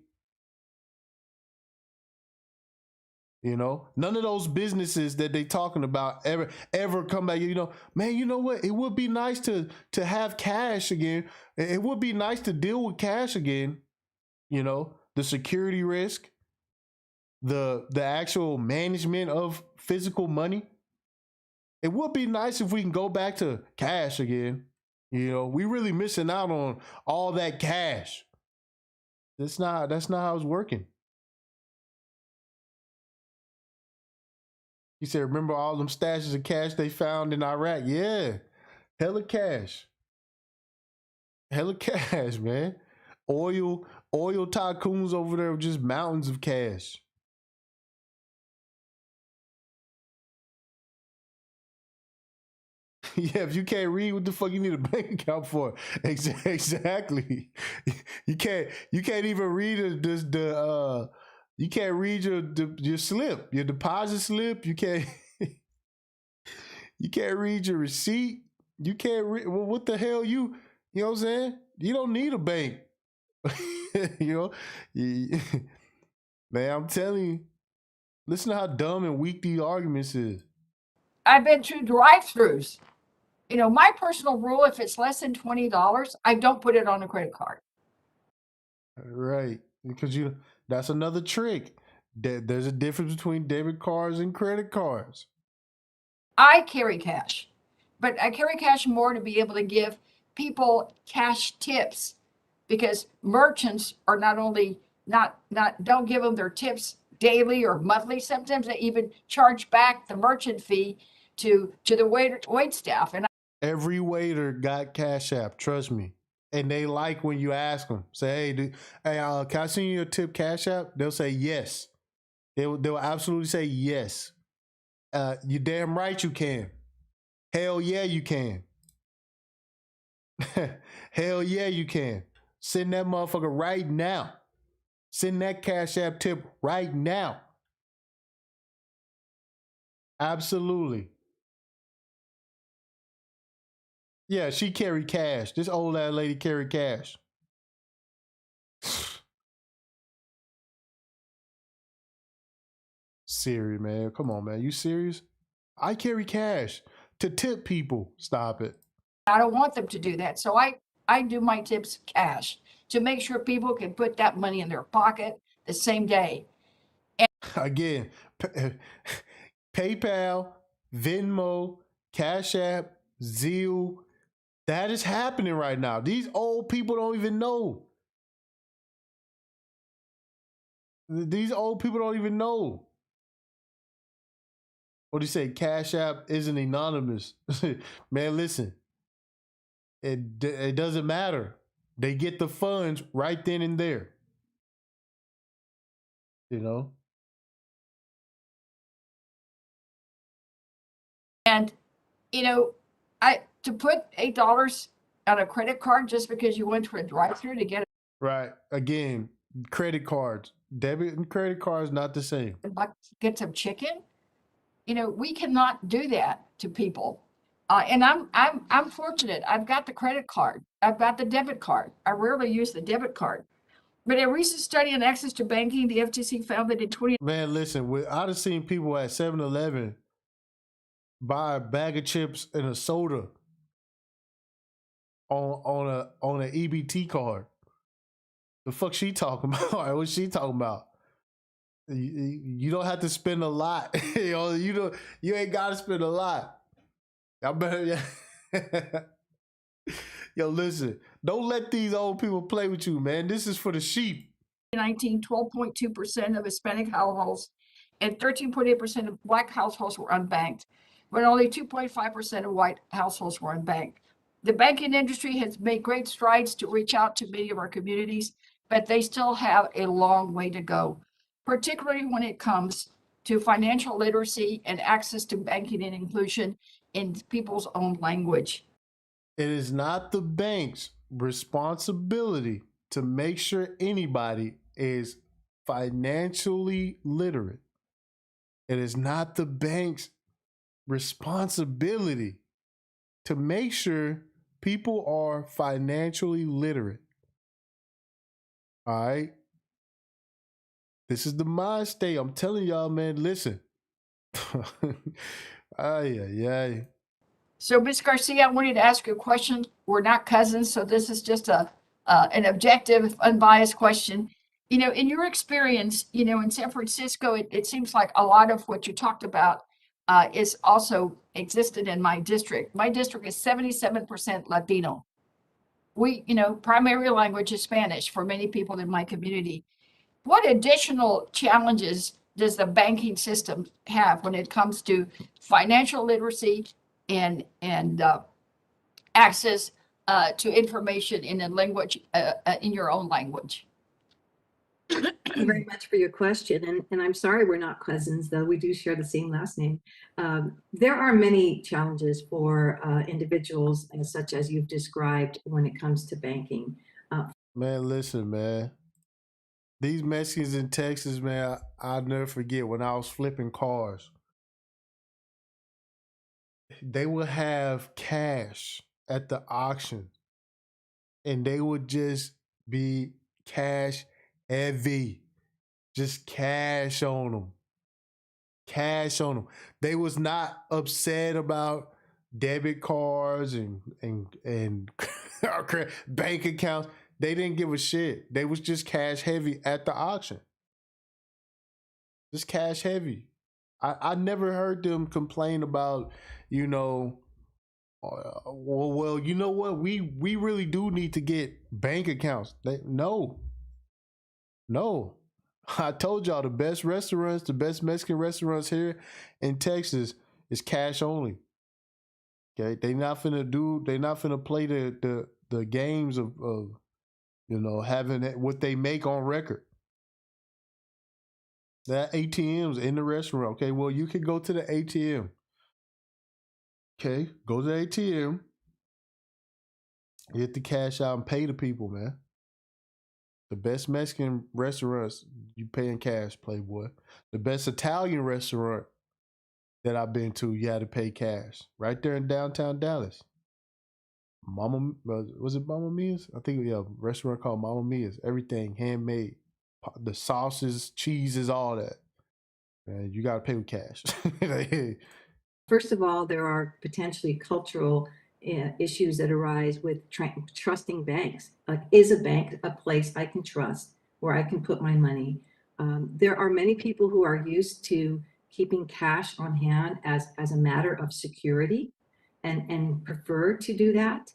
You know, none of those businesses that they talking about ever come back. You know, man, you know what? It would be nice to have cash again. It would be nice to deal with cash again. You know, the security risk, the actual management of physical money. It would be nice if we can go back to cash again. You know, we really missing out on all that cash. That's not how it's working. He said, remember all them stashes of cash they found in Iraq? Yeah. Hella cash. Hella cash, man. Oil tycoons over there with just mountains of cash. Yeah, if you can't read, what the fuck you need a bank account for? Exactly. You can't even read you can't read your slip, your deposit slip. You can't you can't read your receipt. You can't read. Well, what the hell you know what I'm saying? You don't need a bank. You know, man, I'm telling you. Listen to how dumb and weak these arguments is. I've been through drive-throughs. You know, my personal rule, if it's less than $20, I don't put it on a credit card. Right. Because that's another trick. There's a difference between debit cards and credit cards. I carry cash, but I carry cash more to be able to give people cash tips, because merchants are not only don't give them their tips daily or monthly. Sometimes they even charge back the merchant fee to the wait staff. And Every waiter got Cash App, trust me. And they like when you ask them, say, hey, can I send you a tip Cash App? They'll say yes. They'll absolutely say yes. You damn right you can. Hell yeah, you can. Hell yeah, you can. Send that motherfucker right now. Send that Cash App tip right now. Absolutely. Yeah, she carried cash. This old ass lady carried cash. Siri, man. Come on, man. You serious? I carry cash to tip people. Stop it. I don't want them to do that. So I do my tips cash to make sure people can put that money in their pocket the same day. Again, PayPal, Venmo, Cash App, Zeal. That is happening right now. These old people don't even know. These old people don't even know. What do you say? Cash App isn't anonymous. Man, listen. It doesn't matter. They get the funds right then and there. You know? And, you know, to put $8 on a credit card just because you went to a drive-through to get Right. Again, credit cards. Debit and credit cards not the same. get some chicken, you know, we cannot do that to people. And I'm fortunate. I've got the credit card. I've got the debit card. I rarely use the debit card. But a recent study on access to banking, the FTC found that in 20. Man, listen, I'd have seen people at 7-Eleven buy a bag of chips and a soda on an EBT card. The fuck she talking about? What's she talking about? You don't have to spend a lot. You ain't got to spend a lot. I better. Yo, listen. Don't let these old people play with you, man. This is for the sheep. 2019, 12.2% of Hispanic households and 13.8% of Black households were unbanked, but only 2.5% of white households were unbanked. The banking industry has made great strides to reach out to many of our communities, but they still have a long way to go, particularly when it comes to financial literacy and access to banking and inclusion in people's own language. It is not the bank's responsibility to make sure anybody is financially literate. It is not the bank's responsibility to make sure people are financially literate. All right. This is the mind state. I'm telling y'all, man, listen. Ay, ay, ay. So, Ms. Garcia, I wanted to ask you a question. We're not cousins, so this is just an objective, unbiased question. You know, in your experience, you know, in San Francisco, it seems like a lot of what you talked about is also existed in my district. My district is 77% Latino. We, you know, primary language is Spanish for many people in my community. What additional challenges does the banking system have when it comes to financial literacy and access to information in a language in your own language? Thank you very much for your question. And I'm sorry we're not cousins, though we do share the same last name. There are many challenges for individuals such as you've described when it comes to banking. Man, listen, man. These Mexicans in Texas, man, I'll never forget when I was flipping cars. They would have cash at the auction, and they would just be cash heavy, just cash on them. Cash on them. They was not upset about debit cards and bank accounts. They didn't give a shit. They was just cash heavy at the auction. Just cash heavy. I never heard them complain about, you know, well, you know what? We really do need to get bank accounts. No. I told y'all the best restaurants, the best Mexican restaurants here in Texas is cash only. Okay, they not finna play the games of you know, having what they make on record. That ATM's in the restaurant. Okay, well, you can go to the ATM. Okay, go to the ATM, get the cash out and pay the people, man. The best Mexican restaurants, you pay in cash, Playboy. The best Italian restaurant that I've been to, you had to pay cash. Right there in downtown Dallas. Was it Mama Mia's? I think, yeah, restaurant called Mama Mia's. Everything handmade. The sauces, cheeses, all that. And you got to pay with cash. First of all, there are potentially cultural issues that arise with trusting banks. Like, is a bank a place I can trust where I can put my money? There are many people who are used to keeping cash on hand as a matter of security and prefer to do that.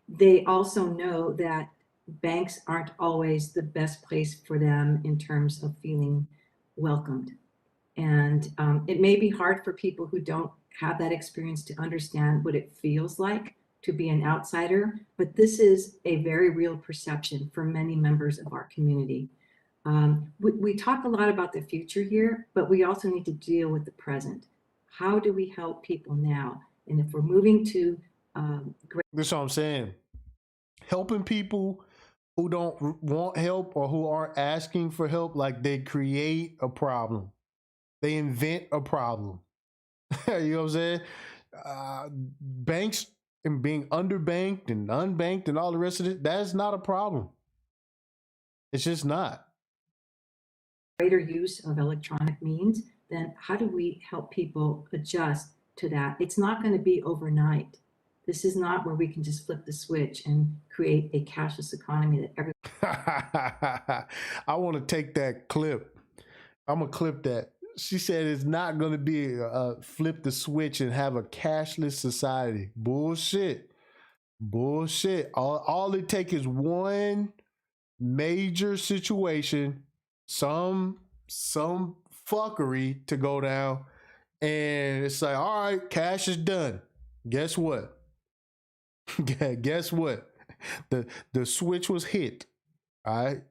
They also know that banks aren't always the best place for them in terms of feeling welcomed. And it may be hard for people who don't have that experience to understand what it feels like to be an outsider, but this is a very real perception for many members of our community. We talk a lot about the future here, but we also need to deal with the present. How do we help people now? And if we're moving to That's what I'm saying. Helping people who don't want help or who aren't asking for help, like they create a problem. They invent a problem. You know what I'm saying? Banks and being underbanked and unbanked and all the rest of it, that is not a problem. It's just not. Greater use of electronic means, then how do we help people adjust to that? It's not going to be overnight. This is not where we can just flip the switch and create a cashless economy that everyone. I want to take that clip. I'm going to clip that. She said it's not going to be flip the switch and have a cashless society. Bullshit. All it takes is one major situation, some fuckery to go down, and it's like, all right, cash is done. Guess what? Guess what? The switch was hit. All right.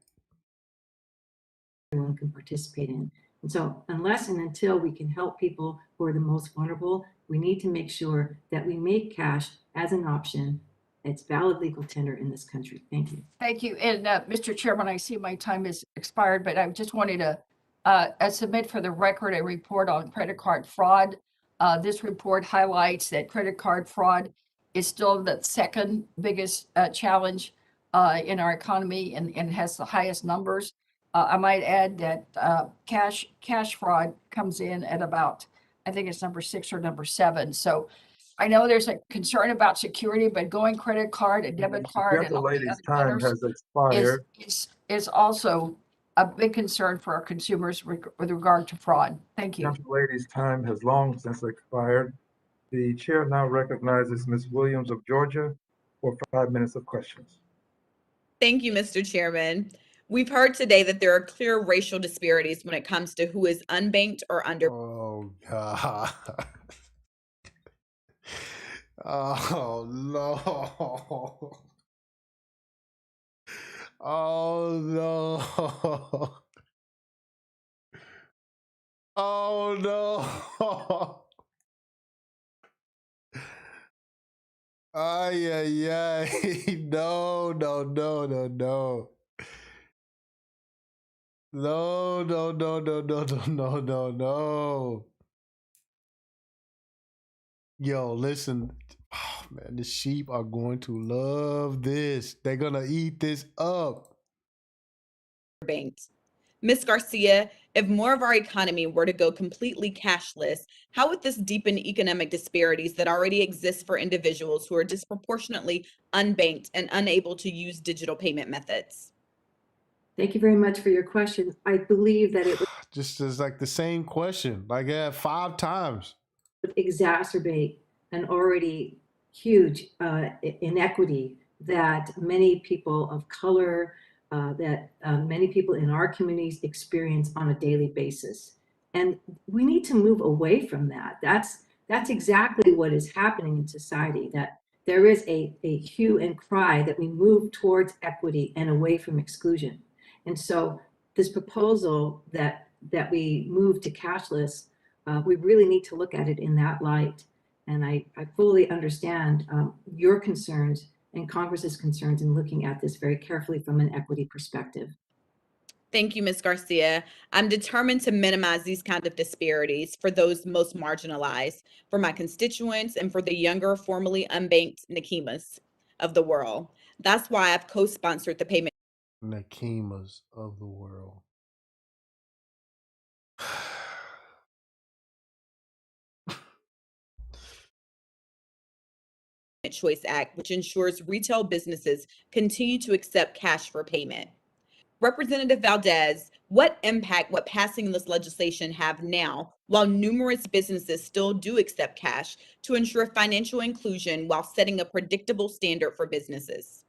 Everyone can participate in. And so unless and until we can help people who are the most vulnerable, we need to make sure that we make cash as an option. It's valid legal tender in this country. Thank you. Thank you. And Mr. Chairman, I see my time is expired, but I just wanted to submit for the record a report on credit card fraud. This report highlights that credit card fraud is still the second biggest challenge in our economy and has the highest numbers. I might add that cash fraud comes in at about, I think it's number 6 or number 7. So I know there's a concern about security, but going credit card and debit card and Gentle all the lady's other time letters has expired. is also a big concern for our consumers with regard to fraud. Thank you. Gentle lady's time has long since expired. The chair now recognizes Ms. Williams of Georgia for 5 minutes of questions. Thank you, Mr. Chairman. We've heard today that there are clear racial disparities when it comes to who is unbanked or under. Oh God. Oh no. Oh no. Oh no. Ay, ay, ay. No, no, no, no, no. No, no, no, no, no, no, no, no, no. Yo, listen. Oh, man, the sheep are going to love this. They're going to eat this up. Banked. Ms. Garcia, if more of our economy were to go completely cashless, how would this deepen economic disparities that already exist for individuals who are disproportionately unbanked and unable to use digital payment methods? Thank you very much for your question. I believe that it would Just as like the same question, like 5 times. exacerbate an already huge inequity that many people of color, that many people in our communities experience on a daily basis. And we need to move away from that. That's exactly what is happening in society, that there is a hue and cry that we move towards equity and away from exclusion. And so this proposal that we move to cashless, we really need to look at it in that light. And I fully understand your concerns and Congress's concerns in looking at this very carefully from an equity perspective. Thank you, Ms. Garcia. I'm determined to minimize these kinds of disparities for those most marginalized, for my constituents, and for the younger, formerly unbanked Nakimas of the world. That's why I've co-sponsored the payment Nakimas of the world. Choice Act, which ensures retail businesses continue to accept cash for payment. Representative Valdez, what impact would passing this legislation have now, while numerous businesses still do accept cash, to ensure financial inclusion while setting a predictable standard for businesses?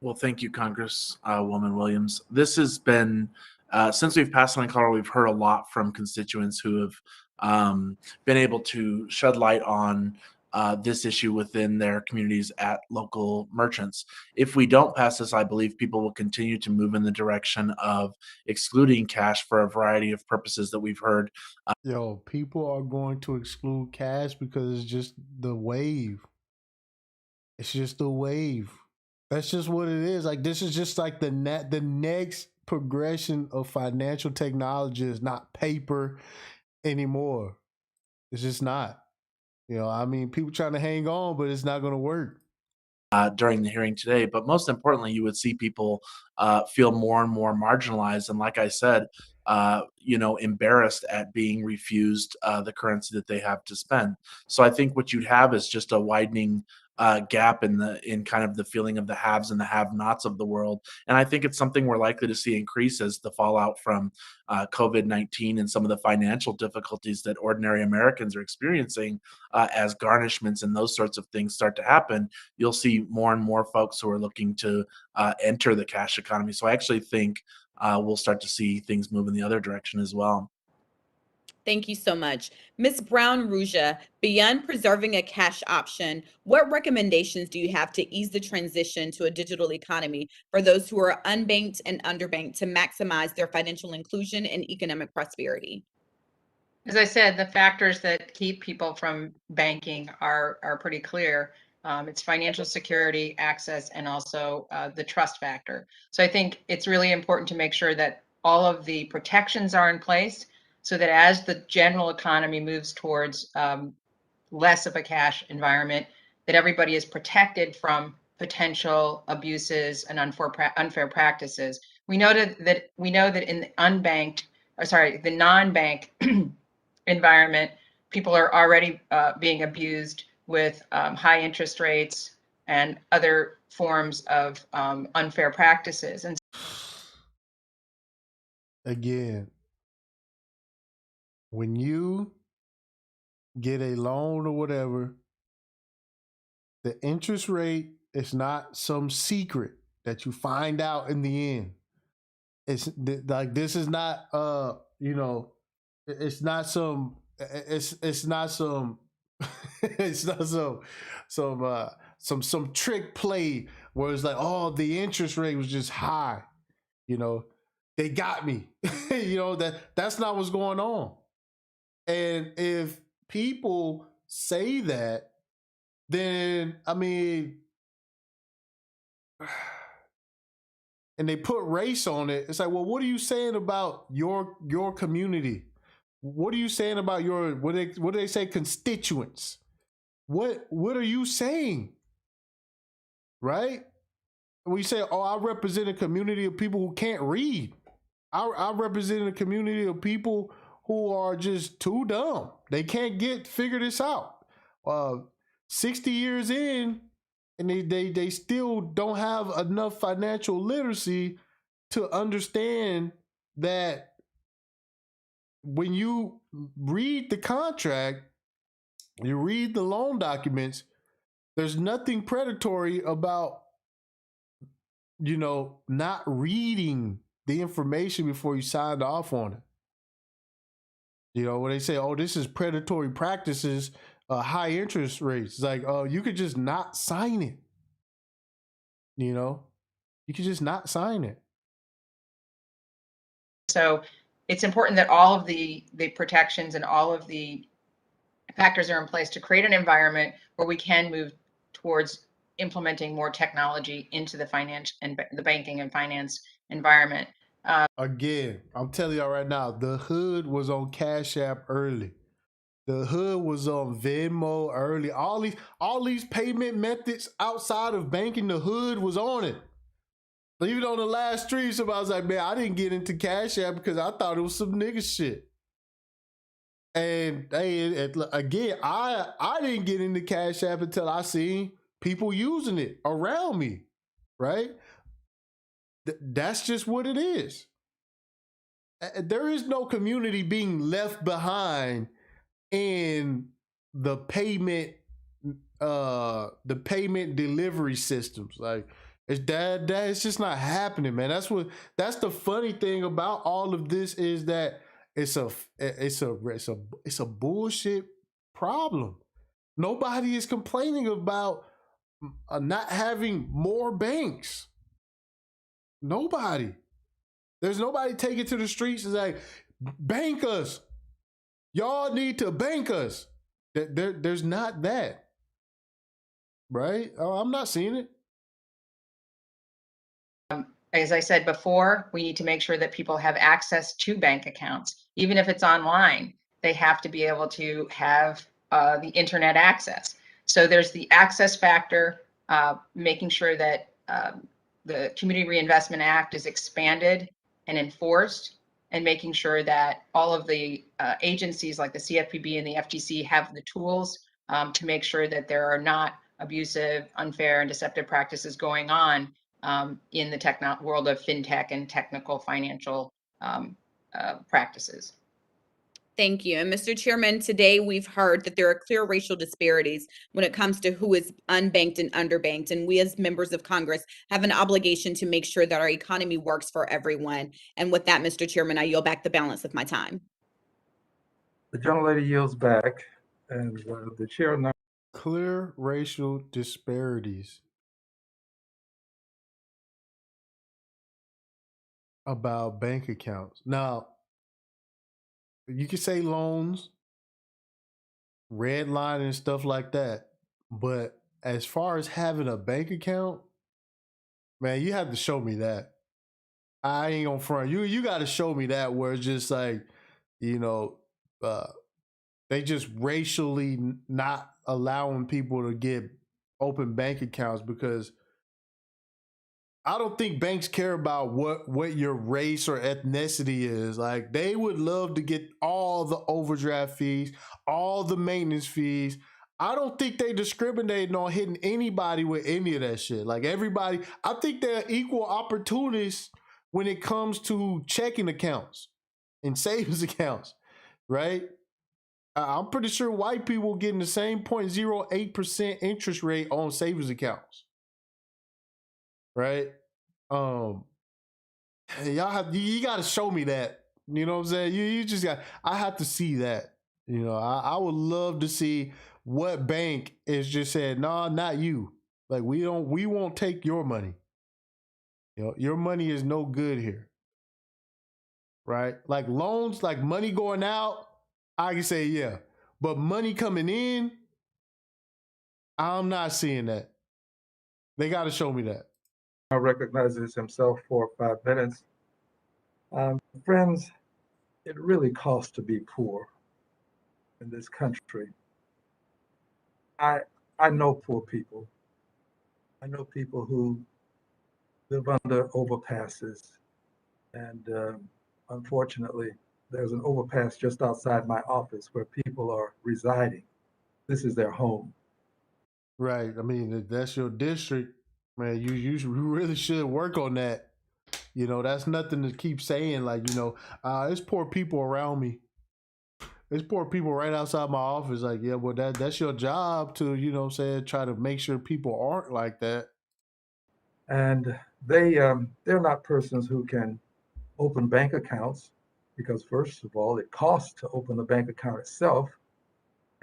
Well, thank you, Congresswoman Williams. This has been, since we've passed on Colorado, we've heard a lot from constituents who have been able to shed light on this issue within their communities at local merchants. If we don't pass this, I believe people will continue to move in the direction of excluding cash for a variety of purposes that we've heard. Yo, people are going to exclude cash because it's just the wave. It's just the wave. That's just what it is. Like, this is just like the next progression of financial technology is not paper anymore. It's just not. You know, I mean, people trying to hang on, but it's not going to work. During the hearing today. But most importantly, you would see people feel more and more marginalized. And like I said, embarrassed at being refused the currency that they have to spend. So I think what you'd have is just a widening gap in kind of the feeling of the haves and the have-nots of the world. And I think it's something we're likely to see increase as the fallout from COVID-19 and some of the financial difficulties that ordinary Americans are experiencing as garnishments and those sorts of things start to happen. You'll see more and more folks who are looking to enter the cash economy. So I actually think we'll start to see things move in the other direction as well. Thank you so much. Ms. Brown-Ruja, beyond preserving a cash option, what recommendations do you have to ease the transition to a digital economy for those who are unbanked and underbanked to maximize their financial inclusion and economic prosperity? As I said, the factors that keep people from banking are pretty clear. It's financial security, access, and also the trust factor. So I think it's really important to make sure that all of the protections are in place so that as the general economy moves towards less of a cash environment, that everybody is protected from potential abuses and unfair practices. We know that in the the non-bank environment, people are already being abused with high interest rates and other forms of unfair practices. And Again, when you get a loan or whatever, the interest rate is not some secret that you find out in the end. It's like this is not it's not some it's not some it's not some trick play where it's like, oh, the interest rate was just high, they got me. That's not what's going on. And if people say that, then I mean, and they put race on it, it's like, well, what are you saying about your community? What are you saying about your what do they say, constituents? What are you saying? Right? When you say, oh, I represent a community of people who can't read. I represent a community of people who are just too dumb. They can't figure this out. 60 years in, and they still don't have enough financial literacy to understand that when you read the contract, you read the loan documents, there's nothing predatory about, not reading the information before you signed off on it. When they say, oh, this is predatory practices, high interest rates, it's like, oh, you could just not sign it. You could just not sign it. so it's important that all of the protections and all of the factors are in place to create an environment where we can move towards implementing more technology into the finance and the banking and finance environment. Again, I'm telling y'all right now, the hood was on Cash App early. The hood was on Venmo early. All these payment methods outside of banking, the hood was on it. Even on the last stream, somebody was like, man, I didn't get into Cash App because I thought it was some nigga shit. And again, I didn't get into Cash App until I seen people using it around me, right? That's just what it is. There is no community being left behind in the payment delivery systems. Like it's just not happening, man. That's the funny thing about all of this, is that it's a bullshit problem. Nobody is complaining about not having more banks. Nobody. There's nobody taking to the streets and like, bank us. Y'all need to bank us. There's not that. Right? Oh, I'm not seeing it. As I said before, we need to make sure that people have access to bank accounts. Even if it's online, they have to be able to have the internet access. So there's the access factor, making sure that the Community Reinvestment Act is expanded and enforced, and making sure that all of the agencies like the CFPB and the FTC have the tools to make sure that there are not abusive, unfair, and deceptive practices going on in the world of fintech and technical financial practices. Thank you. And Mr. Chairman, today we've heard that there are clear racial disparities when it comes to who is unbanked and underbanked. And we as members of Congress have an obligation to make sure that our economy works for everyone. And with that, Mr. Chairman, I yield back the balance of my time. The gentlelady yields back, and the chair now. Clear racial disparities about bank accounts. Now, you can say loans, red line and stuff like that, but as far as having a bank account, man, you have to show me that. I ain't gonna front. You got to show me that, where it's just like, they just racially not allowing people to get open bank accounts, because I don't think banks care about what your race or ethnicity is. Like, they would love to get all the overdraft fees, all the maintenance fees. I don't think they discriminate on hitting anybody with any of that shit. Like, everybody, I think they're equal opportunists when it comes to checking accounts and savings accounts, right? I'm pretty sure white people getting the same 0.08% interest rate on savings accounts, right? Um, y'all have you got to show me that. You know what I'm saying? You just got. I have to see that. You know, I would love to see what bank is just said, nah, not you. Like, we won't take your money. You know, your money is no good here, right? Like, loans, like money going out, I can say yeah, but money coming in, I'm not seeing that. They got to show me that. Now recognizes himself for 5 minutes. Friends, it really costs to be poor in this country. I know poor people. I know people who live under overpasses, and unfortunately, there's an overpass just outside my office where people are residing. This is their home. Right. I mean, if that's your district, man, you really should work on that. You know, that's nothing to keep saying. Like, you know, there's poor people around me. There's poor people right outside my office. Like, yeah, well, that's your job to, you know what I'm saying, try to make sure people aren't like that. And they're not persons who can open bank accounts because, first of all, it costs to open the bank account itself.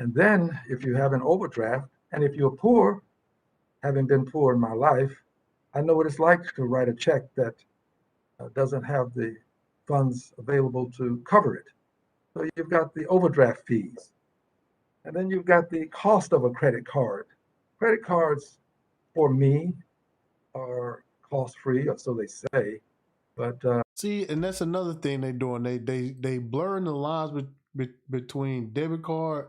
And then if you have an overdraft, and if you're poor, having been poor in my life, I know what it's like to write a check that doesn't have the funds available to cover it. So you've got the overdraft fees. And then you've got the cost of a credit card. Credit cards, for me, are cost-free, or so they say. But see, and that's another thing they're doing. They blurring the lines between debit card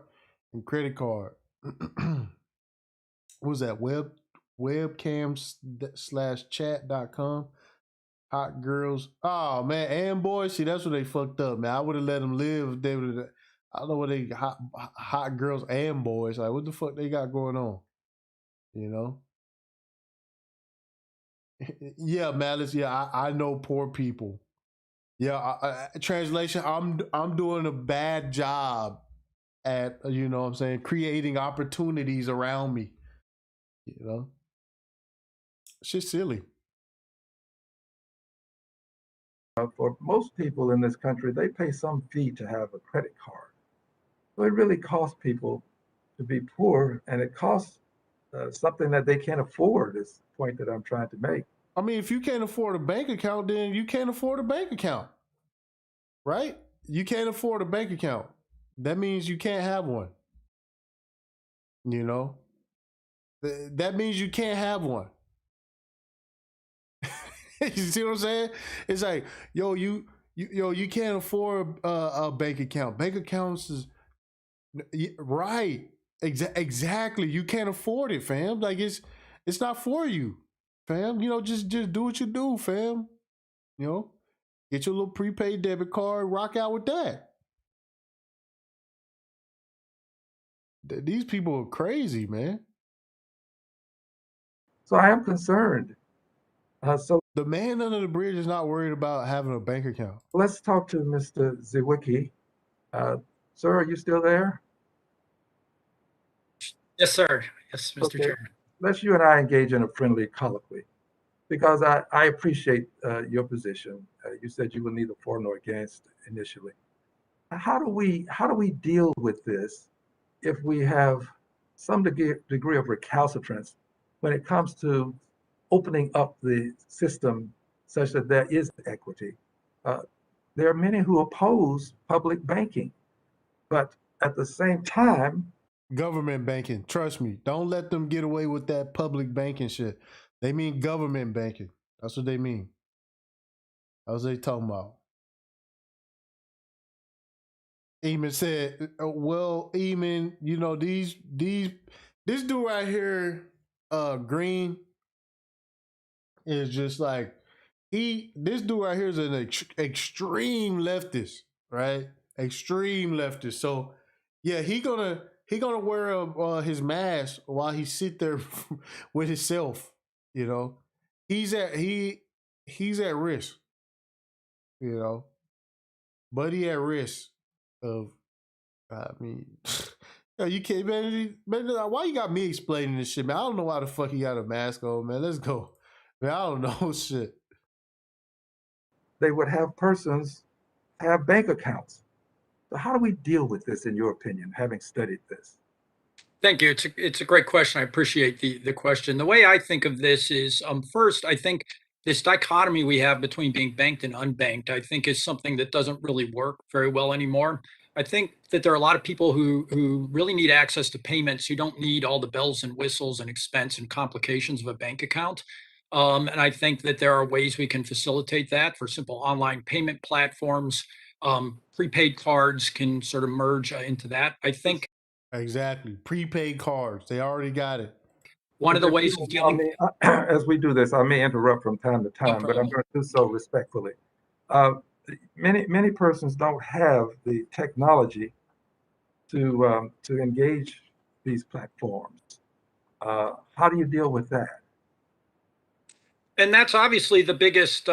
and credit card. What was that? Webcam/chat.com. Hot girls. Oh man, and boys. See, that's what they fucked up, man. I would have let them live. They would. I don't know what they hot girls and boys. Like, what the fuck they got going on? You know. Yeah, Malice. Yeah, I know poor people. Yeah, translation. I'm doing a bad job at, you know what I'm saying, creating opportunities around me. You know, shit's silly. for most people in this country, they pay some fee to have a credit card. So it really costs people to be poor, and it costs something that they can't afford, is the point that I'm trying to make. I mean, if you can't afford a bank account, then you can't afford a bank account, right? You can't afford a bank account. That means you can't have one. You know, that means you can't have one. You see what I'm saying? It's like, yo, you can't afford a bank account. Bank accounts is right. Exactly. You can't afford it, fam. Like, it's not for you, fam. You know, just do what you do, fam. You know, get your little prepaid debit card, rock out with that. These people are crazy, man. So I am concerned. So the man under the bridge is not worried about having a bank account. Let's talk to Mr. Zwicky. Sir, are you still there? Yes, sir. Yes, Mr. Okay. Chairman. Let's you and I engage in a friendly colloquy, because I appreciate your position. You said you were neither for nor against initially. How do we deal with this if we have some degree of recalcitrance when it comes to opening up the system such that there is equity? There are many who oppose public banking, but at the same time, government banking. Trust me, don't let them get away with that public banking shit. They mean government banking. That's what they mean. That's what they talking about. Eamon said, well, Eamon, you know, this dude right here, Green, is just like this dude right here is an extreme leftist, right? Extreme leftist. So yeah, he gonna wear his mask while he sit there with himself. You know, he's at risk. You know, Buddy at risk of. I mean, you can't, man. Why you got me explaining this shit, man? I don't know why the fuck he got a mask on, man. Let's go, man. I don't know shit. They would have persons have bank accounts. So how do we deal with this, in your opinion, having studied this? Thank you. It's a great question. I appreciate the question. The way I think of this is, first, I think this dichotomy we have between being banked and unbanked, I think is something that doesn't really work very well anymore. I think that there are a lot of people who really need access to payments who don't need all the bells and whistles and expense and complications of a bank account. And I think that there are ways we can facilitate that for simple online payment platforms. Prepaid cards can sort of merge into that. I think Exactly. Prepaid cards. They already got it. one of the ways of dealing. As we do this, I may interrupt from time to time, but I'm going to do so respectfully. Many persons don't have the technology to engage these platforms. How do you deal with that? And that's obviously the biggest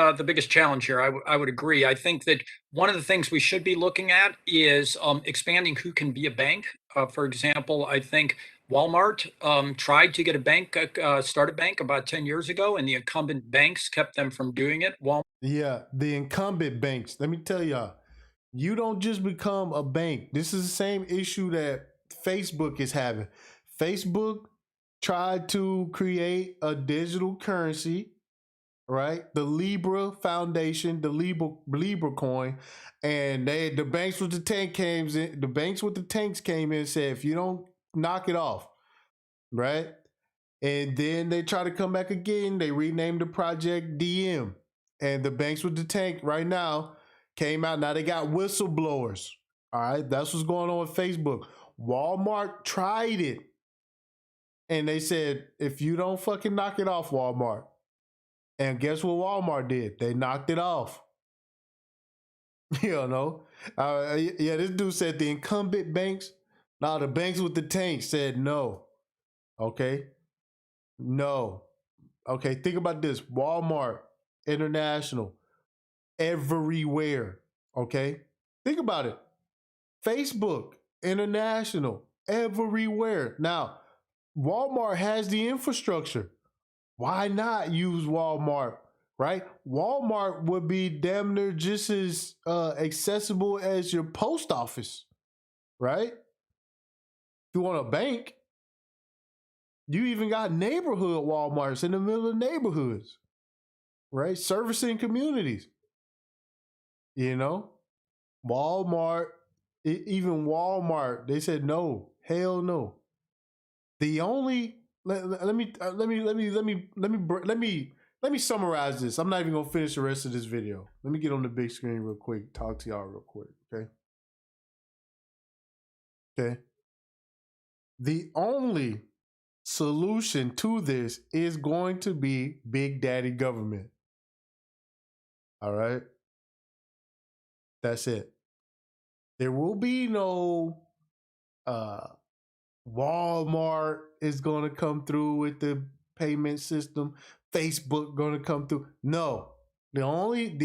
challenge here. I would agree. I think that one of the things we should be looking at is expanding who can be a bank. For example, I think Walmart tried to get a bank, start a bank about 10 years ago, and the incumbent banks kept them from doing it. Yeah, the incumbent banks. Let me tell y'all, you don't just become a bank. This is the same issue that Facebook is having. Facebook tried to create a digital currency, right? The Libra Foundation, the Libra coin, and the banks with the tanks came in and said, if you don't knock it off, right? And then they try to come back again. They renamed the project DM. And the banks with the tank right now came out. Now they got whistleblowers. All right. That's what's going on with Facebook. Walmart tried it. And they said, if you don't fucking knock it off, Walmart. And guess what Walmart did? They knocked it off. You don't know. Yeah, this dude said the incumbent banks. Now the banks with the tank said no. Okay. No. Okay, think about this. Walmart, International, everywhere. Okay? Think about it. Facebook, International, everywhere. Now, Walmart has the infrastructure. Why not use Walmart? Right? Walmart would be damn near just as accessible as your post office. Right? If you want a bank, you even got neighborhood Walmarts in the middle of neighborhoods. Right? Servicing communities. You know, Walmart, even Walmart, they said no, hell no. The only let me summarize this. I'm not even gonna finish the rest of this video. Let me get on the big screen real quick. Talk to y'all real quick. Okay. Okay. The only solution to this is going to be Big Daddy government. All right. That's it. There will be no Walmart is going to come through with the payment system. Facebook going to come through. No, the only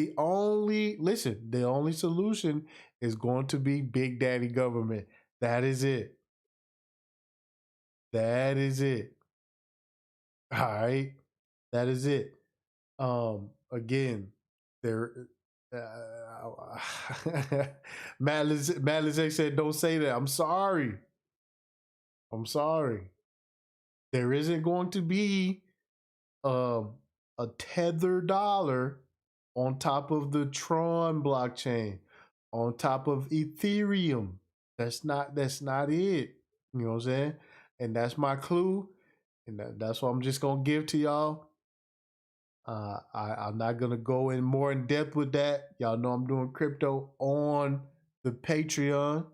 solution is going to be Big Daddy government. That is it. That is it. All right. That is it. Again, there. Matt Lizette said, "Don't say that." I'm sorry. I'm sorry. There isn't going to be a Tether dollar on top of the Tron blockchain, on top of Ethereum. That's not it. You know what I'm saying? And that's my clue. And that's what I'm just gonna give to y'all. I'm not gonna go in more in depth with that. Y'all know I'm doing crypto on the Patreon.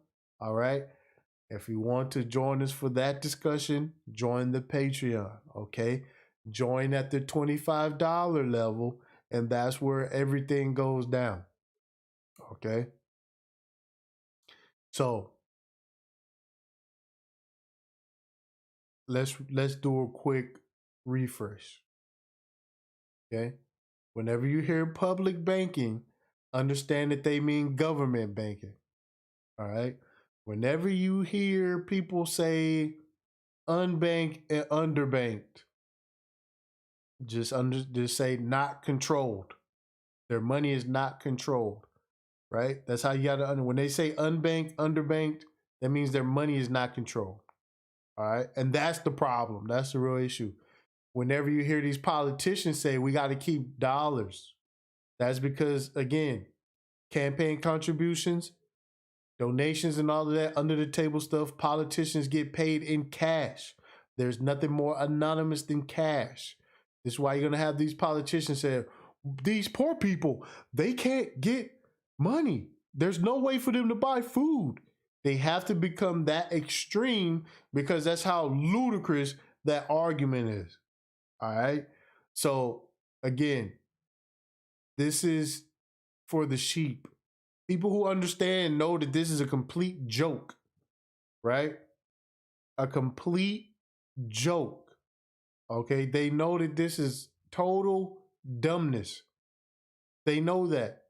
All right. If you want to join us for that discussion, join the Patreon. Okay. Join at the $25 level, and that's where everything goes down. Okay. So let's do a quick refresh. Okay. Whenever you hear public banking, understand that they mean government banking. All right. Whenever you hear people say unbanked and underbanked, just say not controlled. Their money is not controlled. Right? That's how you got to when they say unbanked, underbanked, that means their money is not controlled. All right. And that's the problem. That's the real issue. Whenever you hear these politicians say we got to keep dollars, that's because, again, campaign contributions, donations, and all of that under the table stuff, politicians get paid in cash. There's nothing more anonymous than cash. This is why you're going to have these politicians say, these poor people, they can't get money. There's no way for them to buy food. They have to become that extreme because that's how ludicrous that argument is. All right. So again, this is for the sheep. People who understand know that this is a complete joke, right? A complete joke. Okay. They know that this is total dumbness. They know that.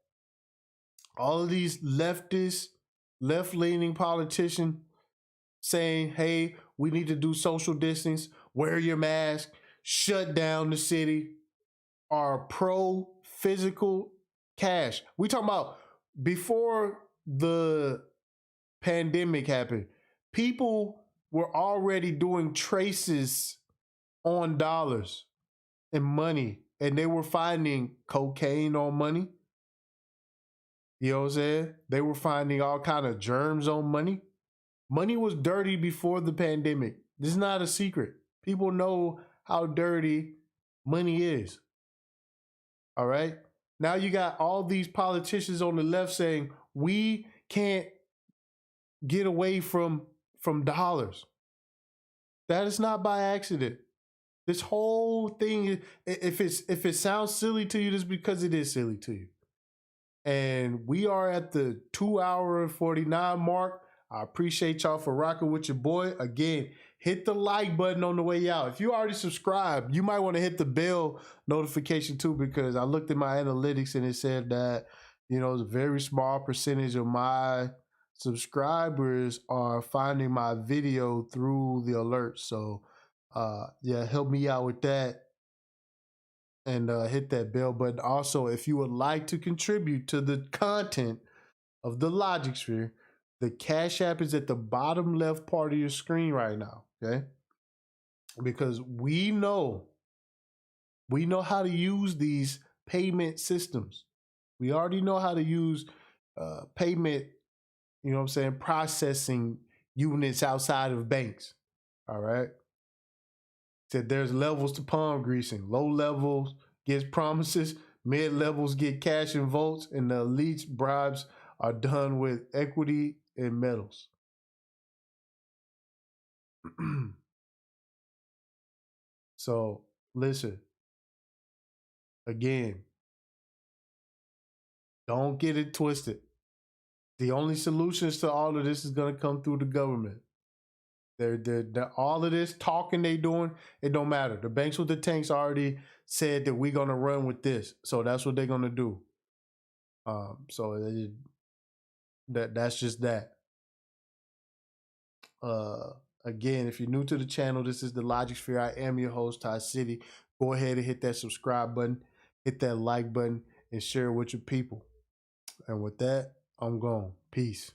All of these leftist, left-leaning politicians saying, hey, we need to do social distance, wear your mask, shut down the city, are pro physical cash. We talking about before the pandemic happened, people were already doing traces on dollars and money, and they were finding cocaine on money. You know what I'm saying? They were finding all kind of germs on money. Money was dirty before the pandemic. This is not a secret. People know how dirty money is. All right. Now you got all these politicians on the left saying we can't get away from dollars. That is not by accident. This whole thing, if it sounds silly to you, it's because it is silly to you. And we are at the 2 hour and 49 mark. I appreciate y'all for rocking with your boy. Again, hit the like button on the way out. If you already subscribed, you might want to hit the bell notification too, because I looked at my analytics and it said that, you know, a very small percentage of my subscribers are finding my video through the alerts. So, yeah, help me out with that. And hit that bell button. Also, if you would like to contribute to the content of the Logic Sphere, the Cash App is at the bottom left part of your screen right now, okay? Because we know how to use these payment systems. We already know how to use payment, you know what I'm saying, processing units outside of banks, all right? Said there's levels to palm greasing. Low levels gets promises, mid levels get cash and votes, and the elites bribes are done with equity and medals. So listen, again, don't get it twisted. The only solutions to all of this is going to come through the government. They're all of this talking they doing, it don't matter. The banks with the tanks already said that we're going to run with this. So that's what they're going to do. So that's just that. Again, if you're new to the channel, this is the Logic Sphere. I am your host, TipTycity. Go ahead and hit that subscribe button, hit that like button, and share it with your people. And with that, I'm gone. Peace.